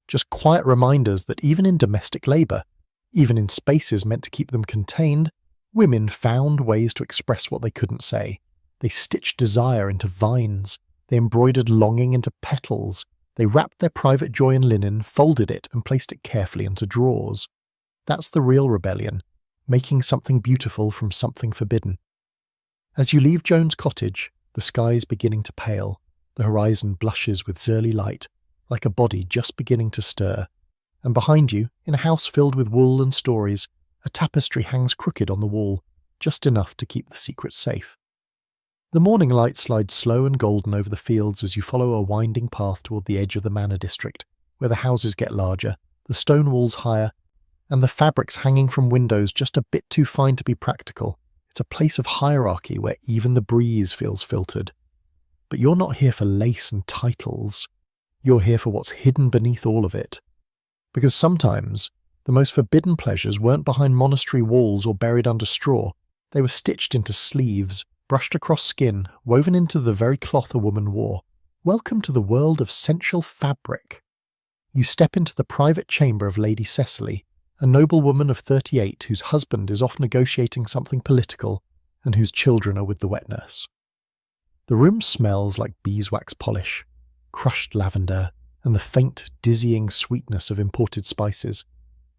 Just quiet reminders that even in domestic labour, even in spaces meant to keep them contained, women found ways to express what they couldn't say. They stitched desire into vines. They embroidered longing into petals. They wrapped their private joy in linen, folded it, and placed it carefully into drawers. That's the real rebellion, making something beautiful from something forbidden. As you leave Joan's cottage, the sky's beginning to pale. The horizon blushes with early light, like a body just beginning to stir. And behind you, in a house filled with wool and stories, a tapestry hangs crooked on the wall, just enough to keep the secret safe. The morning light slides slow and golden over the fields as you follow a winding path toward the edge of the manor district, where the houses get larger, the stone walls higher, and the fabrics hanging from windows just a bit too fine to be practical. It's a place of hierarchy where even the breeze feels filtered. But you're not here for lace and titles. You're here for what's hidden beneath all of it. Because sometimes, the most forbidden pleasures weren't behind monastery walls or buried under straw. They were stitched into sleeves, brushed across skin, woven into the very cloth a woman wore. Welcome to the world of sensual fabric. You step into the private chamber of Lady Cecily, a noblewoman of 38 whose husband is off negotiating something political and whose children are with the wet nurse. The room smells like beeswax polish, crushed lavender, and the faint, dizzying sweetness of imported spices.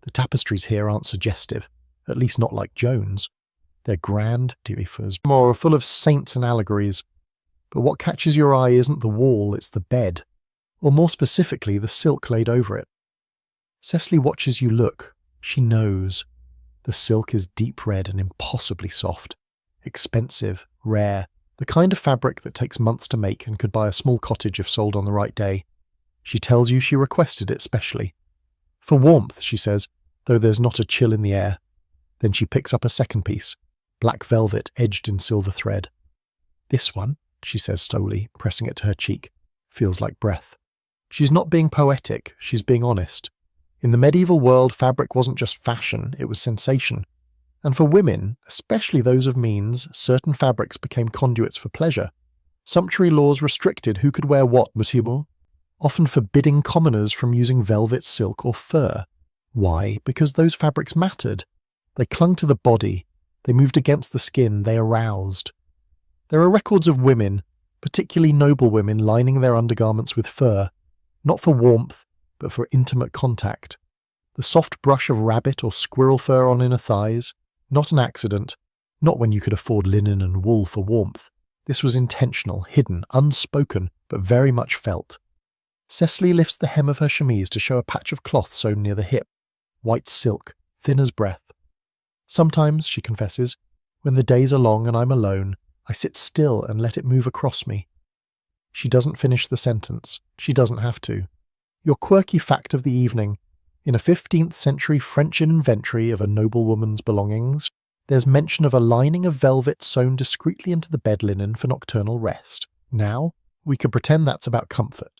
The tapestries here aren't suggestive, at least not like Joan's. They're grand, more full of saints and allegories. But what catches your eye isn't the wall, it's the bed, or more specifically, the silk laid over it. Cecily watches you look. She knows. The silk is deep red and impossibly soft, expensive, rare, the kind of fabric that takes months to make and could buy a small cottage if sold on the right day. She tells you she requested it specially. For warmth, she says, though there's not a chill in the air. Then she picks up a second piece, black velvet edged in silver thread. This one, she says slowly, pressing it to her cheek, feels like breath. She's not being poetic, she's being honest. In the medieval world, fabric wasn't just fashion, it was sensation. And for women, especially those of means, certain fabrics became conduits for pleasure. Sumptuary laws restricted who could wear what, often forbidding commoners from using velvet, silk, or fur. Why? Because those fabrics mattered. They clung to the body, they moved against the skin, they aroused. There are records of women, particularly noble women, lining their undergarments with fur, not for warmth, but for intimate contact. The soft brush of rabbit or squirrel fur on inner thighs, not an accident, not when you could afford linen and wool for warmth. This was intentional, hidden, unspoken, but very much felt. Cecily lifts the hem of her chemise to show a patch of cloth sewn near the hip, white silk, thin as breath. Sometimes, she confesses, when the days are long and I'm alone, I sit still and let it move across me. She doesn't finish the sentence. She doesn't have to. Your quirky fact of the evening. In a 15th century French inventory of a noblewoman's belongings, there's mention of a lining of velvet sewn discreetly into the bed linen for nocturnal rest. Now, we could pretend that's about comfort.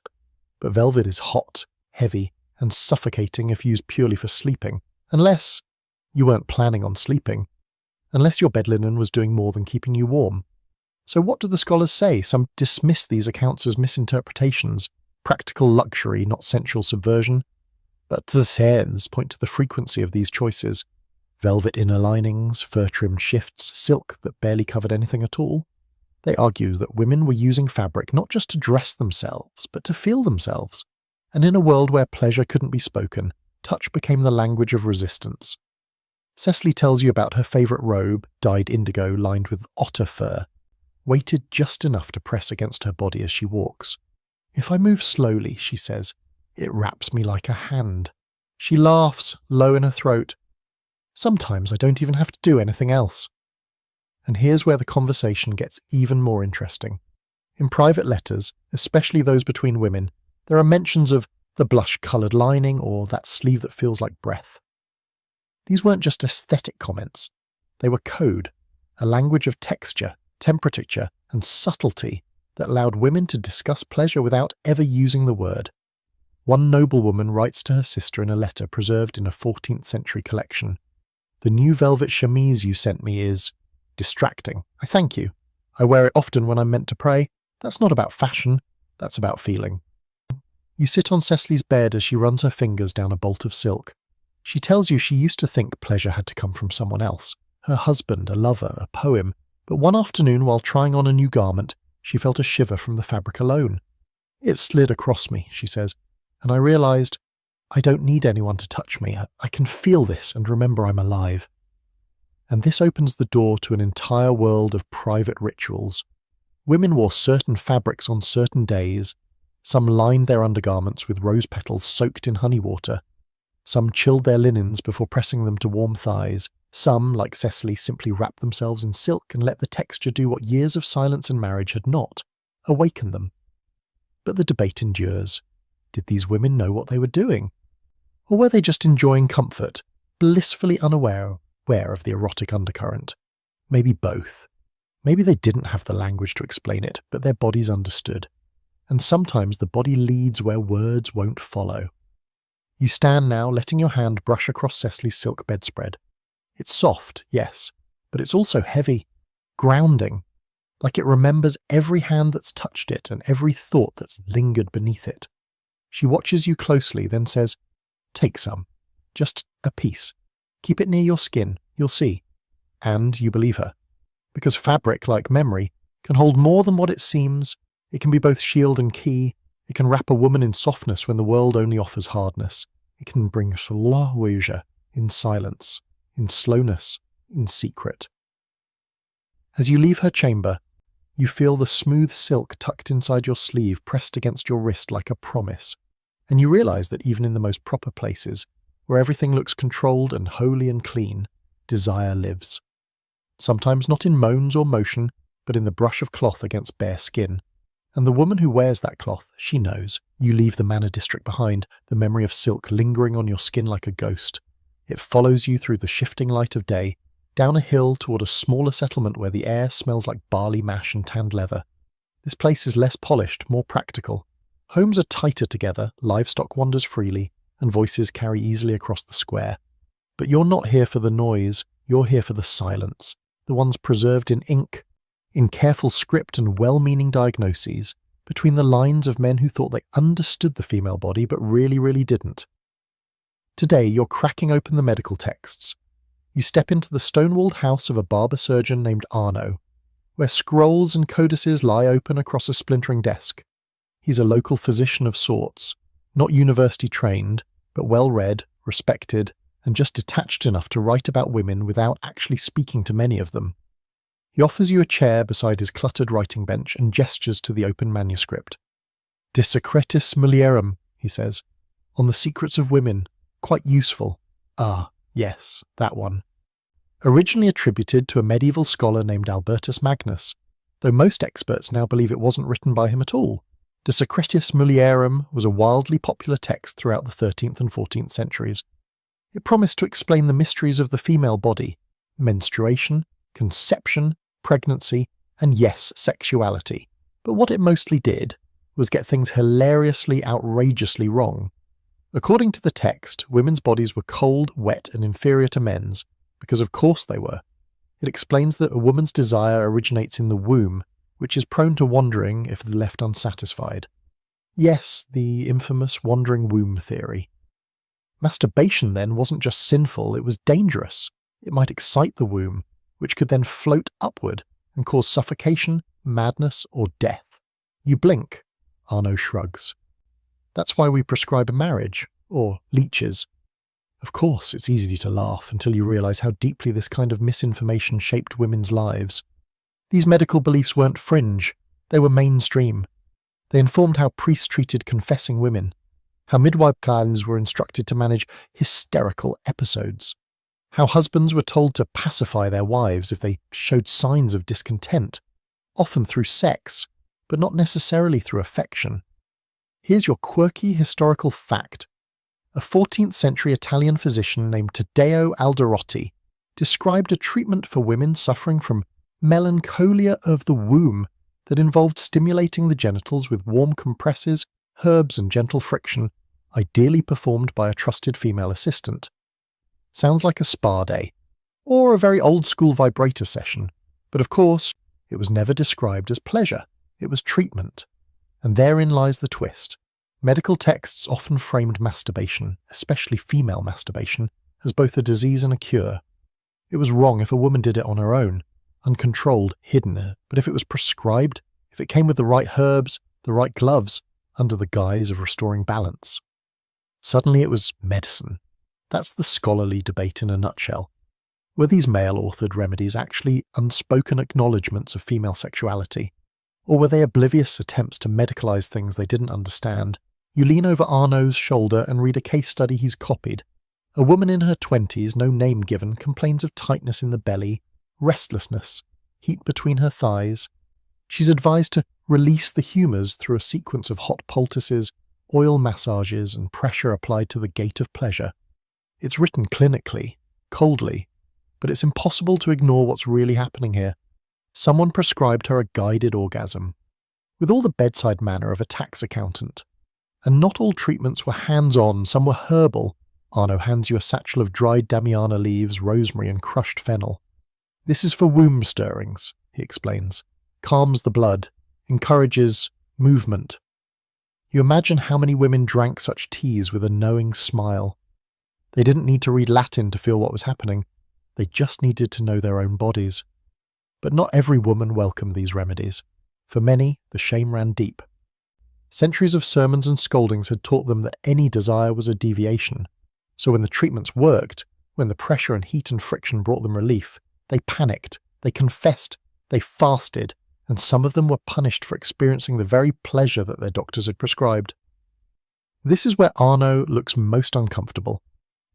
But velvet is hot, heavy, and suffocating if used purely for sleeping, unless you weren't planning on sleeping, unless your bed linen was doing more than keeping you warm. So what do the scholars say? Some dismiss these accounts as misinterpretations, practical luxury, not sensual subversion. But the Sains point to the frequency of these choices. Velvet inner linings, fur-trimmed shifts, silk that barely covered anything at all. They argue that women were using fabric not just to dress themselves, but to feel themselves. And in a world where pleasure couldn't be spoken, touch became the language of resistance. Cecily tells you about her favourite robe, dyed indigo, lined with otter fur. weighted just enough to press against her body as she walks. If I move slowly, she says, it wraps me like a hand. She laughs, low in her throat. Sometimes I don't even have to do anything else. And here's where the conversation gets even more interesting. In private letters, especially those between women, there are mentions of the blush-coloured lining or that sleeve that feels like breath. These weren't just aesthetic comments. They were code, a language of texture, temperature, and subtlety that allowed women to discuss pleasure without ever using the word. One noblewoman writes to her sister in a letter preserved in a 14th century collection, "The new velvet chemise you sent me is distracting. I thank you. I wear it often when I'm meant to pray. That's not about fashion, that's about feeling." You sit on Cecily's bed as she runs her fingers down a bolt of silk. She tells you she used to think pleasure had to come from someone else, her husband, a lover, a poem, but one afternoon while trying on a new garment, she felt a shiver from the fabric alone. "It slid across me," she says, "and I realised I don't need anyone to touch me. I can feel this and remember I'm alive." And this opens the door to an entire world of private rituals. Women wore certain fabrics on certain days. Some lined their undergarments with rose petals soaked in honey water. Some chilled their linens before pressing them to warm thighs. Some, like Cecily, simply wrapped themselves in silk and let the texture do what years of silence and marriage had not, awaken them. But the debate endures. Did these women know what they were doing? Or were they just enjoying comfort, blissfully unaware of the erotic undercurrent? Maybe both. Maybe they didn't have the language to explain it, but their bodies understood. And sometimes the body leads where words won't follow. You stand now, letting your hand brush across Cecily's silk bedspread. It's soft, yes, but it's also heavy, grounding, like it remembers every hand that's touched it and every thought that's lingered beneath it. She watches you closely, then says, "Take some. Just a piece. Keep it near your skin, you'll see." And you believe her. Because fabric, like memory, can hold more than what it seems. It can be both shield and key. It can wrap a woman in softness when the world only offers hardness. It can bring joie in silence, in slowness, in secret. As you leave her chamber, you feel the smooth silk tucked inside your sleeve pressed against your wrist like a promise, and you realise that even in the most proper places, where everything looks controlled and holy and clean, desire lives. Sometimes not in moans or motion, but in the brush of cloth against bare skin. And the woman who wears that cloth, she knows. You leave the manor district behind, the memory of silk lingering on your skin like a ghost. It follows you through the shifting light of day, down a hill toward a smaller settlement where the air smells like barley mash and tanned leather. This place is less polished, more practical. Homes are tighter together, livestock wanders freely, and voices carry easily across the square. But you're not here for the noise, you're here for the silence, the ones preserved in ink, in careful script and well-meaning diagnoses, between the lines of men who thought they understood the female body but really didn't. Today you're cracking open the medical texts. You step into the stone-walled house of a barber surgeon named Arno, where scrolls and codices lie open across a splintering desk. He's a local physician of sorts, not university-trained, but well-read, respected, and just detached enough to write about women without actually speaking to many of them. He offers you a chair beside his cluttered writing bench and gestures to the open manuscript. "De secretis mulierum," he says, "on the secrets of women. Quite useful. Ah, yes, that one." Originally attributed to a medieval scholar named Albertus Magnus, though most experts now believe it wasn't written by him at all. De secretis mulierum was a wildly popular text throughout the 13th and 14th centuries. It promised to explain the mysteries of the female body, menstruation, conception, pregnancy, and yes, sexuality. But what it mostly did was get things hilariously, outrageously wrong. According to the text, women's bodies were cold, wet, and inferior to men's, because of course they were. It explains that a woman's desire originates in the womb, which is prone to wandering if left unsatisfied. Yes, the infamous wandering womb theory. Masturbation, then, wasn't just sinful, it was dangerous. It might excite the womb, which could then float upward and cause suffocation, madness, or death. You blink. Arno shrugs. That's why we prescribe a marriage, or leeches. Of course, it's easy to laugh until you realise how deeply this kind of misinformation shaped women's lives. These medical beliefs weren't fringe, they were mainstream. They informed how priests treated confessing women, how midwives were instructed to manage hysterical episodes, how husbands were told to pacify their wives if they showed signs of discontent, often through sex, but not necessarily through affection. Here's your quirky historical fact. A 14th century Italian physician named Taddeo Alderotti described a treatment for women suffering from melancholia of the womb that involved stimulating the genitals with warm compresses, herbs and gentle friction, ideally performed by a trusted female assistant. Sounds like a spa day, or a very old-school vibrator session, but of course, it was never described as pleasure, it was treatment. And therein lies the twist. Medical texts often framed masturbation, especially female masturbation, as both a disease and a cure. It was wrong if a woman did it on her own, uncontrolled, hidden, but if it was prescribed, if it came with the right herbs, the right gloves, under the guise of restoring balance. Suddenly it was medicine. That's the scholarly debate in a nutshell. Were these male-authored remedies actually unspoken acknowledgements of female sexuality? Or were they oblivious attempts to medicalize things they didn't understand? You lean over Arnaud's shoulder and read a case study he's copied. A woman in her 20s, no name given, complains of tightness in the belly, restlessness, heat between her thighs. She's advised to release the humours through a sequence of hot poultices, oil massages, and pressure applied to the gate of pleasure. It's written clinically, coldly, but it's impossible to ignore what's really happening here. Someone prescribed her a guided orgasm, with all the bedside manner of a tax accountant. And not all treatments were hands-on, some were herbal. Arnaud hands you a satchel of dried Damiana leaves, rosemary and crushed fennel. This is for womb stirrings, he explains. Calms the blood, encourages movement. You imagine how many women drank such teas with a knowing smile. They didn't need to read Latin to feel what was happening. They just needed to know their own bodies. But not every woman welcomed these remedies. For many, the shame ran deep. Centuries of sermons and scoldings had taught them that any desire was a deviation. So when the treatments worked, when the pressure and heat and friction brought them relief, they panicked, they confessed, they fasted, and some of them were punished for experiencing the very pleasure that their doctors had prescribed. This is where Arnaud looks most uncomfortable.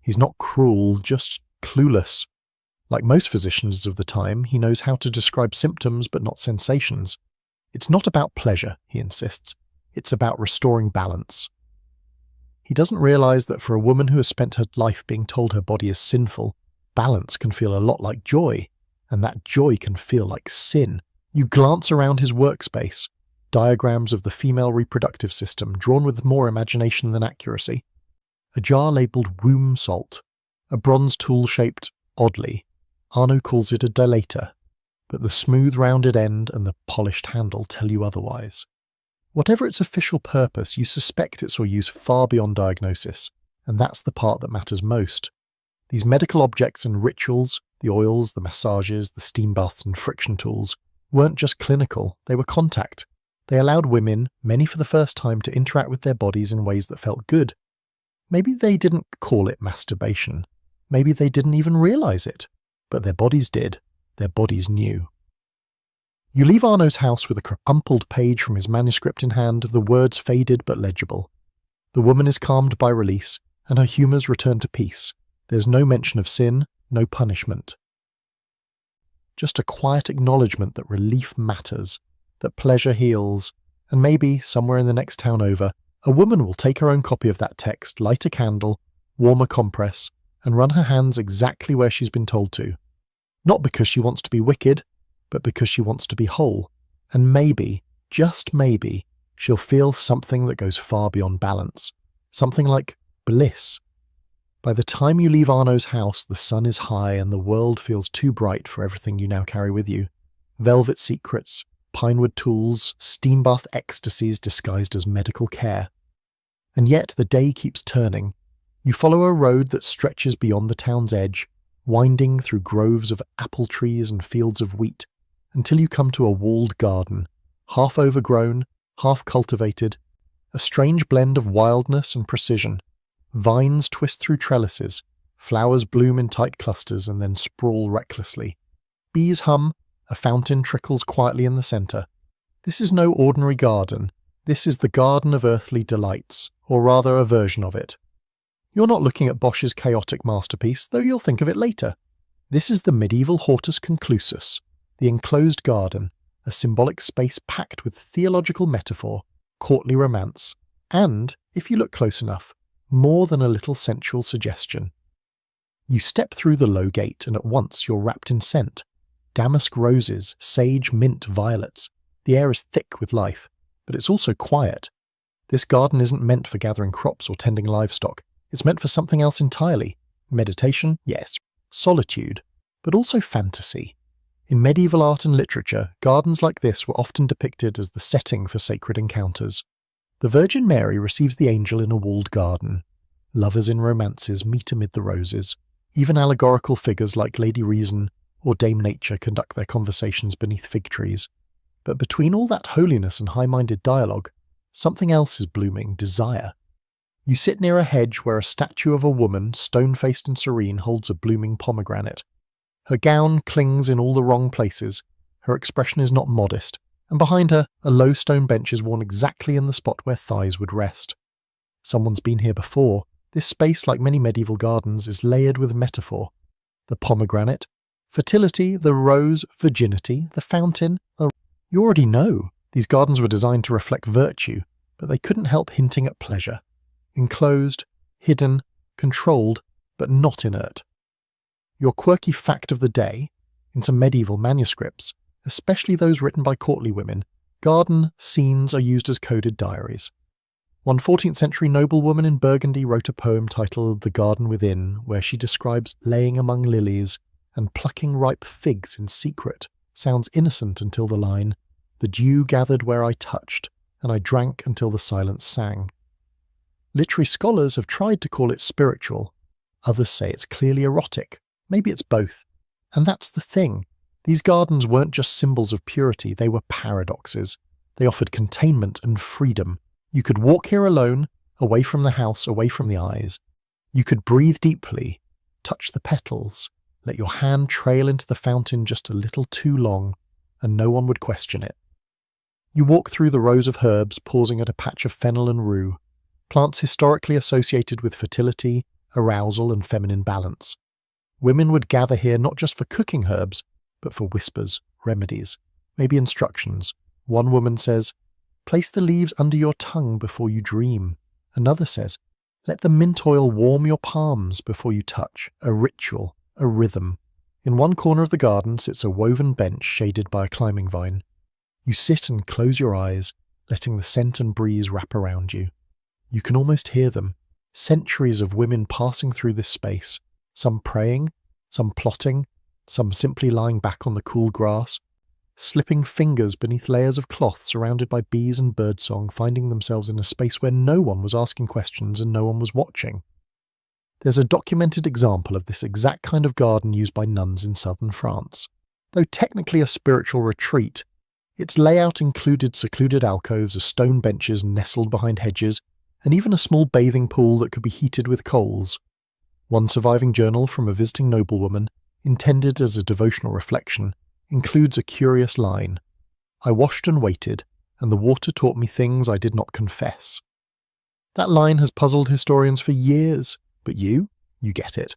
He's not cruel, just clueless. Like most physicians of the time, he knows how to describe symptoms but not sensations. It's not about pleasure, he insists. It's about restoring balance. He doesn't realize that for a woman who has spent her life being told her body is sinful, balance can feel a lot like joy, and that joy can feel like sin. You glance around his workspace, diagrams of the female reproductive system drawn with more imagination than accuracy. A jar labelled womb salt, a bronze tool shaped oddly. Arnaud calls it a dilator, but the smooth rounded end and the polished handle tell you otherwise. Whatever its official purpose, you suspect it saw use far beyond diagnosis, and that's the part that matters most. These medical objects and rituals, the oils, the massages, the steam baths and friction tools, weren't just clinical, they were contact. They allowed women, many for the first time, to interact with their bodies in ways that felt good. Maybe they didn't call it masturbation. Maybe they didn't even realize it. But their bodies did. Their bodies knew. You leave Arnaud's house with a crumpled page from his manuscript in hand, the words faded but legible. The woman is calmed by release, and her humours return to peace. There's no mention of sin, no punishment. Just a quiet acknowledgement that relief matters, that pleasure heals, and maybe, somewhere in the next town over, a woman will take her own copy of that text, light a candle, warm a compress, and run her hands exactly where she's been told to. Not because she wants to be wicked, but because she wants to be whole. And maybe, just maybe, she'll feel something that goes far beyond balance. Something like bliss. By the time you leave Arnaud's house, the sun is high and the world feels too bright for everything you now carry with you. Velvet secrets, pinewood tools, steam bath ecstasies disguised as medical care. And yet the day keeps turning. You follow a road that stretches beyond the town's edge, winding through groves of apple trees and fields of wheat, until you come to a walled garden, half overgrown, half cultivated, a strange blend of wildness and precision. Vines twist through trellises, flowers bloom in tight clusters and then sprawl recklessly. Bees hum, A fountain trickles quietly in the centre. This is no ordinary garden. This is the garden of earthly delights, or rather a version of it. You're not looking at Bosch's chaotic masterpiece, though you'll think of it later. This is the medieval Hortus Conclusus, the enclosed garden, a symbolic space packed with theological metaphor, courtly romance, and, if you look close enough, more than a little sensual suggestion. You step through the low gate and at once you're wrapped in scent. Damask roses, sage, mint, violets. The air is thick with life, but it's also quiet. This garden isn't meant for gathering crops or tending livestock. It's meant for something else entirely. Meditation, yes. Solitude, but also fantasy. In medieval art and literature, gardens like this were often depicted as the setting for sacred encounters. The Virgin Mary receives the angel in a walled garden. Lovers in romances meet amid the roses. Even allegorical figures like Lady Reason or Dame Nature conduct their conversations beneath fig trees. But between all that holiness and high-minded dialogue, something else is blooming: desire. You sit near a hedge where a statue of a woman, stone-faced and serene, holds a blooming pomegranate. Her gown clings in all the wrong places, her expression is not modest, and behind her, a low stone bench is worn exactly in the spot where thighs would rest. Someone's been here before. This space, like many medieval gardens, is layered with metaphor. The pomegranate, fertility, the rose, virginity, the fountain. You already know. These gardens were designed to reflect virtue, but they couldn't help hinting at pleasure. Enclosed, hidden, controlled, but not inert. Your quirky fact of the day, in some medieval manuscripts, especially those written by courtly women, garden scenes are used as coded diaries. One 14th century noblewoman in Burgundy wrote a poem titled The Garden Within, where she describes laying among lilies and plucking ripe figs in secret. Sounds innocent until the line, "The dew gathered where I touched, and I drank until the silence sang." Literary scholars have tried to call it spiritual. Others say it's clearly erotic. Maybe it's both. And that's the thing. These gardens weren't just symbols of purity, they were paradoxes. They offered containment and freedom. You could walk here alone, away from the house, away from the eyes. You could breathe deeply, touch the petals, let your hand trail into the fountain just a little too long, and no one would question it. You walk through the rows of herbs, pausing at a patch of fennel and rue, plants historically associated with fertility, arousal, and feminine balance. Women would gather here not just for cooking herbs, but for whispers, remedies, maybe instructions. One woman says, "Place the leaves under your tongue before you dream." Another says, "Let the mint oil warm your palms before you touch." A ritual, a rhythm. In one corner of the garden sits a woven bench shaded by a climbing vine. You sit and close your eyes, letting the scent and breeze wrap around you. You can almost hear them, centuries of women passing through this space, some praying, some plotting, some simply lying back on the cool grass, slipping fingers beneath layers of cloth surrounded by bees and birdsong, finding themselves in a space where no one was asking questions and no one was watching. There's a documented example of this exact kind of garden used by nuns in southern France. Though technically a spiritual retreat, its layout included secluded alcoves, stone benches nestled behind hedges, and even a small bathing pool that could be heated with coals. One surviving journal from a visiting noblewoman, intended as a devotional reflection, includes a curious line: "I washed and waited, and the water taught me things I did not confess." That line has puzzled historians for years, but you get it.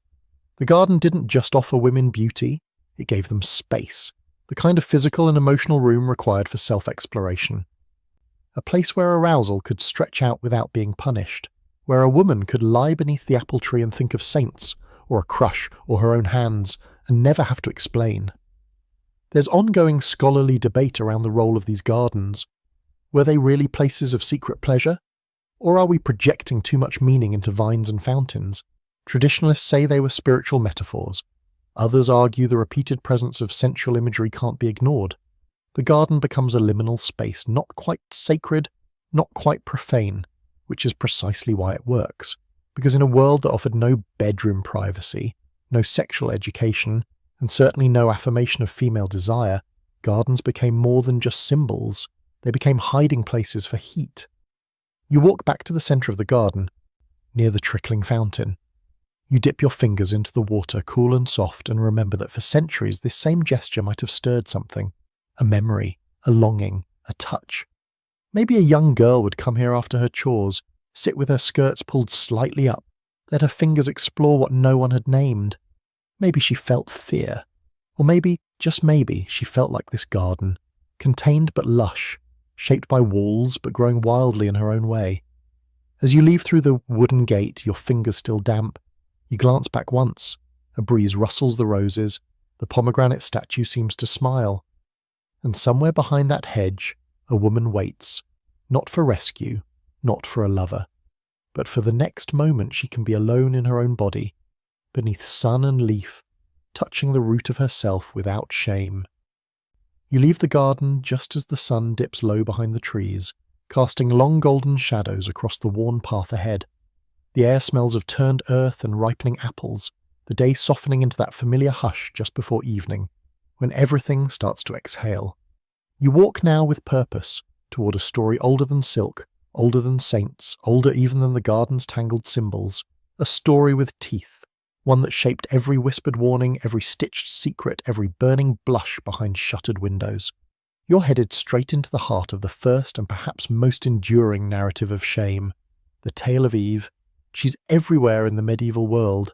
The garden didn't just offer women beauty, it gave them space, the kind of physical and emotional room required for self-exploration. A place where arousal could stretch out without being punished, where a woman could lie beneath the apple tree and think of saints, or a crush, or her own hands, and never have to explain. There's ongoing scholarly debate around the role of these gardens. Were they really places of secret pleasure? Or are we projecting too much meaning into vines and fountains? Traditionalists say they were spiritual metaphors. Others argue the repeated presence of sensual imagery can't be ignored. The garden becomes a liminal space, not quite sacred, not quite profane, which is precisely why it works. Because in a world that offered no bedroom privacy, no sexual education, and certainly no affirmation of female desire, gardens became more than just symbols. They became hiding places for heat. You walk back to the centre of the garden, near the trickling fountain. You dip your fingers into the water, cool and soft, and remember that for centuries this same gesture might have stirred something. A memory, a longing, a touch. Maybe a young girl would come here after her chores, sit with her skirts pulled slightly up, let her fingers explore what no one had named. Maybe she felt fear. Or maybe, just maybe, she felt like this garden, contained but lush, shaped by walls but growing wildly in her own way. As you leave through the wooden gate, your fingers still damp, you glance back once. A breeze rustles the roses, the pomegranate statue seems to smile. And somewhere behind that hedge, a woman waits, not for rescue, not for a lover, but for the next moment she can be alone in her own body, beneath sun and leaf, touching the root of herself without shame. You leave the garden just as the sun dips low behind the trees, casting long golden shadows across the worn path ahead. The air smells of turned earth and ripening apples, the day softening into that familiar hush just before evening, when everything starts to exhale. You walk now with purpose, toward a story older than silk, older than saints, older even than the garden's tangled symbols, a story with teeth, one that shaped every whispered warning, every stitched secret, every burning blush behind shuttered windows. You're headed straight into the heart of the first and perhaps most enduring narrative of shame, the tale of Eve. She's everywhere in the medieval world,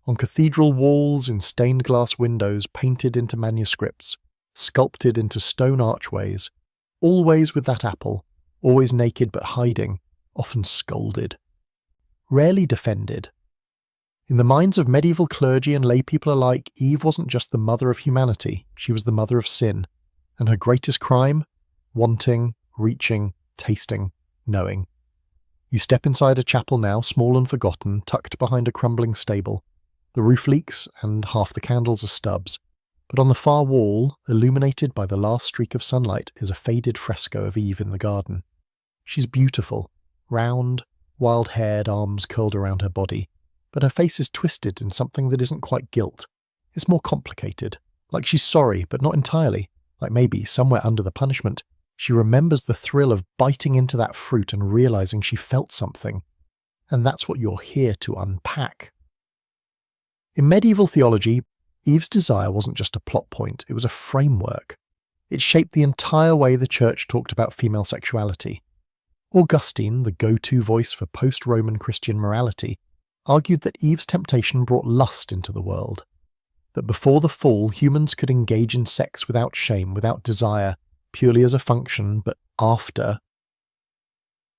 on cathedral walls, in stained glass windows painted into manuscripts, sculpted into stone archways, always with that apple, always naked but hiding, often scolded. Rarely defended. In the minds of medieval clergy and laypeople alike, Eve wasn't just the mother of humanity, she was the mother of sin. And her greatest crime? Wanting, reaching, tasting, knowing. You step inside a chapel now, small and forgotten, tucked behind a crumbling stable. The roof leaks, and half the candles are stubs. But on the far wall, illuminated by the last streak of sunlight, is a faded fresco of Eve in the garden. She's beautiful, round, wild-haired, arms curled around her body, but her face is twisted in something that isn't quite guilt. It's more complicated, like she's sorry, but not entirely, like maybe, somewhere under the punishment, she remembers the thrill of biting into that fruit and realizing she felt something. And that's what you're here to unpack. In medieval theology, Eve's desire wasn't just a plot point, it was a framework. It shaped the entire way the church talked about female sexuality. Augustine, the go-to voice for post-Roman Christian morality, argued that Eve's temptation brought lust into the world. That before the fall, humans could engage in sex without shame, without desire, purely as a function, but after,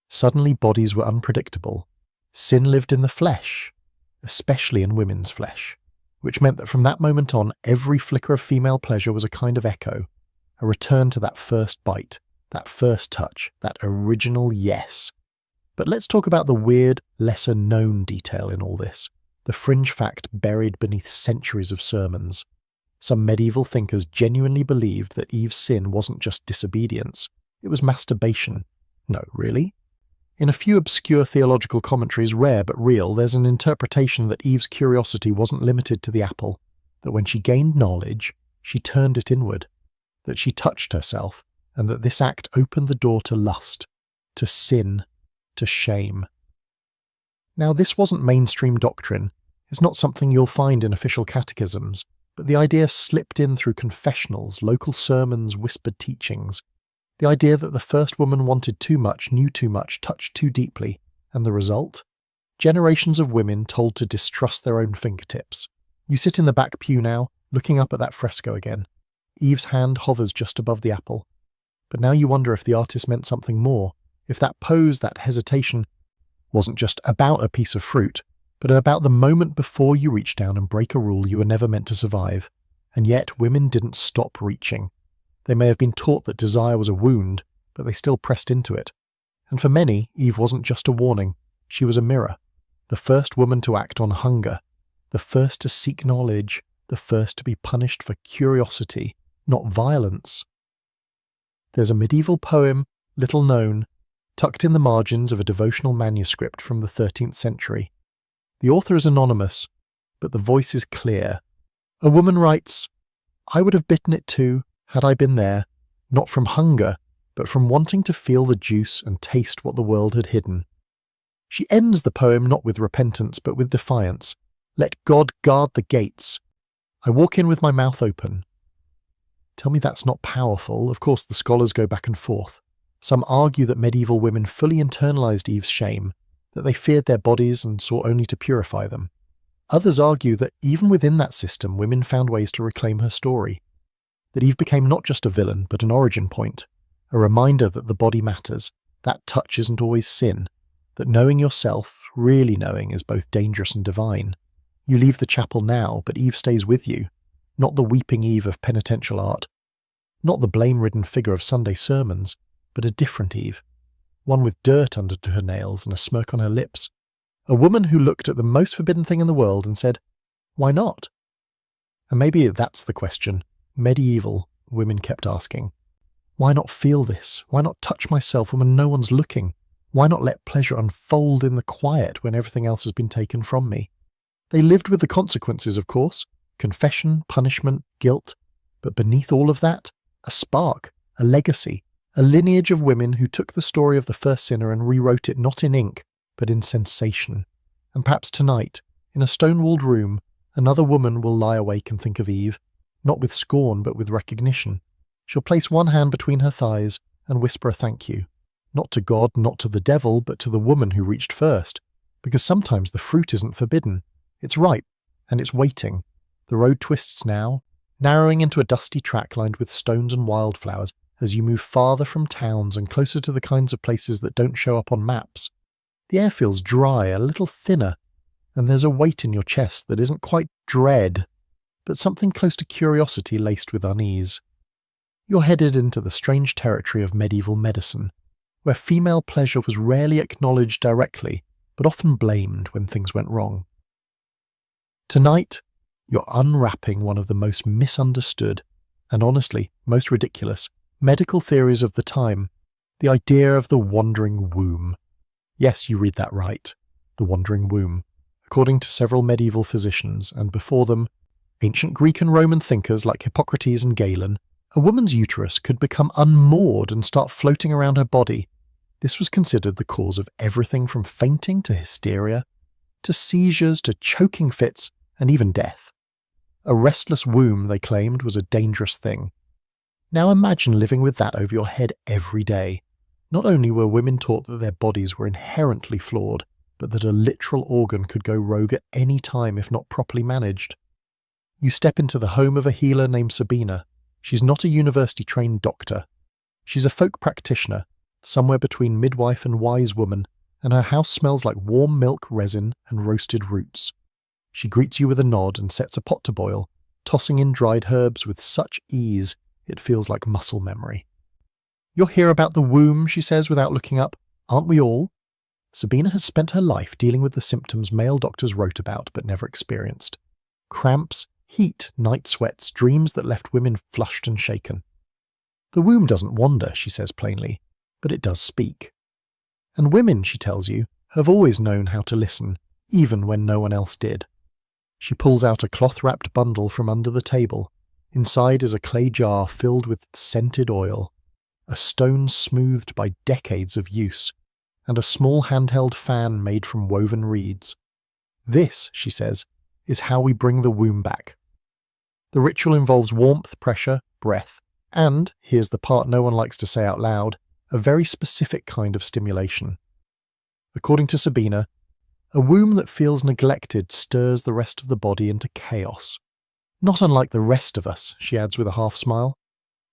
suddenly bodies were unpredictable. Sin lived in the flesh, especially in women's flesh, which meant that from that moment on, every flicker of female pleasure was a kind of echo, a return to that first bite, that first touch, that original yes. But let's talk about the weird, lesser-known detail in all this, the fringe fact buried beneath centuries of sermons. Some medieval thinkers genuinely believed that Eve's sin wasn't just disobedience, it was masturbation. No, really? In a few obscure theological commentaries, rare but real, there's an interpretation that Eve's curiosity wasn't limited to the apple, that when she gained knowledge, she turned it inward, that she touched herself, and that this act opened the door to lust, to sin, to shame. Now, this wasn't mainstream doctrine. It's not something you'll find in official catechisms, but the idea slipped in through confessionals, local sermons, whispered teachings. The idea that the first woman wanted too much, knew too much, touched too deeply, and the result? Generations of women told to distrust their own fingertips. You sit in the back pew now, looking up at that fresco again. Eve's hand hovers just above the apple. But now you wonder if the artist meant something more, if that pose, that hesitation, wasn't just about a piece of fruit, but about the moment before you reach down and break a rule you were never meant to survive. And yet women didn't stop reaching. They may have been taught that desire was a wound, but they still pressed into it. And for many, Eve wasn't just a warning, she was a mirror. The first woman to act on hunger, the first to seek knowledge, the first to be punished for curiosity, not violence. There's a medieval poem, little known, tucked in the margins of a devotional manuscript from the 13th century. The author is anonymous, but the voice is clear. A woman writes, "I would have bitten it too, had I been there, not from hunger, but from wanting to feel the juice and taste what the world had hidden." She ends the poem not with repentance, but with defiance. Let God guard the gates. I walk in with my mouth open. Tell me that's not powerful. Of course, the scholars go back and forth. Some argue that medieval women fully internalized Eve's shame, that they feared their bodies and sought only to purify them. Others argue that even within that system, women found ways to reclaim her story, that Eve became not just a villain, but an origin point, a reminder that the body matters, that touch isn't always sin, that knowing yourself, really knowing, is both dangerous and divine. You leave the chapel now, but Eve stays with you, not the weeping Eve of penitential art, not the blame-ridden figure of Sunday sermons, but a different Eve, one with dirt under her nails and a smirk on her lips, a woman who looked at the most forbidden thing in the world and said, "Why not?" And maybe that's the question medieval women kept asking. Why not feel this? Why not touch myself when no one's looking? Why not let pleasure unfold in the quiet when everything else has been taken from me? They lived with the consequences, of course, confession, punishment, guilt, but beneath all of that, a spark, a legacy, a lineage of women who took the story of the first sinner and rewrote it not in ink, but in sensation. And perhaps tonight, in a stone-walled room, another woman will lie awake and think of Eve, not with scorn but with recognition. She'll place one hand between her thighs and whisper a thank you, not to God, not to the devil, but to the woman who reached first, because sometimes the fruit isn't forbidden. It's ripe, and it's waiting. The road twists now, narrowing into a dusty track lined with stones and wildflowers as you move farther from towns and closer to the kinds of places that don't show up on maps. The air feels dry, a little thinner, and there's a weight in your chest that isn't quite dread, but something close to curiosity laced with unease. You're headed into the strange territory of medieval medicine, where female pleasure was rarely acknowledged directly, but often blamed when things went wrong. Tonight, you're unwrapping one of the most misunderstood, and honestly, most ridiculous, medical theories of the time, the idea of the wandering womb. Yes, you read that right, the wandering womb. According to several medieval physicians, and before them, ancient Greek and Roman thinkers like Hippocrates and Galen, a woman's uterus could become unmoored and start floating around her body. This was considered the cause of everything from fainting to hysteria, to seizures to choking fits, and even death. A restless womb, they claimed, was a dangerous thing. Now imagine living with that over your head every day. Not only were women taught that their bodies were inherently flawed, but that a literal organ could go rogue at any time if not properly managed. You step into the home of a healer named Sabina. She's not a university-trained doctor. She's a folk practitioner, somewhere between midwife and wise woman, and her house smells like warm milk, resin, and roasted roots. She greets you with a nod and sets a pot to boil, tossing in dried herbs with such ease it feels like muscle memory. "You'll hear about the womb," she says without looking up. "Aren't we all?" Sabina has spent her life dealing with the symptoms male doctors wrote about but never experienced. Cramps, heat, night sweats, dreams that left women flushed and shaken. The womb doesn't wander, she says plainly, but it does speak. And women, she tells you, have always known how to listen, even when no one else did. She pulls out a cloth-wrapped bundle from under the table. Inside is a clay jar filled with scented oil, a stone smoothed by decades of use, and a small handheld fan made from woven reeds. This, she says, is how we bring the womb back. The ritual involves warmth, pressure, breath, and, here's the part no one likes to say out loud, a very specific kind of stimulation. According to Sabina, a womb that feels neglected stirs the rest of the body into chaos. Not unlike the rest of us, she adds with a half smile.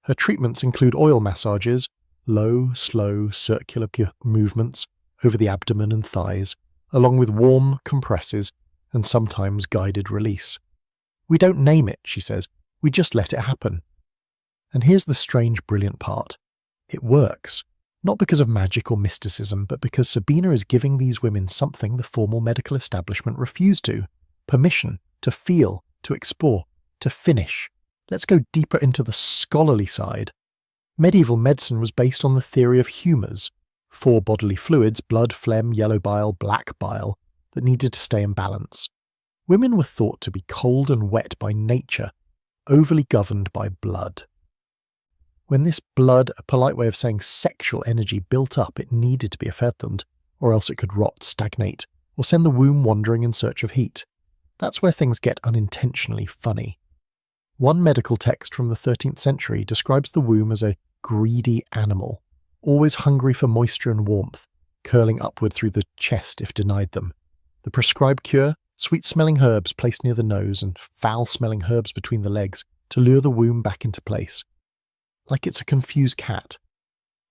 Her treatments include oil massages, low, slow, circular movements over the abdomen and thighs, along with warm compresses and sometimes guided release. We don't name it, she says, we just let it happen. And here's the strange, brilliant part. It works. Not because of magic or mysticism, but because Sabina is giving these women something the formal medical establishment refused to. Permission to feel, to explore, to finish. Let's go deeper into the scholarly side. Medieval medicine was based on the theory of humours, 4 bodily fluids, blood, phlegm, yellow bile, black bile, that needed to stay in balance. Women were thought to be cold and wet by nature, overly governed by blood. When this blood, a polite way of saying sexual energy, built up, it needed to be fathomed, or else it could rot, stagnate, or send the womb wandering in search of heat. That's where things get unintentionally funny. One medical text from the 13th century describes the womb as a greedy animal, always hungry for moisture and warmth, curling upward through the chest if denied them. The prescribed cure? Sweet-smelling herbs placed near the nose and foul-smelling herbs between the legs to lure the womb back into place. Like it's a confused cat.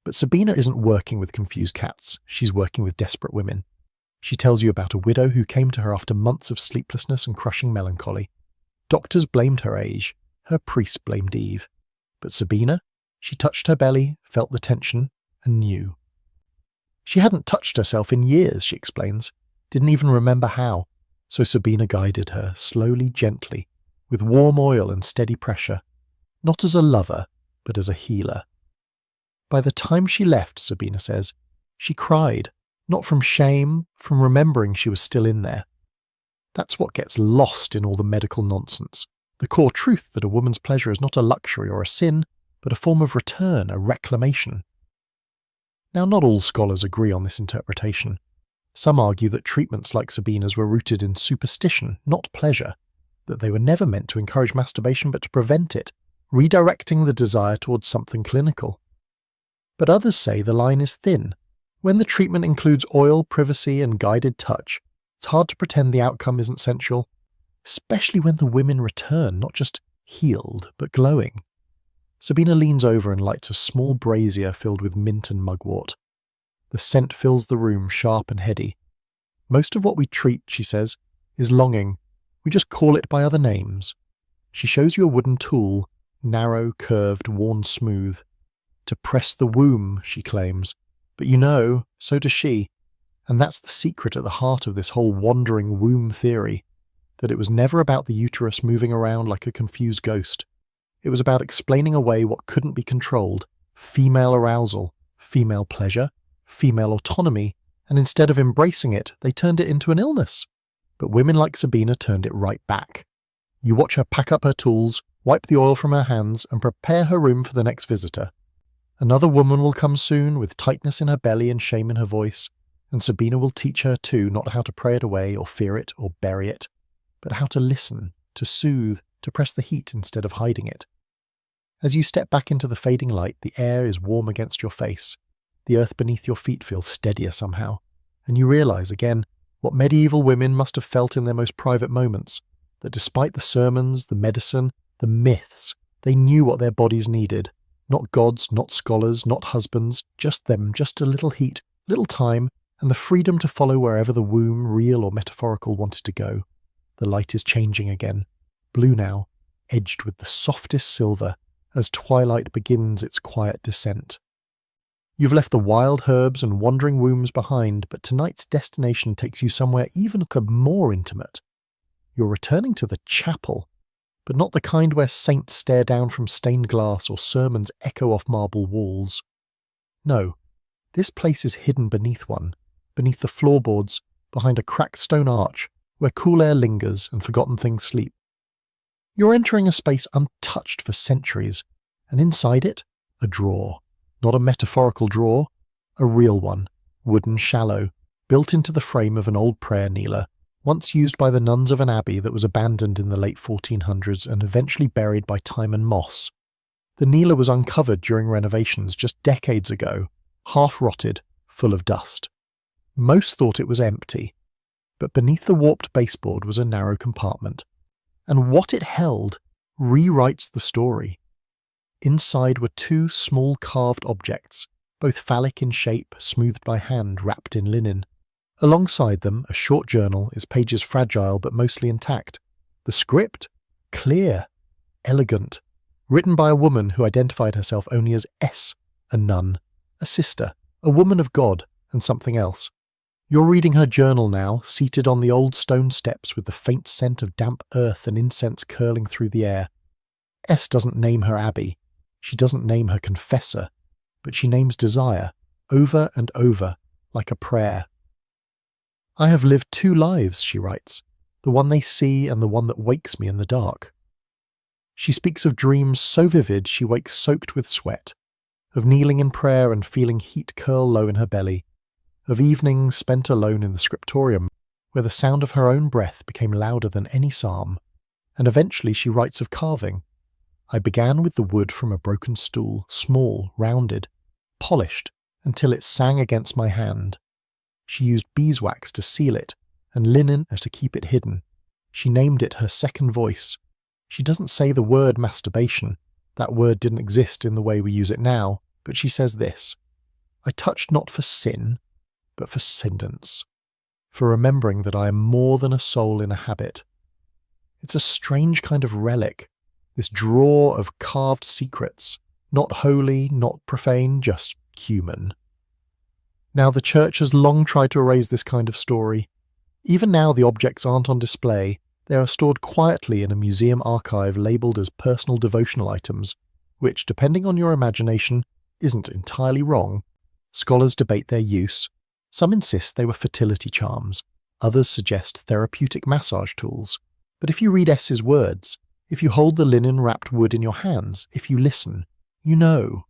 But Sabina isn't working with confused cats, she's working with desperate women. She tells you about a widow who came to her after months of sleeplessness and crushing melancholy. Doctors blamed her age, her priest blamed Eve. But Sabina? She touched her belly, felt the tension, and knew. She hadn't touched herself in years, she explains, didn't even remember how. So Sabina guided her, slowly, gently, with warm oil and steady pressure, not as a lover, but as a healer. By the time she left, Sabina says, she cried, not from shame, from remembering she was still in there. That's what gets lost in all the medical nonsense, the core truth that a woman's pleasure is not a luxury or a sin, but a form of return, a reclamation. Now, not all scholars agree on this interpretation. Some argue that treatments like Sabina's were rooted in superstition, not pleasure, that they were never meant to encourage masturbation but to prevent it, redirecting the desire towards something clinical. But others say the line is thin. When the treatment includes oil, privacy, and guided touch, it's hard to pretend the outcome isn't sensual, especially when the women return, not just healed, but glowing. Sabina leans over and lights a small brazier filled with mint and mugwort. The scent fills the room, sharp and heady. Most of what we treat, she says, is longing. We just call it by other names. She shows you a wooden tool, narrow, curved, worn smooth. To press the womb, she claims. But you know, so does she. And that's the secret at the heart of this whole wandering womb theory, that it was never about the uterus moving around like a confused ghost. It was about explaining away what couldn't be controlled, female arousal, female pleasure, female autonomy, and instead of embracing it, they turned it into an illness. But women like Sabina turned it right back. You watch her pack up her tools, wipe the oil from her hands, and prepare her room for the next visitor. Another woman will come soon, with tightness in her belly and shame in her voice, and Sabina will teach her too not how to pray it away or fear it or bury it, but how to listen, to soothe, to press the heat instead of hiding it. As you step back into the fading light, the air is warm against your face. The earth beneath your feet feels steadier somehow, and you realize again what medieval women must have felt in their most private moments, that despite the sermons, the medicine, the myths, they knew what their bodies needed. Not gods, not scholars, not husbands, just them, just a little heat, little time, and the freedom to follow wherever the womb, real or metaphorical, wanted to go. The light is changing again, blue now, edged with the softest silver, as twilight begins its quiet descent. You've left the wild herbs and wandering wombs behind, but tonight's destination takes you somewhere even more intimate. You're returning to the chapel, but not the kind where saints stare down from stained glass or sermons echo off marble walls. No, this place is hidden beneath the floorboards, behind a cracked stone arch, where cool air lingers and forgotten things sleep. You're entering a space untouched for centuries, and inside it, a drawer. Not a metaphorical drawer, a real one, wooden, shallow, built into the frame of an old prayer kneeler, once used by the nuns of an abbey that was abandoned in the late 1400s and eventually buried by time and moss. The kneeler was uncovered during renovations just decades ago, half rotted, full of dust. Most thought it was empty, but beneath the warped baseboard was a narrow compartment, and what it held rewrites the story. Inside were two small carved objects, both phallic in shape, smoothed by hand, wrapped in linen. Alongside them, a short journal, its pages fragile but mostly intact. The script? Clear, elegant, written by a woman who identified herself only as S, a nun, a sister, a woman of God, and something else. You're reading her journal now, seated on the old stone steps with the faint scent of damp earth and incense curling through the air. S doesn't name her abbey. She doesn't name her confessor, but she names desire, over and over, like a prayer. I have lived two lives, she writes, the one they see and the one that wakes me in the dark. She speaks of dreams so vivid she wakes soaked with sweat, of kneeling in prayer and feeling heat curl low in her belly, of evenings spent alone in the scriptorium, where the sound of her own breath became louder than any psalm, and eventually she writes of carving. I began with the wood from a broken stool, small, rounded, polished, until it sang against my hand. She used beeswax to seal it, and linen to keep it hidden. She named it her second voice. She doesn't say the word masturbation. That word didn't exist in the way we use it now, but she says this: I touched not for sin, but for sentence, for remembering that I am more than a soul in a habit. It's a strange kind of relic, this drawer of carved secrets, not holy, not profane, just human. Now, the church has long tried to erase this kind of story. Even now the objects aren't on display, they are stored quietly in a museum archive labelled as personal devotional items, which, depending on your imagination, isn't entirely wrong. Scholars debate their use. Some insist they were fertility charms, others suggest therapeutic massage tools. But if you read S.'s words, if you hold the linen-wrapped wood in your hands, if you listen, you know